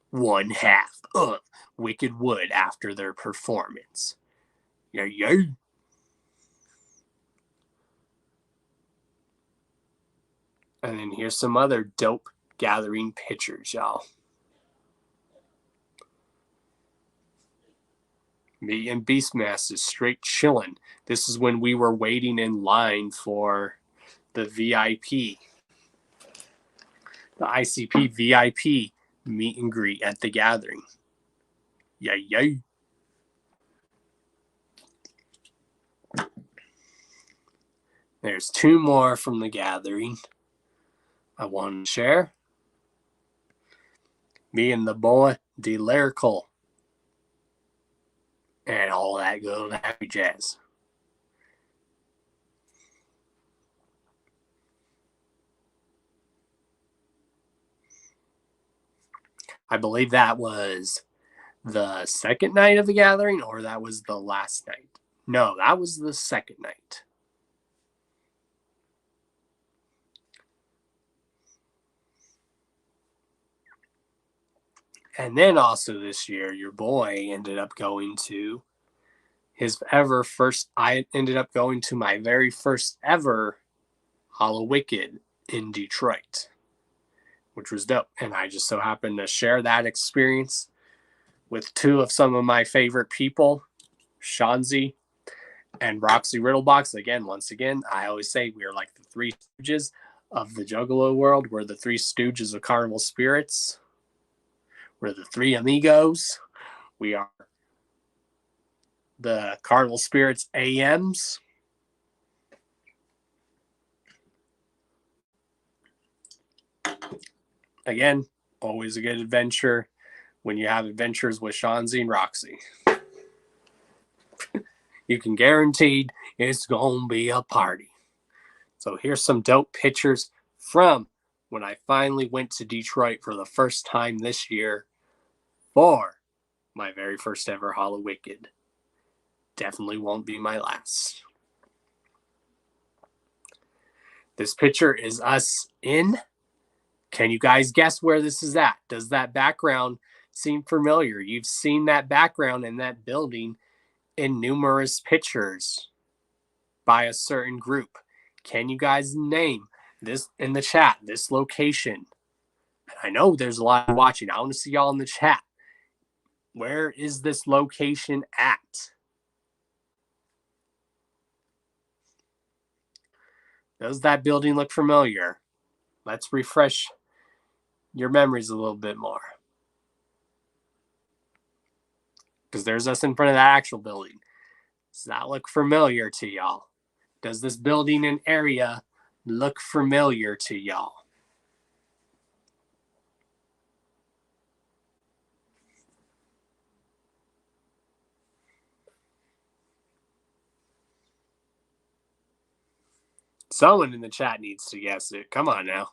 one half of Wicked Wood after their performance. Yay, yay. And then here's some other dope Gathering pictures, y'all. Me and Beastmaster straight chilling. This is when we were waiting in line for the VIP, the ICP VIP meet and greet at the Gathering. Yay, yay. There's two more from the Gathering I want to share. Me and the boy, the Lyrical, and all that good happy jazz. I believe that was the second night of the Gathering, or that was the last night. No, that was the second night. And then also this year, your boy ended up going to I ended up going to my very first ever Hollow Wicked in Detroit, which was dope. And I just so happened to share that experience with two of some of my favorite people, Shanzi and Roxy Riddlebox. Once again, I always say we are like the three stooges of the Juggalo world. We're the three stooges of Carnival Spirits. We're the three amigos. We are the Carnival Spirits AMs. Again, always a good adventure when you have adventures with Shanzi and Roxy. You can guarantee it's going to be a party. So here's some dope pictures from when I finally went to Detroit for the first time this year for my very first ever Hollow Wicked. Definitely won't be my last. This picture is us in. Can you guys guess where this is at? Does that background seem familiar? You've seen that background in that building in numerous pictures by a certain group. Can you guys name this in the chat, this location? I know there's a lot watching. I want to see y'all in the chat. Where is this location at? Does that building look familiar? Let's refresh your memories a little bit more. Because there's us in front of that actual building. Does that look familiar to y'all? Does this building and area look familiar to y'all? Someone in the chat needs to guess it. Come on now.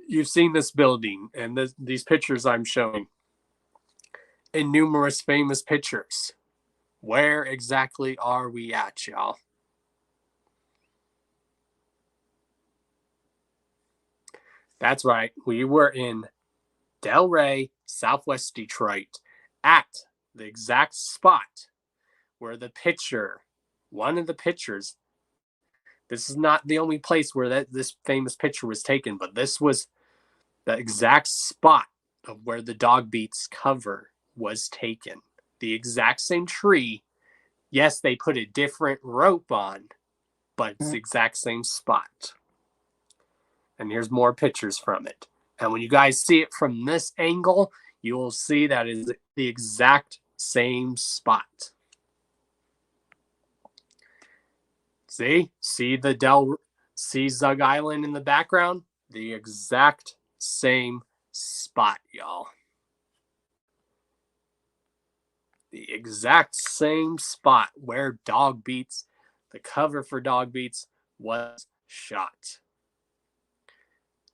You've seen this building and these pictures I'm showing in numerous famous pictures. Where exactly are we at, y'all? That's right. We were in Delray, Southwest Detroit, at the exact spot where the picture, one of the pictures, this is not the only place where this famous picture was taken, but this was the exact spot of where the Dog Beats cover was taken. The exact same tree. Yes, they put a different rope on, but it's the exact same spot. And here's more pictures from it. And when you guys see it from this angle, you will see that is the exact same spot. See Zug Island in the background? The exact same spot, y'all. The exact same spot where Dog Beats, the cover for Dog Beats, was shot.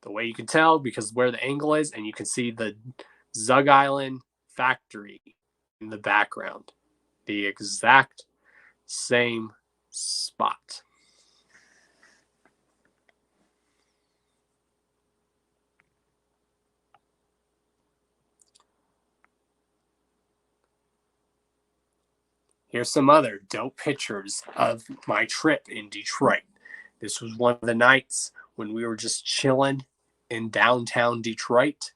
The way you can tell, because where the angle is, and you can see the Zug Island factory in the background. The exact same spot. Here's some other dope pictures of my trip in Detroit. This was one of the nights when we were just chilling in downtown Detroit.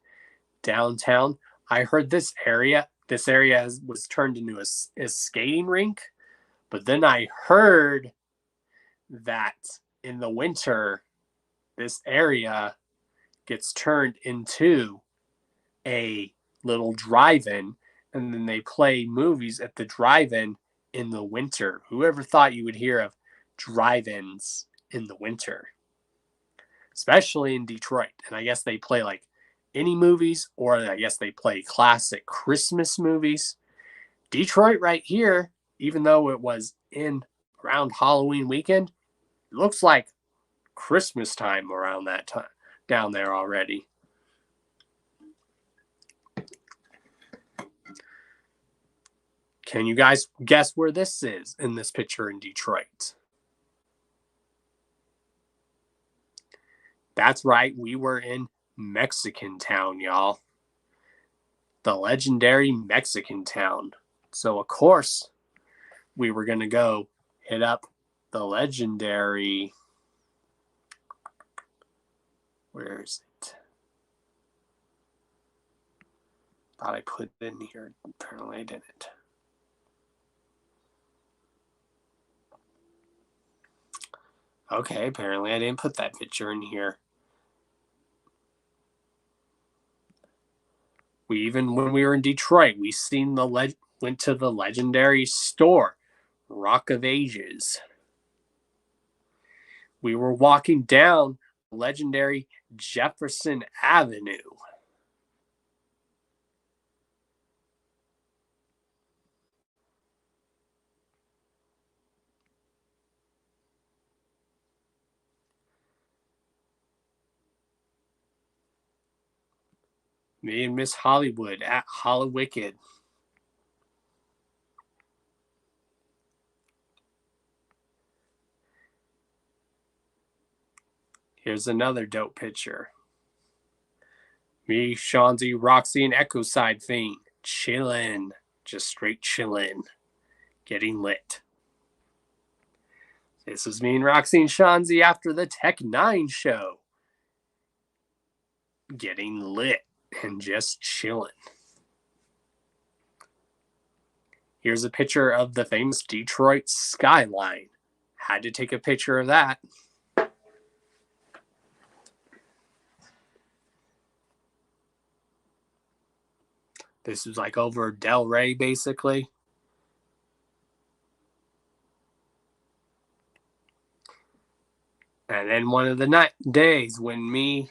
Downtown, I heard this area was turned into a skating rink. But then I heard that in the winter, this area gets turned into a little drive-in, and then they play movies at the drive-in in the winter. Whoever thought you would hear of drive-ins in the winter? Especially in Detroit. And I guess they play like any movies, or I guess they play classic Christmas movies. Detroit right here, even though it was in around Halloween weekend, it looks like Christmas time around that time down there already. Can you guys guess where this is in this picture in Detroit? That's right, we were in Mexican Town, y'all. The legendary Mexican Town. So, of course, we were going to go hit up the legendary Where is it? Thought I put it in here. Apparently I didn't. Okay, apparently I didn't put that picture in here. When we were in Detroit, we went to the legendary store, Rock of Ages. We were walking down legendary Jefferson Avenue. Me and Miss Hollywood at Hollywicked. Here's another dope picture. Me, Shanzi, Roxy, and Echo Side Fiend. Chillin'. Just straight chillin'. Getting lit. This is me and Roxy and Shanzi after the Tech 9 show. Getting lit and just chillin'. Here's a picture of the famous Detroit skyline. Had to take a picture of that. This is like over Del Rey, basically. And then one of the days when me,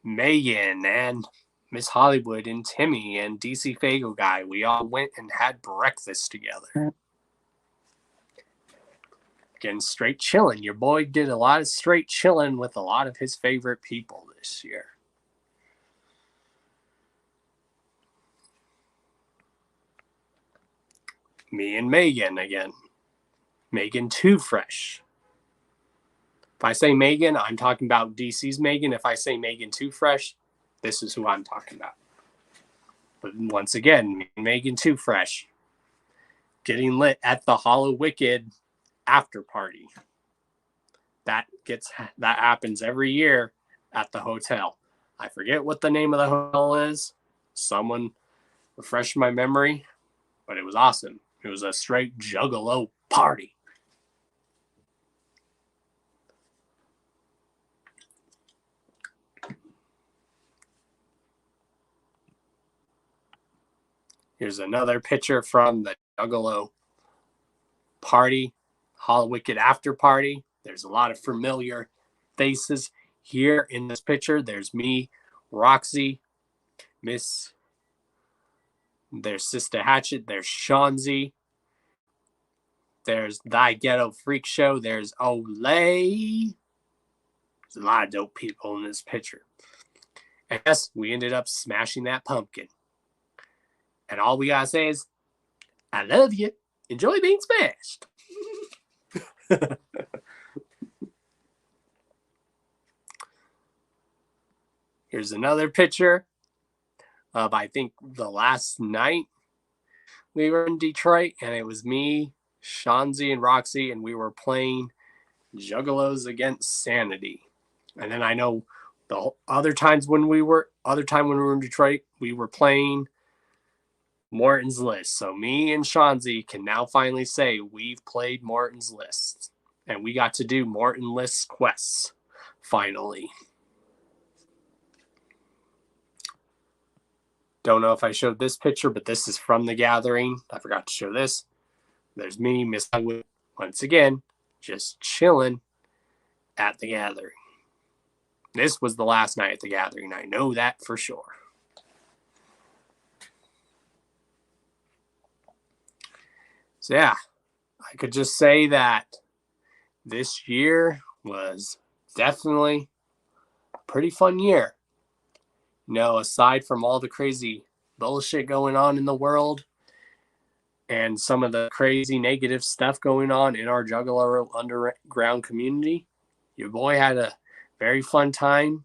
Megan, and Miss Hollywood, and Timmy, and DC Fago Guy, we all went and had breakfast together. Getting straight chilling. Your boy did a lot of straight chilling with a lot of his favorite people this year. Me and Megan again. Megan Too Fresh. If I say Megan, I'm talking about DC's Megan. If I say Megan Too Fresh, this is who I'm talking about. But once again, Megan Too Fresh. Getting lit at the Hollow Wicked after party. That happens every year at the hotel. I forget what the name of the hotel is. Someone refresh my memory, but it was awesome. It was a straight juggalo party. Here's another picture from the juggalo party, Hollow Wicked after party. There's a lot of familiar faces here in this picture. There's me, Roxy, there's Sister Hatchet, there's Shanzi, there's Thy Ghetto Freak Show, there's Olay. There's a lot of dope people in this picture. And yes, we ended up smashing that pumpkin. And all we gotta say is, I love you. Enjoy being smashed. Here's another picture of, I think, the last night we were in Detroit, and it was me, Shanzi, and Roxy, and we were playing Juggalos Against Sanity. And then I know the other time when we were in Detroit, we were playing Morton's List. So me and Shanzi can now finally say we've played Morton's List. And we got to do Morton List quests, finally. Don't know if I showed this picture, but this is from the gathering. I forgot to show this. There's me, Miss Hollywood, once again, just chilling at the gathering. This was the last night at the gathering. I know that for sure. So yeah, I could just say that this year was definitely a pretty fun year. You know, aside from all the crazy bullshit going on in the world and some of the crazy negative stuff going on in our Juggalo underground community, your boy had a very fun time,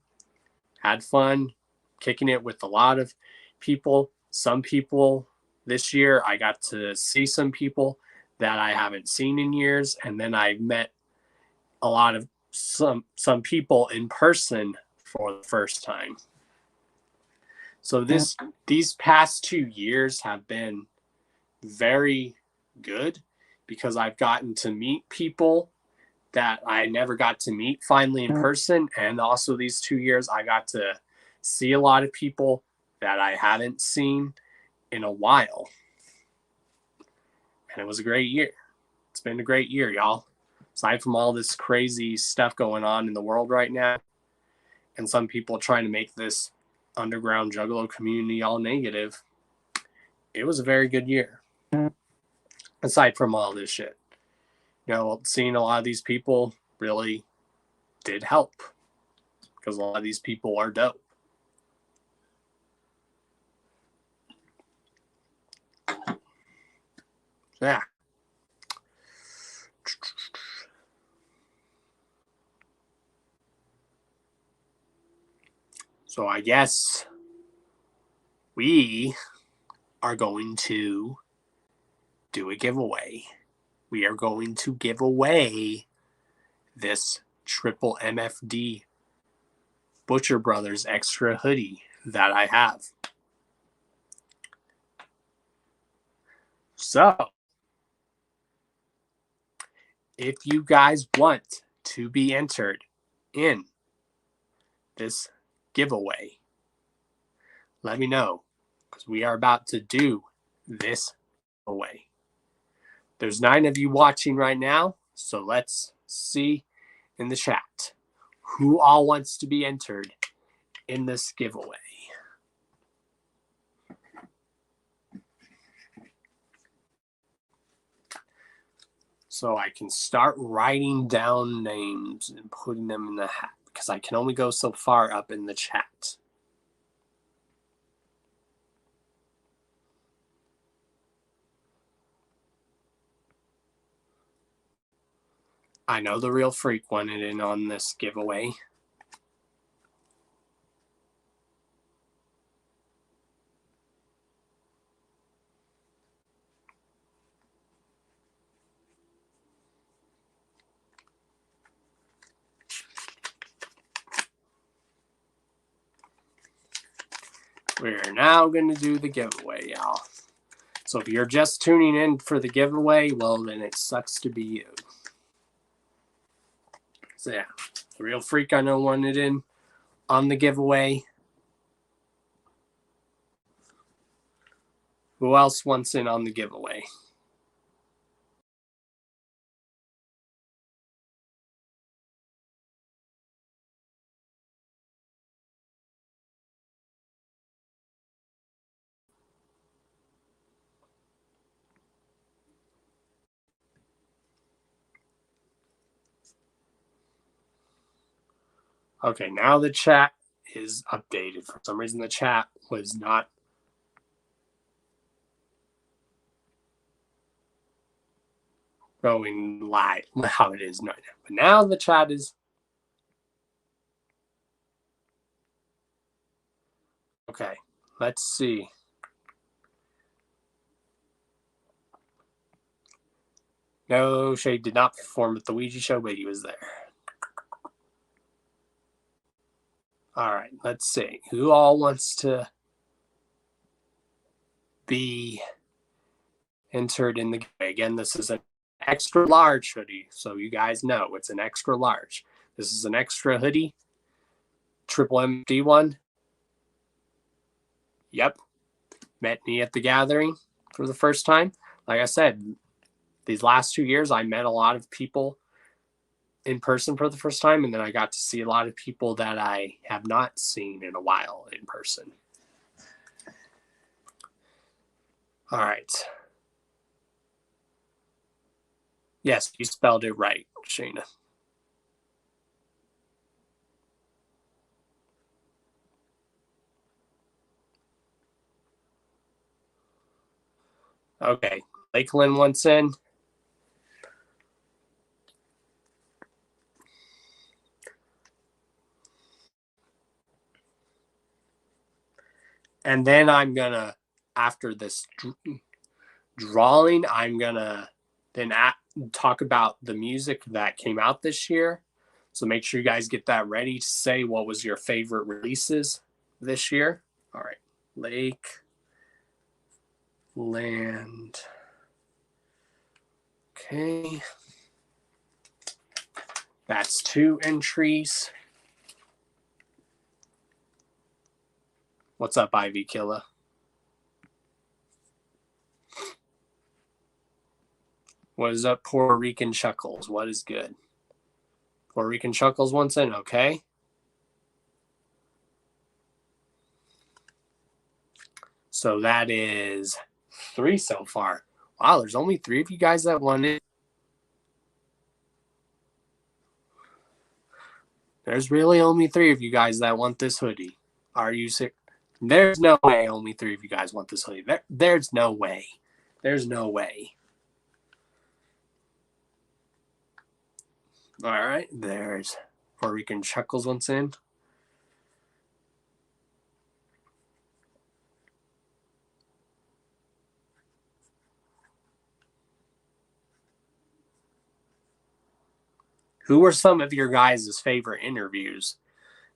had fun kicking it with a lot of people. Some people this year, I got to see some people that I haven't seen in years, and then I met a lot of some people in person for the first time. So these past 2 years have been very good because I've gotten to meet people that I never got to meet finally in person. And also these 2 years, I got to see a lot of people that I haven't seen in a while. And it was a great year. It's been a great year, y'all. Aside from all this crazy stuff going on in the world right now, and some people trying to make this underground juggalo community all negative, it was a very good year. Aside from all this shit. You know, seeing a lot of these people really did help. Because a lot of these people are dope. Yeah. So I guess we are going to do a giveaway. We are going to give away this triple MFD Butcher Brothers extra hoodie that I have. So, if you guys want to be entered in this giveaway, let me know, because we are about to do this giveaway. There's 9 of you watching right now, so let's see in the chat who all wants to be entered in this giveaway. So I can start writing down names and putting them in the hat, because I can only go so far up in the chat. I know the Real Freak wanted in on this giveaway. We're now going to do the giveaway, y'all. So if you're just tuning in for the giveaway, well, then it sucks to be you. So yeah, the Real Freak I know wanted in on the giveaway. Who else wants in on the giveaway? Okay, now the chat is updated. For some reason, the chat was not going live how it is right now. But now the chat is okay. Let's see. No, Shade did not perform at the Ouija show, but he was there. All right, let's see. Who all wants to be entered in the giveaway? Again, this is an extra large hoodie, so you guys know it's an extra large. This is an extra hoodie. Triple MD one. Yep. Met me at the gathering for the first time. Like I said, these last 2 years, I met a lot of people in person for the first time, and then I got to see a lot of people that I have not seen in a while in person. All right. Yes, you spelled it right, Shayna. Okay, Lakeland wants in. And then I'm going to, after this drawing, I'm going to then talk about the music that came out this year So make sure you guys get that ready to say what was your favorite releases this year. All right. Lake, land. Okay. That's 2 entries. What's up, Ivy Killa? What is up, Puerto Rican Chuckles? What is good? Puerto Rican Chuckles once in, okay. So that is 3 so far. Wow, there's only 3 of you guys that won it. There's really only 3 of you guys that want this hoodie. Are you sick? There's no way only 3 of you guys want this hoodie. There's no way. There's no way. All right, there's Puerto Rican Chuckles once in. Who were some of your guys' favorite interviews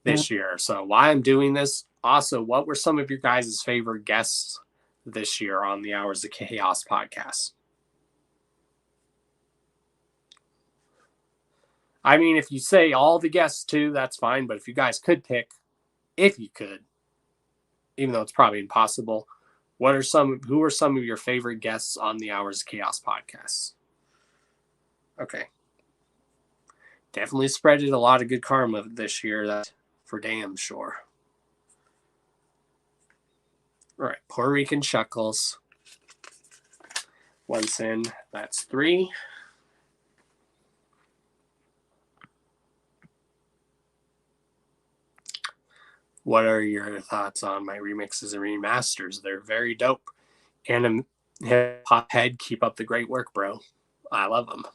this year? So why I'm doing this, also, what were some of your guys' favorite guests this year on the Hours of Chaos podcast? I mean, if you say all the guests too, that's fine. But if you guys could pick, if you could, even though it's probably impossible, who are some of your favorite guests on the Hours of Chaos podcast? Okay. Definitely spreaded a lot of good karma this year. That's for damn sure. All right. Puerto Rican Chuckles. Once in. That's 3. What are your thoughts on my remixes and remasters? They're very dope. And Hip Hop Head, keep up the great work, bro. I love them.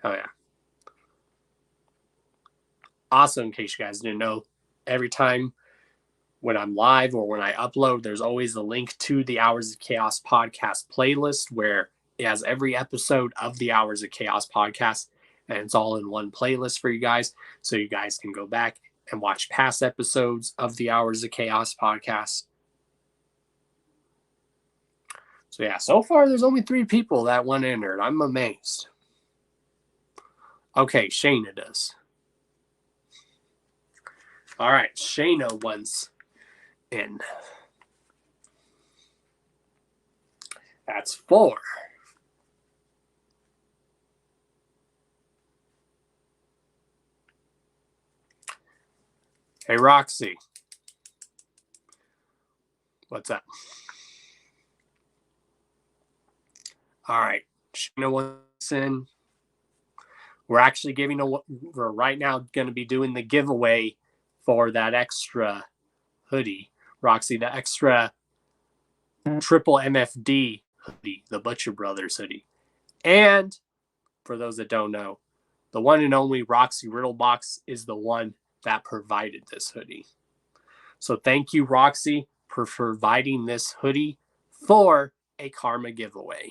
Oh, yeah. Also, in case you guys didn't know, every time when I'm live or when I upload, there's always a link to the Hours of Chaos podcast playlist where it has every episode of the Hours of Chaos podcast, and it's all in one playlist for you guys. So you guys can go back and watch past episodes of the Hours of Chaos podcast. So yeah, so far there's only 3 people that won entered. I'm amazed. Okay, Shayna does. All right, Shayna once in. That's 4. Hey, Roxy. What's up? All right, Shayna once in. We're actually we're right now going to be doing the giveaway for that extra hoodie, Roxy, the extra triple MFD hoodie, the Butcher Brothers hoodie. And for those that don't know, the one and only Roxy Riddlebox is the one that provided this hoodie. So thank you, Roxy, for providing this hoodie for a Karma giveaway.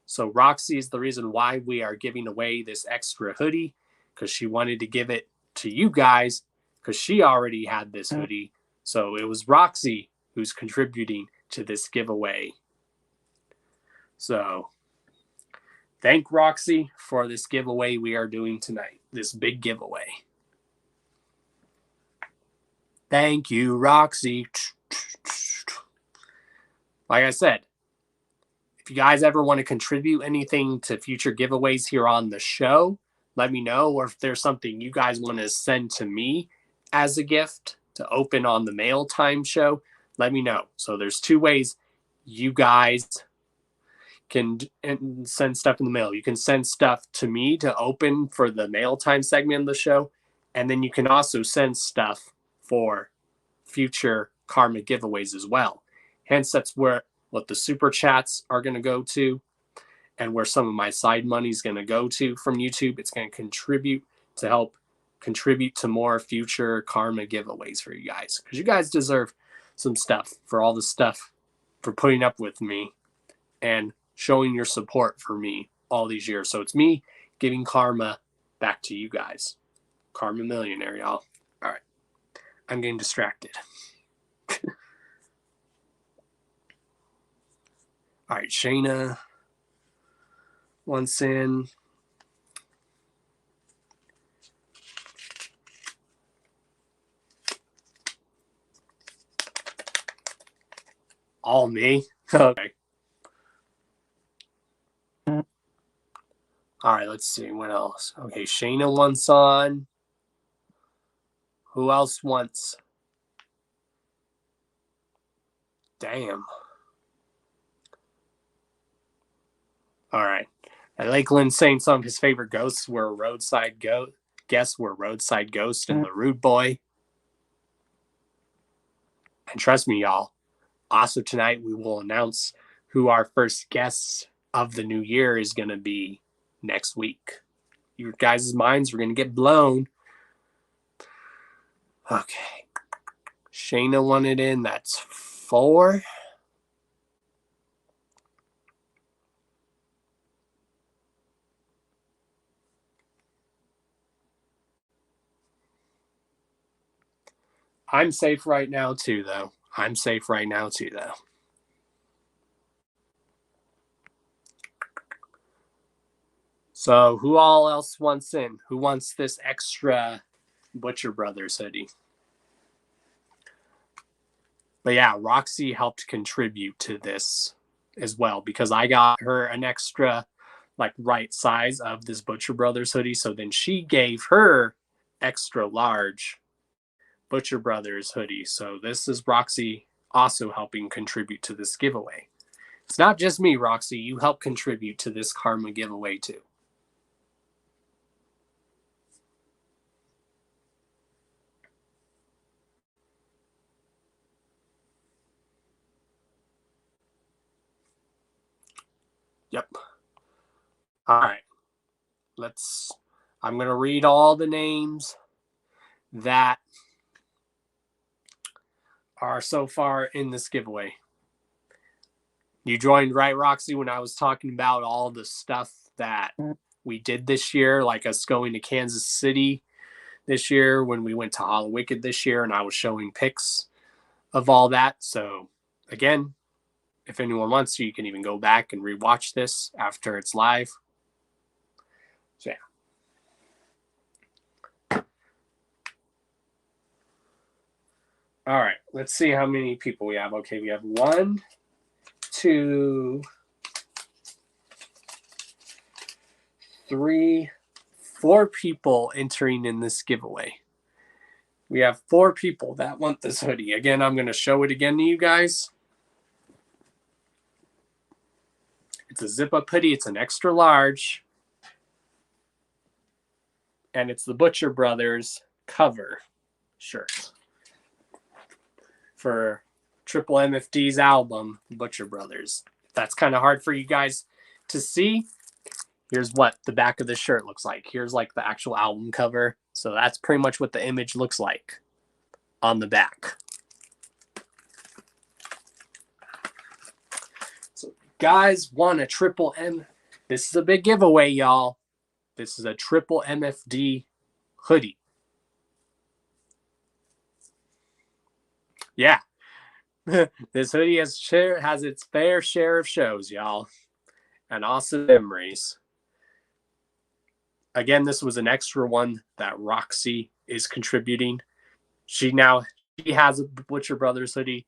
So Roxy is the reason why we are giving away this extra hoodie, because she wanted to give it to you guys because she already had this hoodie. So it was Roxy who's contributing to this giveaway. So thank Roxy for this giveaway we are doing tonight, this big giveaway. Thank you, Roxy. Like I said, if you guys ever want to contribute anything to future giveaways here on the show, let me know. Or if there's something you guys want to send to me as a gift to open on the mail time show, let me know. So there's 2 ways you guys can send stuff in the mail. You can send stuff to me to open for the mail time segment of the show. And then you can also send stuff for future Karma giveaways as well. Hence, that's what the super chats are going to go to, and where some of my side money is going to go to from YouTube. It's going to help contribute to more future Karma giveaways for you guys, because you guys deserve some stuff for all the stuff, for putting up with me and showing your support for me all these years. So it's me giving karma back to you guys. Karma millionaire, y'all. All right. I'm getting distracted. All right, Shayna wants in. All me? Okay. All right, let's see. What else? Okay, Shayna wants on. Who else wants? Damn. All right. I like Lynn saying some of his favorite ghosts were Roadside Ghost. Guests were Roadside Ghost and the Rude Boy. And trust me, y'all. Also tonight we will announce who our first guests of the new year is going to be next week. Your guys' minds are going to get blown. Okay. Shayna wanted in. That's 4. I'm safe right now, too, though. So who all else wants in? Who wants this extra Butcher Brothers hoodie? But yeah, Roxy helped contribute to this as well because I got her an extra like right size of this Butcher Brothers hoodie. So then she gave her extra large Butcher Brothers hoodie. So this is Roxy also helping contribute to this giveaway. It's not just me, Roxy. You help contribute to this karma giveaway too. Yep. All right. I'm going to read all the names that are so far in this giveaway. You joined, right, Roxy, when I was talking about all the stuff that we did this year, like us going to Kansas City this year, when we went to Hollow Wicked this year, and I was showing pics of all that. So, again, if anyone wants to, you can even go back and rewatch this after it's live. So, yeah. All right, let's see how many people we have. Okay, we have 1, 2, 3, 4 people entering in this giveaway. We have 4 people that want this hoodie. Again, I'm going to show it again to you guys. It's a zip-up hoodie. It's an extra large. And it's the Butcher Brothers cover shirt for Triple MFD's album, Butcher Brothers. That's kind of hard for you guys to see. Here's what the back of the shirt looks like. Here's like the actual album cover. So that's pretty much what the image looks like on the back. So guys want a Triple M. This is a big giveaway, y'all. This is a Triple MFD hoodie. Yeah. This hoodie has its fair share of shows, y'all. And awesome memories. Again, this was an extra one that Roxy is contributing. She has a Butcher Brothers hoodie,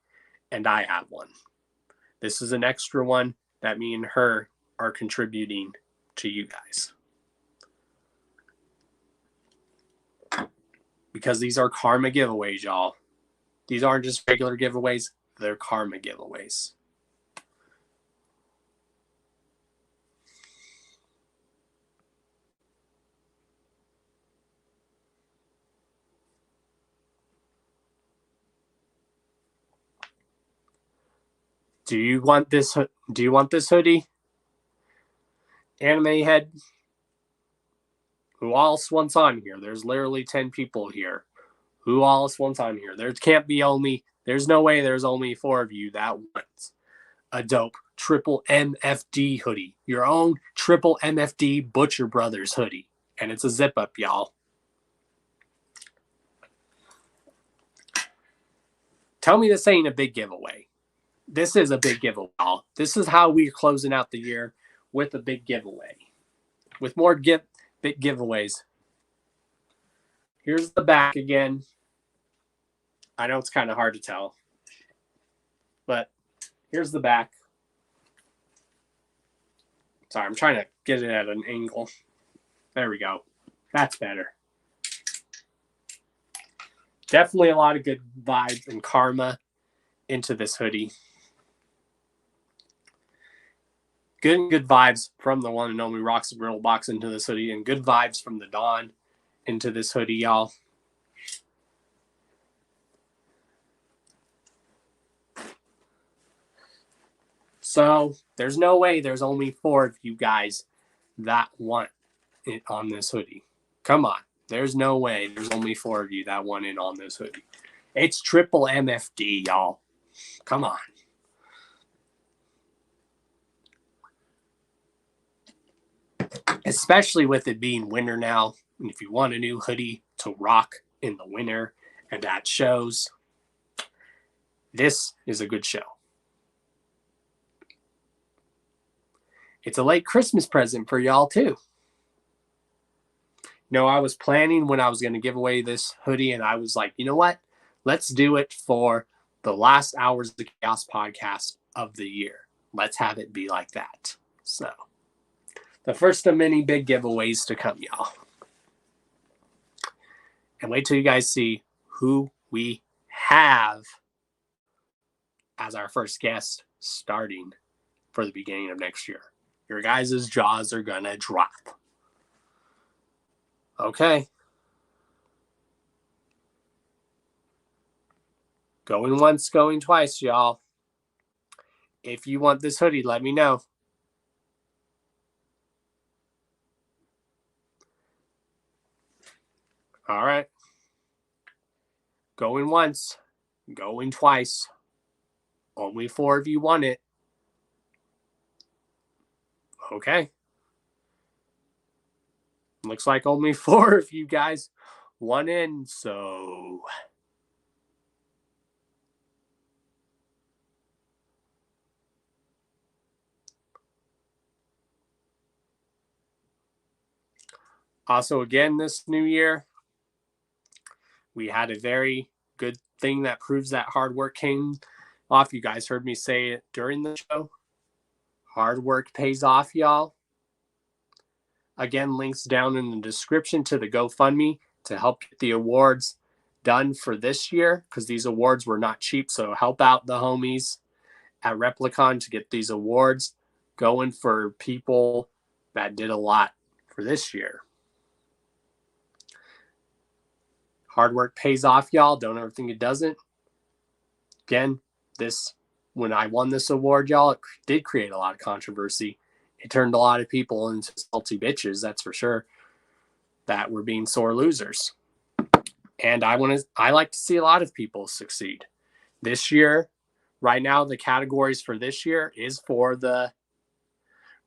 and I have one. This is an extra one that me and her are contributing to you guys. Because these are karma giveaways, y'all. These aren't just regular giveaways. They're karma giveaways. Do you want this hoodie? Anime Head? Who else wants on here? There's literally 10 people here. Who else wants on here? There's no way there's only 4 of you that want a dope triple MFD hoodie, your own triple MFD Butcher Brothers hoodie. And it's a zip up, y'all. Tell me this ain't a big giveaway. This is a big giveaway, y'all. This is how we're closing out the year, with a big giveaway. With more big giveaways. Here's the back again. I know it's kind of hard to tell, but here's the back. Sorry, I'm trying to get it at an angle. There we go. That's better. Definitely a lot of good vibes and karma into this hoodie. Good vibes from the one and only Rocks the Griddle Box into this hoodie, and good vibes from the Dawn into this hoodie, y'all. So there's no way there's only 4 of you guys that want it on this hoodie. Come on. There's no way there's only 4 of you that want it on this hoodie. It's triple MFD, y'all. Come on. Especially with it being winter now. And if you want a new hoodie to rock in the winter and at shows, this is a good show. It's a late Christmas present for y'all too. No, I was planning when I was going to give away this hoodie, and I was like, you know what? Let's do it for the last Hours of the Chaos podcast of the year. Let's have it be like that. So, the first of many big giveaways to come, y'all. And wait till you guys see who we have as our first guest starting for the beginning of next year. Your guys' jaws are going to drop. Okay. Going once, going twice, y'all. If you want this hoodie, let me know. All right. Going once, going twice. Only 4 of you want it. Okay. Looks like only 4 of you guys want in, so... Also, again, this new year, we had a very good thing that proves that hard work came off. You guys heard me say it during the show. Hard work pays off, y'all. Again, links down in the description to the GoFundMe to help get the awards done for this year, because these awards were not cheap. So help out the homies at Replicon to get these awards going for people that did a lot for this year. Hard work pays off, y'all. Don't ever think it doesn't. Again, when I won this award, y'all, it did create a lot of controversy. It turned a lot of people into salty bitches, that's for sure, that were being sore losers. And I like to see a lot of people succeed. This year, right now, the categories for this year is for the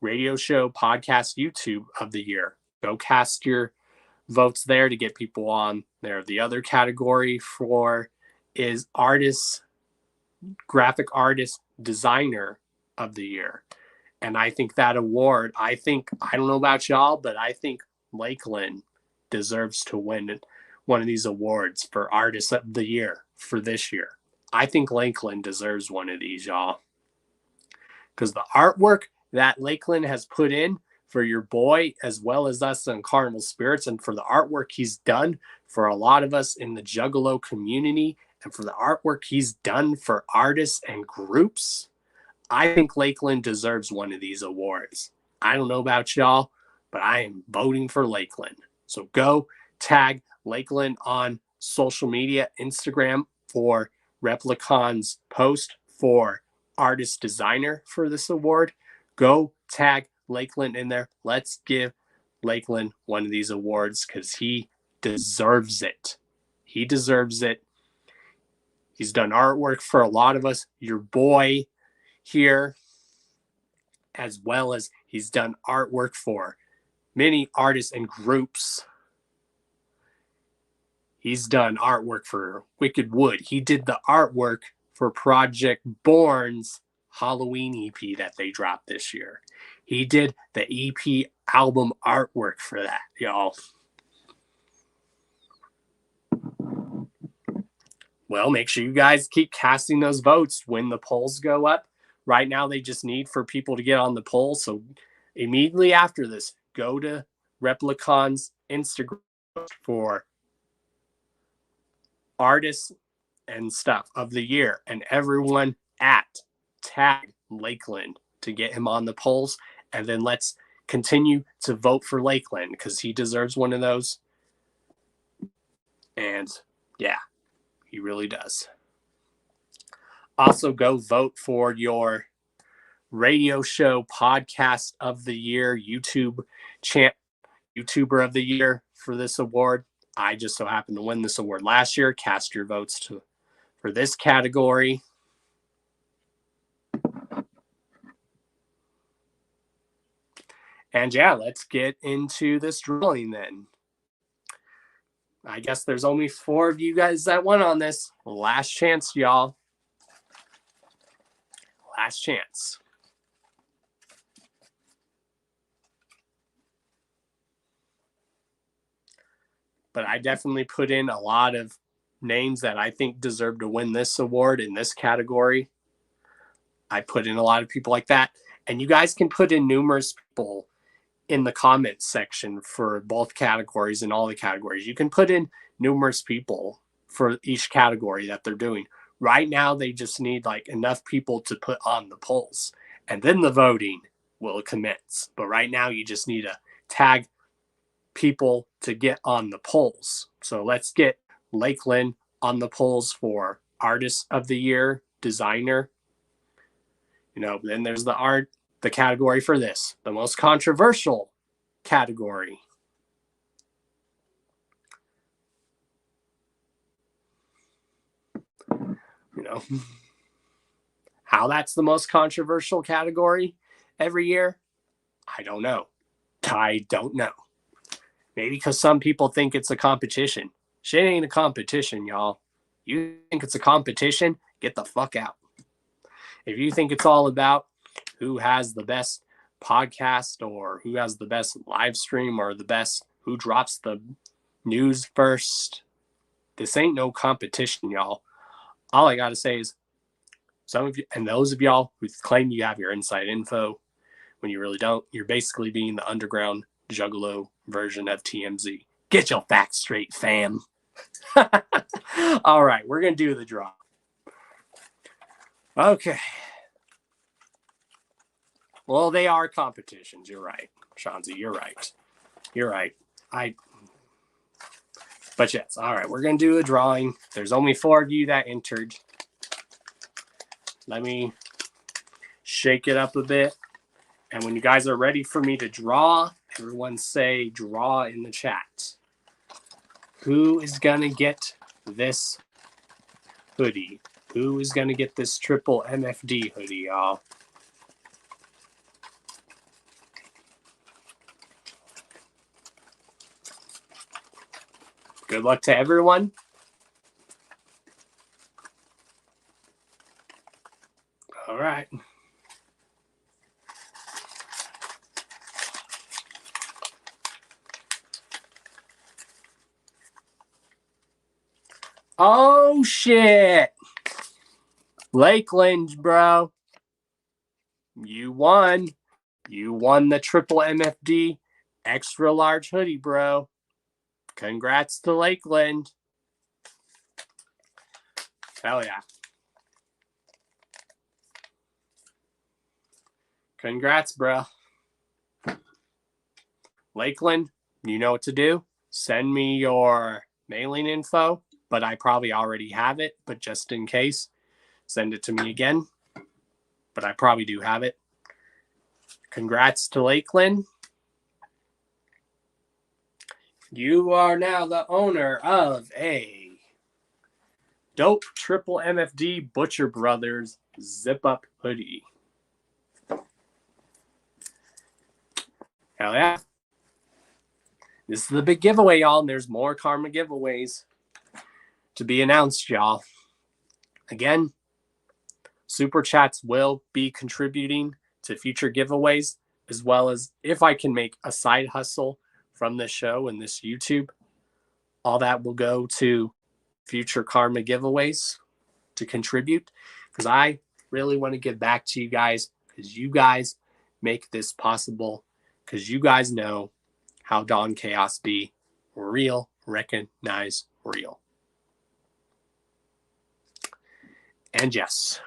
radio show, podcast, YouTube of the year. Go cast your votes there to get people on there. The other category is graphic artist, designer of the year. And I think that award, I don't know about y'all, but I think Lakeland deserves to win one of these awards for artist of the year for this year. I think Lakeland deserves one of these, y'all. Because the artwork that Lakeland has put in for your boy, as well as us in Carnival Spirits, and for the artwork he's done for a lot of us in the Juggalo community, and for the artwork he's done for artists and groups, I think Lakeland deserves one of these awards. I don't know about y'all, but I am voting for Lakeland. So go tag Lakeland on social media, Instagram, for Replicon's post for artist designer for this award. Go tag Lakeland in there. Let's give Lakeland one of these awards because he deserves it. He deserves it. He's done artwork for a lot of us. Your boy here as well as he's done artwork for many artists and groups. He's done artwork for Wicked Wood. He did the artwork for Project Born's Halloween EP that they dropped this year. He did the EP album artwork for that, y'all. Well, make sure you guys keep casting those votes when the polls go up. Right now, they just need for people to get on the poll. So immediately after this, go to Replicon's Instagram for artists and stuff of the year, and everyone tag Lakeland to get him on the polls. And then let's continue to vote for Lakeland because he deserves one of those. And yeah, he really does. Also, go vote for your radio show podcast of the year, YouTuber of the year for this award. I just so happened to win this award last year. Cast your votes for this category. And yeah, let's get into this drawing then. I guess there's only 4 of you guys that won on this. Last chance, y'all. Last chance. But I definitely put in a lot of names that I think deserve to win this award in this category. I put in a lot of people like that. And you guys can put in numerous people in the comments section for both categories and all the categories. You can put in numerous people for each category that they're doing. Right now, they just need like enough people to put on the polls, and then the voting will commence. But right now, you just need to tag people to get on the polls. So let's get Lakeland on the polls for Artist of the Year, Designer. Then there's the category for this, the most controversial category. How that's the most controversial category every year, I don't know. Maybe because some people think it's a competition. Shit ain't a competition, y'all. You think it's a competition? Get the fuck out. If you think it's all about who has the best podcast or who has the best live stream or who drops the news first, this ain't no competition, y'all. All I got to say is some of you, and those of y'all who claim you have your inside info when you really don't, you're basically being the underground juggalo version of TMZ. Get your facts straight, fam. All right, we're going to do the draw. Okay. Well, they are competitions. You're right, Shanzi. You're right. But yes, all right, we're going to do a drawing. There's only 4 of you that entered. Let me shake it up a bit. And when you guys are ready for me to draw, everyone say draw in the chat. Who is going to get this hoodie? Who is going to get this triple MFD hoodie, y'all? Good luck to everyone. All right. Oh, shit. Lakeland, bro. You won. You won the triple MFD extra large hoodie, bro. Congrats to Lakeland. Hell yeah. Congrats, bro. Lakeland, you know what to do. Send me your mailing info, but I probably already have it, but just in case, send it to me again. But I probably do have it. Congrats to Lakeland. You are now the owner of a dope triple MFD Butcher Brothers zip-up hoodie. Hell yeah. This is the big giveaway, y'all, and there's more Karma giveaways to be announced, y'all. Again, Super Chats will be contributing to future giveaways, as well as if I can make a side hustle from this show and this YouTube, all that will go to future Karma giveaways to contribute, because I really want to give back to you guys, because you guys make this possible, because you guys know how Don Chaos be real, recognize real. And yes,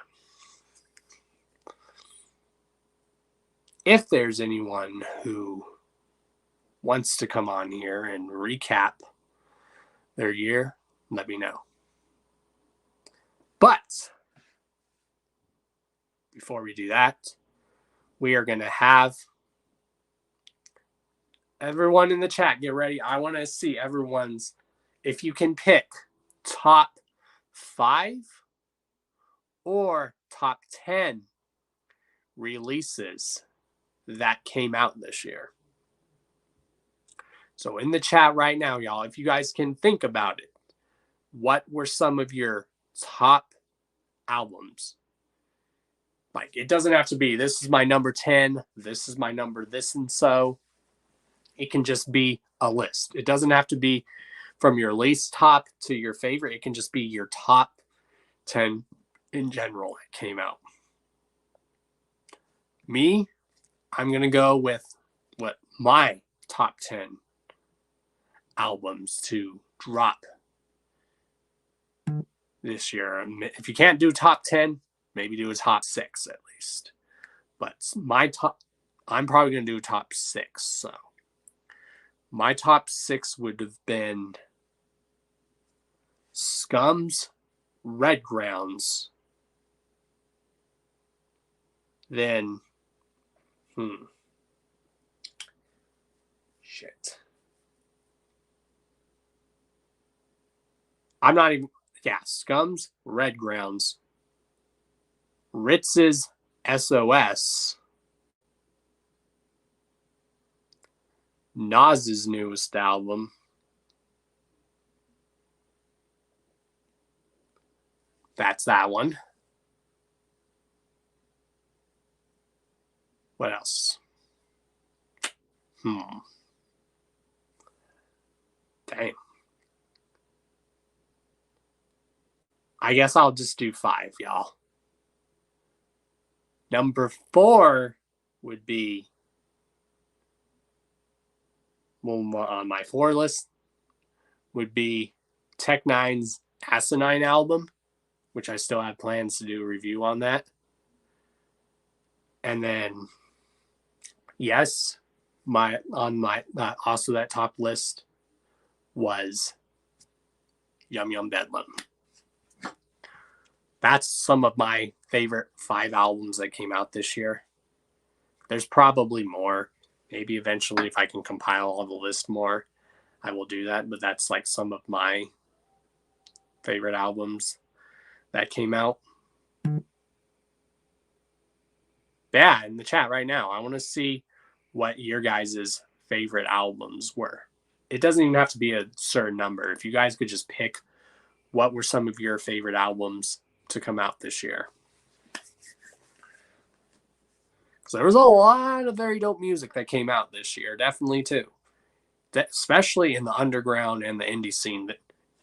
if there's anyone who wants to come on here and recap their year, let me know. But before we do that, we are going to have everyone in the chat get ready. I want to see everyone's, if you can pick top 5 or top 10 releases that came out this year. So in the chat right now, y'all, if you guys can think about it, what were some of your top albums? Like, it doesn't have to be, this is my number 10, this is my number this and so. It can just be a list. It doesn't have to be from your least top to your favorite. It can just be your top 10 in general that came out. Me, I'm going to go with what my top 10 albums to drop this year. If you can't do top 10, maybe do a top 6 at least. But my top, I'm probably going to do top 6. So my top 6 would have been Scum's Red Grounds. Then, shit. I'm not even, Scum's Red Grounds. Ritz's SOS. Nas's newest album. That's that one. What else? Damn. I guess I'll just do 5, y'all. Number 4 would be, on my 4 list would be Tech Nine's Asinine album, which I still have plans to do a review on that. And then, yes, also that top list was Yum Yum Bedlam. That's some of my favorite 5 albums that came out this year. There's probably more. Maybe eventually, if I can compile all the list more, I will do that. But that's like some of my favorite albums that came out. Yeah, in the chat right now, I want to see what your guys' favorite albums were. It doesn't even have to be a certain number. If you guys could just pick what were some of your favorite albums to come out this year. Because there was a lot of very dope music that came out this year, definitely too. Especially in the underground and the indie scene,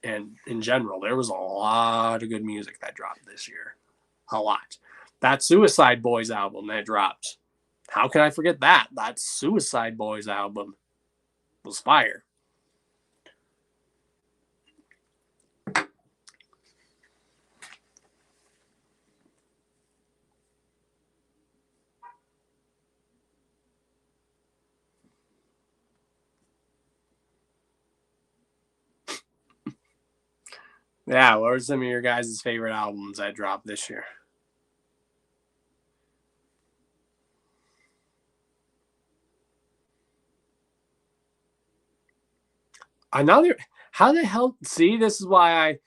and in general, there was a lot of good music that dropped this year. A lot. That Suicide Boys album that dropped. How can I forget that? That Suicide Boys album was fire. Yeah, what were some of your guys' favorite albums that dropped this year? How the hell, see, this is why I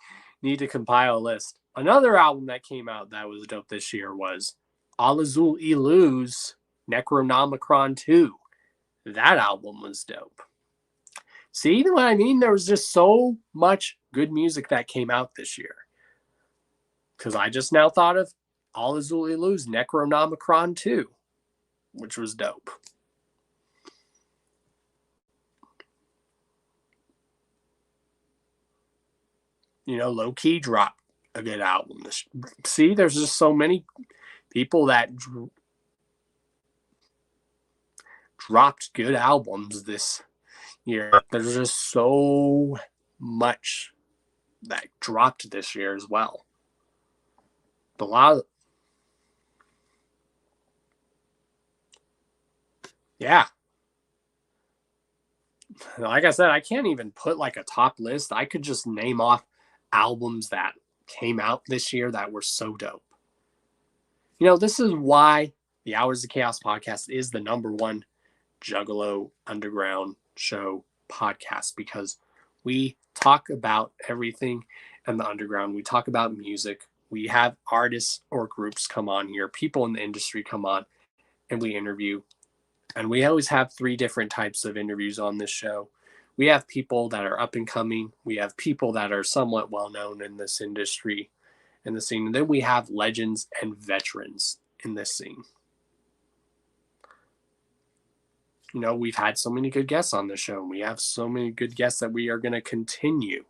need to compile a list. Another album that came out that was dope this year was Al Azul Ilu's Necronomicron 2. That album was dope. See what I mean? There was just so much good music that came out this year. Because I just now thought of All Azuli Lou's Necronomicron 2, which was dope. Low Key dropped a good album. See, there's just so many people that dropped good albums this year. There's just so much that dropped this year as well. A lot of, yeah. Like I said, I can't even put like a top list. I could just name off albums that came out this year that were so dope. This is why the Hours of Chaos podcast is the number one Juggalo Underground show podcast, because we talk about everything in the underground. We talk about music. We have artists or groups come on here, people in the industry come on, and we interview. And we always have 3 different types of interviews on this show. We have people that are up and coming. We have people that are somewhat well known in this industry, in the scene. And then we have legends and veterans in this scene. We've had so many good guests on the show. We have so many good guests that we are going to continue.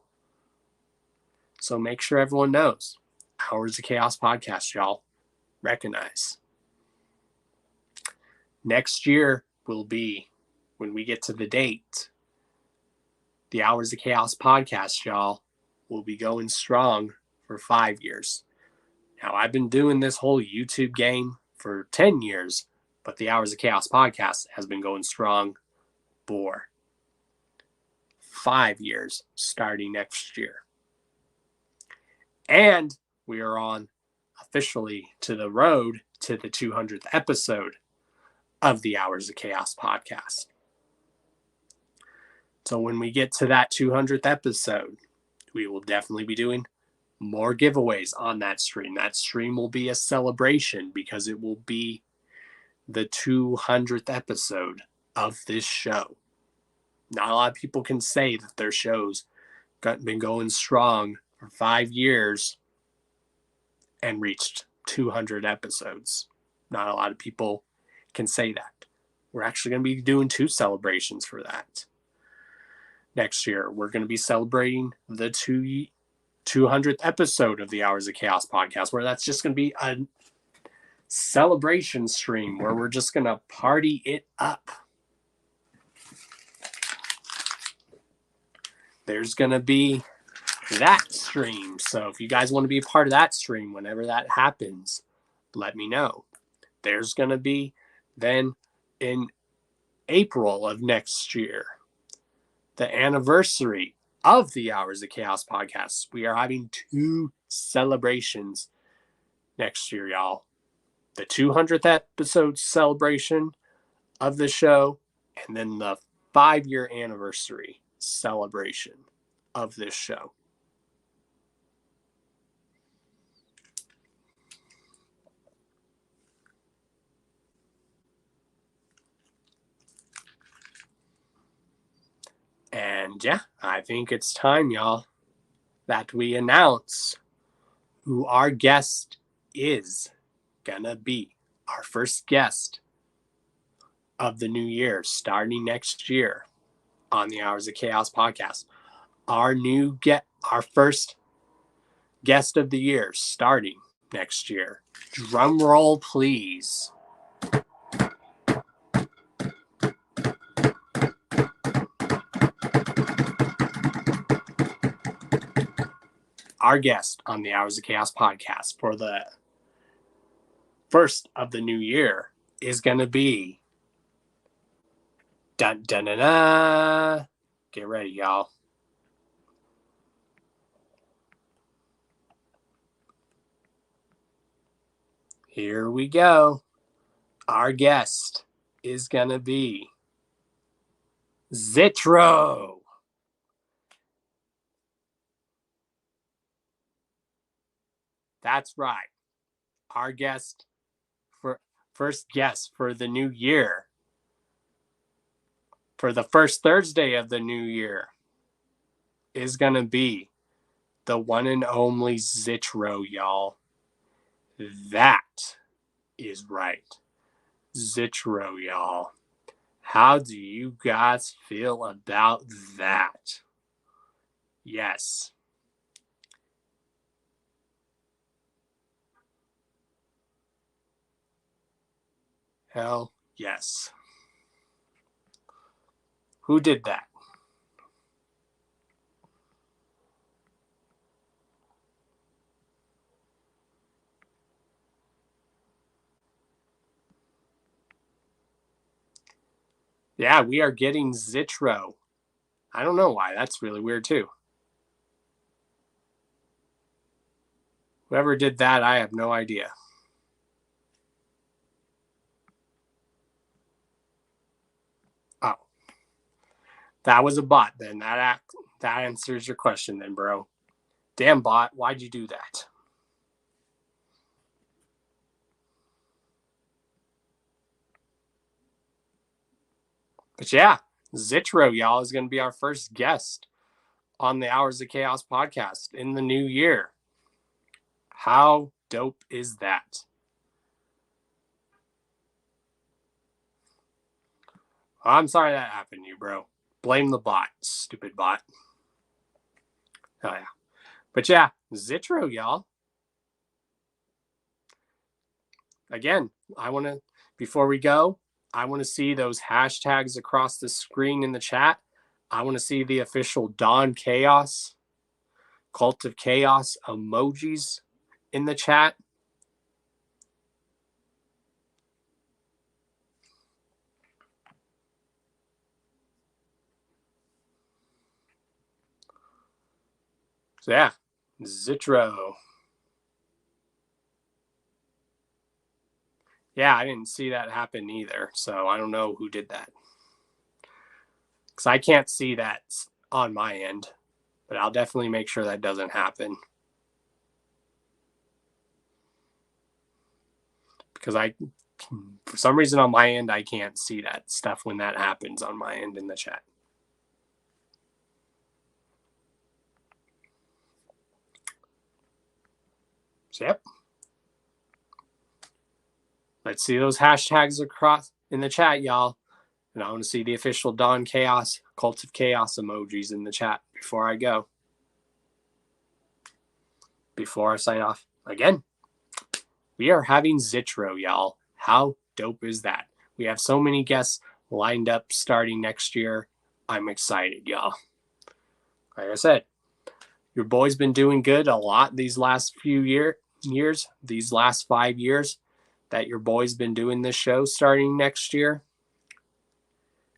So make sure everyone knows. Hours of Chaos podcast, y'all. Recognize. Next year will be, when we get to the date, the Hours of Chaos podcast, y'all, will be going strong for 5 years. Now, I've been doing this whole YouTube game for 10 years, but the Hours of Chaos podcast has been going strong for 5 years starting next year. And we are on officially to the road to the 200th episode of the Hours of Chaos podcast. So when we get to that 200th episode, we will definitely be doing more giveaways on that stream. That stream will be a celebration because it will be the 200th episode of this show. Not a lot of people can say that their show's been going strong for 5 years and reached 200 episodes. Not a lot of people can say that. We're actually going to be doing 2 celebrations for that. Next year, we're going to be celebrating the 200th episode of the Hours of Chaos podcast, where that's just going to be a celebration stream where we're just going to party it up. There's going to be that stream. So if you guys want to be a part of that stream, whenever that happens, let me know. There's going to be then in April of next year, the anniversary of the Hours of Chaos podcast. We are having 2 celebrations next year, y'all. The 200th episode celebration of the show, and then the 5-year anniversary celebration of this show. And yeah, I think it's time, y'all, that we announce who our guest is gonna be. Our first guest of the new year, starting next year on the Hours of Chaos podcast. Our first guest of the year, starting next year. Drum roll, please. Our guest on the Hours of Chaos podcast for the first of the new year is going to be dun dun dun dun. Get ready, y'all. Here we go. Our guest is going to be Zitro. That's right. Our first guest for the new year for the first Thursday of the new year is going to be the one and only Zitro, y'all. That is right. Zitro, y'all. How do you guys feel about that? Yes. Hell yes. Who did that? Yeah, we are getting Zitro. I don't know why. That's really weird too. Whoever did that, I have no idea. Oh. That was a bot then. That answers your question then, bro. Damn bot, why'd you do that? But yeah, Zitro, y'all, is going to be our first guest on the Hours of Chaos podcast in the new year. How dope is that? I'm sorry that happened to you, bro. Blame the bot, stupid bot. Oh, yeah. But yeah, Zitro, y'all. Again, before we go, I want to see those hashtags across the screen in the chat. I want to see the official Dawn Chaos, Cult of Chaos emojis in the chat. So yeah, Zitro. Yeah, I didn't see that happen either, so I don't know who did that. Because I can't see that on my end, but I'll definitely make sure that doesn't happen. Because for some reason on my end, I can't see that stuff when that happens on my end in the chat. So yep. Let's see those hashtags across in the chat, y'all. And I want to see the official Dawn Chaos, Cult of Chaos emojis in the chat before I go. Before I sign off. Again, we are having Zitro, y'all. How dope is that? We have so many guests lined up starting next year. I'm excited, y'all. Like I said, your boy's been doing good a lot these last few years, these last 5 years that your boy's been doing this show starting next year.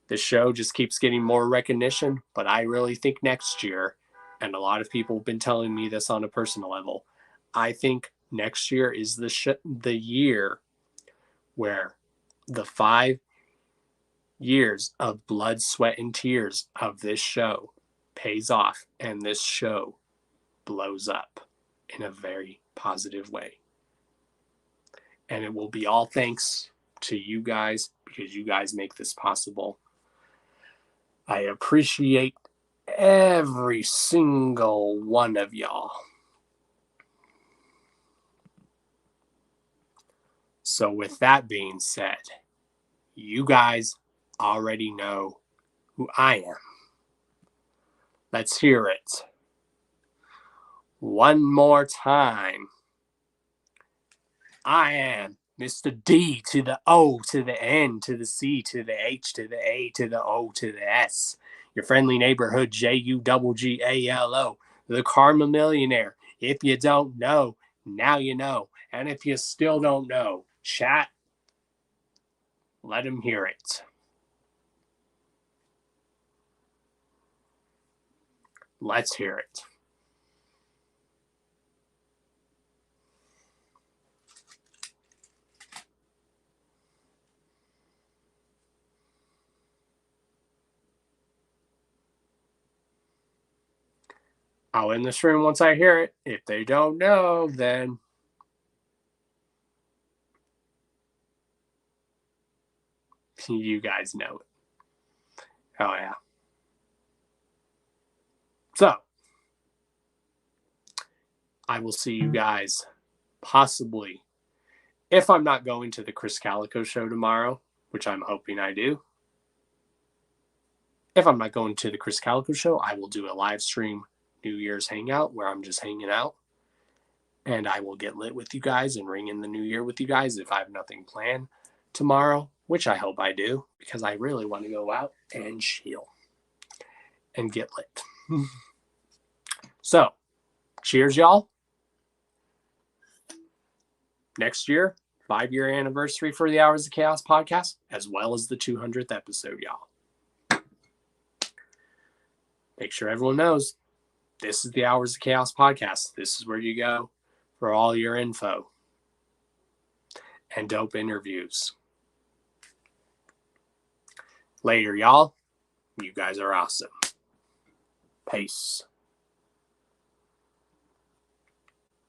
The show just keeps getting more recognition, but I really think next year, and a lot of people have been telling me this on a personal level, I think next year is the year where the 5 years of blood, sweat, and tears of this show pays off, and this show blows up in a very positive way. And it will be all thanks to you guys, because you guys make this possible. I appreciate every single one of y'all. So with that being said, you guys already know who I am. Let's hear it one more time. I am Mr. D to the O to the N to the C to the H to the A to the O to the S. Your friendly neighborhood JUGGALO, the Karma Millionaire. If you don't know, now you know. And if you still don't know, chat, let him hear it. Let's hear it. I'll end this room once I hear it. If they don't know, then you guys know it. Hell yeah. So, I will see you guys possibly, if I'm not going to the Chris Calico show tomorrow, which I'm hoping I do. If I'm not going to the Chris Calico show, I will do a live stream New Year's hangout where I'm just hanging out. And I will get lit with you guys and ring in the new year with you guys if I have nothing planned tomorrow, which I hope I do, because I really want to go out and chill and get lit. So, cheers, y'all. Next year, 5-year anniversary for the Hours of Chaos podcast, as well as the 200th episode, y'all. Make sure everyone knows this is the Hours of Chaos podcast. This is where you go for all your info and dope interviews. Later, y'all. You guys are awesome. Peace.